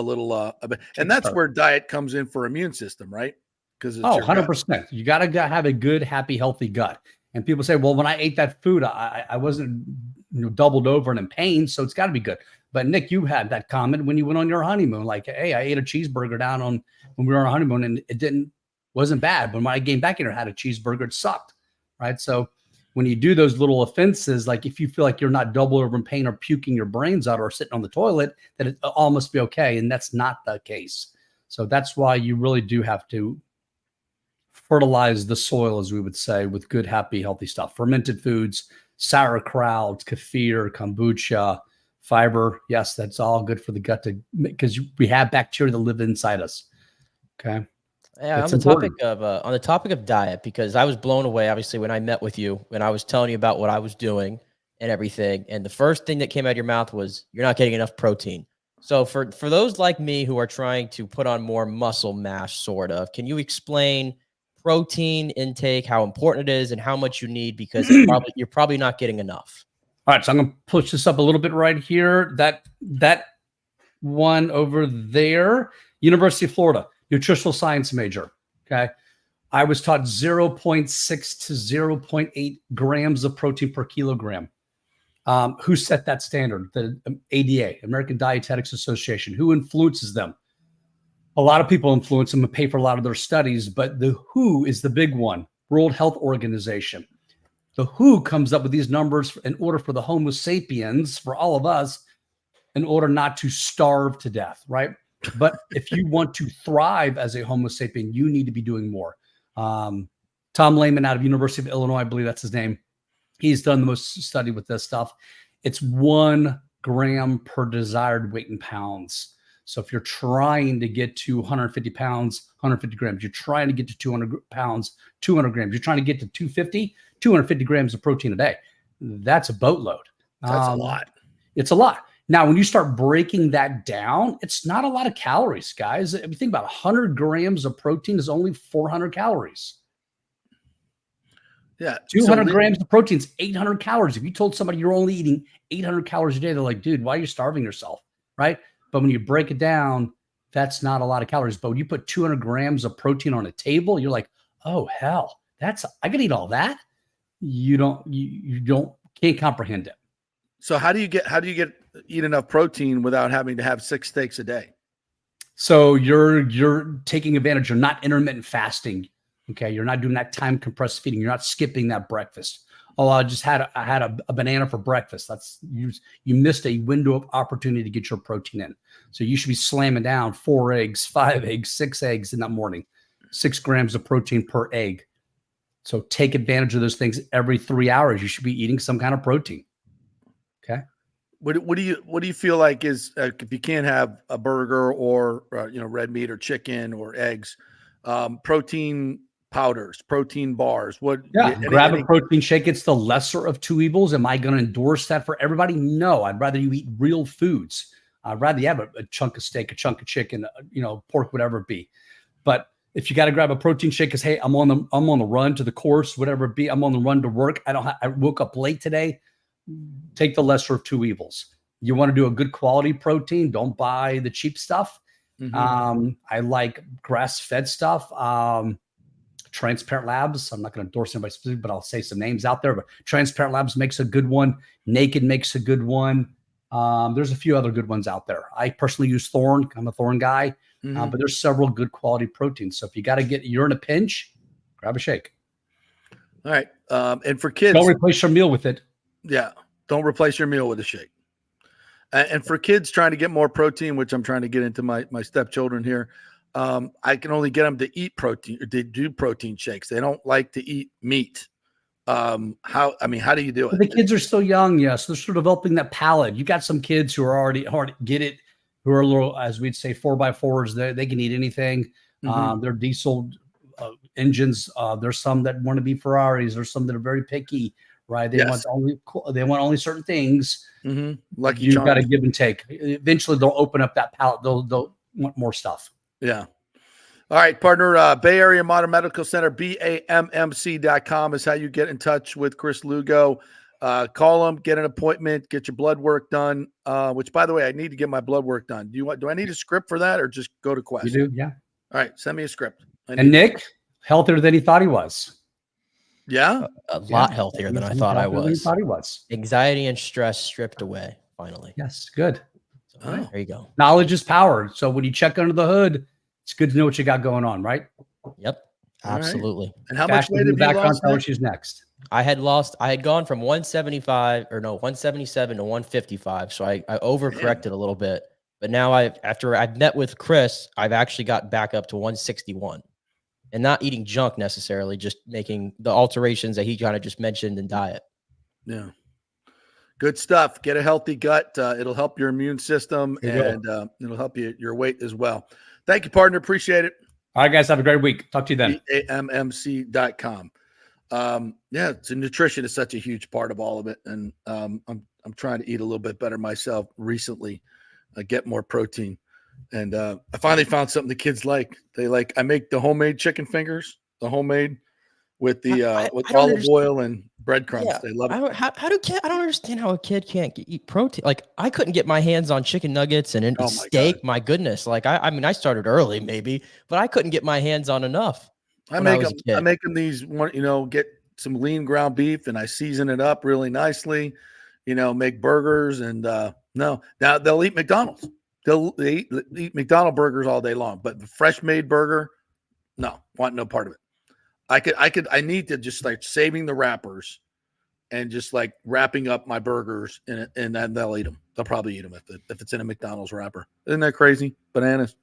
little and that's where diet comes in for immune system, right? Because 100%. You got to have a good, happy, healthy gut. And people say, well, when I ate that food, I wasn't doubled over and in pain, so it's got to be good. But Nick, you had that comment when you went on your honeymoon, like, hey, I ate a cheeseburger when we were on our honeymoon, and it wasn't bad. But when I came back here and had a cheeseburger, it sucked, right? So when you do those little offenses, like if you feel like you're not double over in pain or puking your brains out or sitting on the toilet, that it all must be okay. And that's not the case. So that's why you really do have to fertilize the soil, as we would say, with good, happy, healthy stuff. Fermented foods, sauerkraut, kefir, kombucha, fiber. Yes, that's all good for the gut because we have bacteria that live inside us. Okay. Yeah, on the topic of diet, because I was blown away, obviously, when I met with you, when I was telling you about what I was doing and everything. And the first thing that came out of your mouth was, you're not getting enough protein. So for those like me who are trying to put on more muscle mass, sort of, can you explain protein intake, how important it is, and how much you need? Because you're probably not getting enough. All right, so I'm going to push this up a little bit right here. That one over there, University of Florida, nutritional science major. Okay. I was taught 0.6 to 0.8 grams of protein per kilogram. Who set that standard? The ADA, American Dietetics Association. Who influences them? A lot of people influence them and pay for a lot of their studies, but the WHO is the big one, World Health Organization. The WHO comes up with these numbers in order for the Homo sapiens, for all of us, in order not to starve to death, right? But if you want to thrive as a Homo sapien, you need to be doing more. Tom Lehman out of University of Illinois, I believe that's his name. He's done the most study with this stuff. It's 1 gram per desired weight in pounds. So if you're trying to get to 150 pounds, 150 grams, you're trying to get to 200 pounds, 200 grams, you're trying to get to 250 grams of protein a day. That's a boatload. That's a lot. It's a lot. Now, when you start breaking that down, it's not a lot of calories, guys. If you think about 100 grams of protein is only 400 calories. Yeah. 200 grams of protein is 800 calories. If you told somebody you're only eating 800 calories a day, they're like, dude, why are you starving yourself? Right? But when you break it down, that's not a lot of calories. But when you put 200 grams of protein on a table, you're like, oh, hell, I could eat all that. You can't comprehend it. So how do you eat enough protein without having to have 6 steaks a day? So you're taking advantage. You're not intermittent fasting. Okay. You're not doing that time compressed feeding. You're not skipping that breakfast. Oh, I had a banana for breakfast. That's you missed a window of opportunity to get your protein in. So you should be slamming down 4 eggs, 5 eggs, 6 eggs in that morning, 6 grams of protein per egg. So take advantage of those things every 3 hours. You should be eating some kind of protein. Okay. What do you feel like is if you can't have a burger or red meat or chicken or eggs, protein powders, protein bars? Grab a protein shake. It's the lesser of two evils. Am I going to endorse that for everybody? No, I'd rather you eat real foods. I'd rather you have a chunk of steak, a chunk of chicken, pork, whatever it be. But if you got to grab a protein shake, because hey, I'm on the run to the course, whatever it be. I'm on the run to work. I woke up late today. Take the lesser of two evils. You want to do a good quality protein. Don't buy the cheap stuff. Mm-hmm. I like grass-fed stuff. Transparent Labs. I'm not going to endorse anybody specific, but I'll say some names out there. But Transparent Labs makes a good one. Naked makes a good one. There's a few other good ones out there. I personally use Thorne. I'm a Thorne guy. Mm-hmm. But there's several good quality proteins. So if you're in a pinch, grab a shake. All right. And for kids, don't replace your meal with it. Yeah. Don't replace your meal with a shake. And for kids trying to get more protein, which I'm trying to get into my stepchildren here, I can only get them to eat protein, or to do protein shakes. They don't like to eat meat. How do you do it? The kids are still young. Yes. They're still developing that palate. You got some kids who are already get it, who are a little, as we'd say, 4x4s. They can eat anything. Mm-hmm. They're diesel engines. There's some that want to be Ferraris. There's some that are very picky. Right. They want only certain things. Mm-hmm. Lucky You've got to give and take. Eventually they'll open up that palette. They'll want more stuff. Yeah. All right, partner. Bay Area Modern Medical Center, BAMMC.com is how you get in touch with Chris Lugo. Call him, get an appointment, get your blood work done. Which, by the way, I need to get my blood work done. Do I need a script for that, or just go to Quest? You do, yeah. All right, send me a script. And Nick, healthier than he thought he was. Yeah, a lot healthier than I thought I was. Thought he was. Anxiety and stress stripped away. Finally. Yes, good. All right, there you go. Knowledge is power. So when you check under the hood, it's good to know what you got going on, right? Yep. Absolutely. And how much weight in the have you background lost? telling she's next. I had gone from 177 to 155. So I overcorrected a little bit. But now after I've met with Chris, I've actually got back up to 161 and not eating junk necessarily, just making the alterations that he kind of just mentioned in diet. Yeah. Good stuff. Get a healthy gut. It'll help your immune system and it'll help your weight as well. Thank you, partner. Appreciate it. All right, guys. Have a great week. Talk to you then. AMMC.com. Yeah, so nutrition is such a huge part of all of it. And I'm trying to eat a little bit better myself recently, get more protein. And I finally found something the kids like. I make the homemade chicken fingers, with the with olive oil and breadcrumbs. Yeah, They love it. I don't understand how a kid can't eat protein. Like I couldn't get my hands on chicken nuggets and steak. My goodness. Like I mean, I started early maybe, but I couldn't get my hands on enough. I make them these get some lean ground beef and I season it up really nicely, make burgers and now they'll eat McDonald's. They eat McDonald's burgers all day long, but the fresh made burger, no, want no part of it. I need to just start saving the wrappers and just like wrapping up my burgers in it, and then they'll eat them. They'll probably eat them if it's in a McDonald's wrapper. Isn't that crazy? Bananas.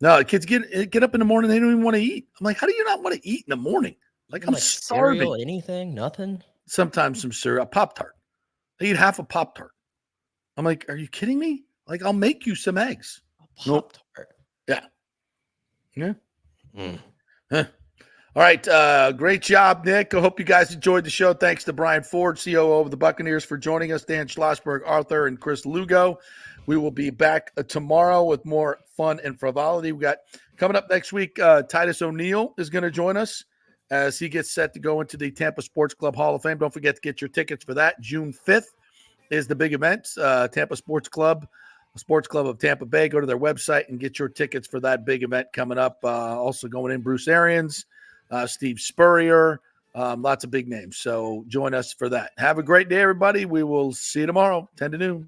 No, kids get up in the morning. They don't even want to eat. I'm like, how do you not want to eat in the morning? Like I'm starving. Cereal, anything, nothing. Sometimes some cereal, Pop-Tart. They eat half a Pop-Tart. I'm like, are you kidding me? Like I'll make you some eggs. Pop-Tart. Nope. Yeah. Huh. All right. Great job, Nick. I hope you guys enjoyed the show. Thanks to Brian Ford, COO of the Buccaneers, for joining us, Dan Schlossberg, Arthur, and Chris Lugo. We will be back tomorrow with more fun and frivolity. We got coming up next week, Titus O'Neil is going to join us as he gets set to go into the Tampa Sports Club Hall of Fame. Don't forget to get your tickets for that. June 5th is the big event, Tampa Sports Club of Tampa Bay. Go to their website and get your tickets for that big event coming up. Also going in, Bruce Arians, Steve Spurrier, lots of big names. So join us for that. Have a great day, everybody. We will see you tomorrow, 10 to noon.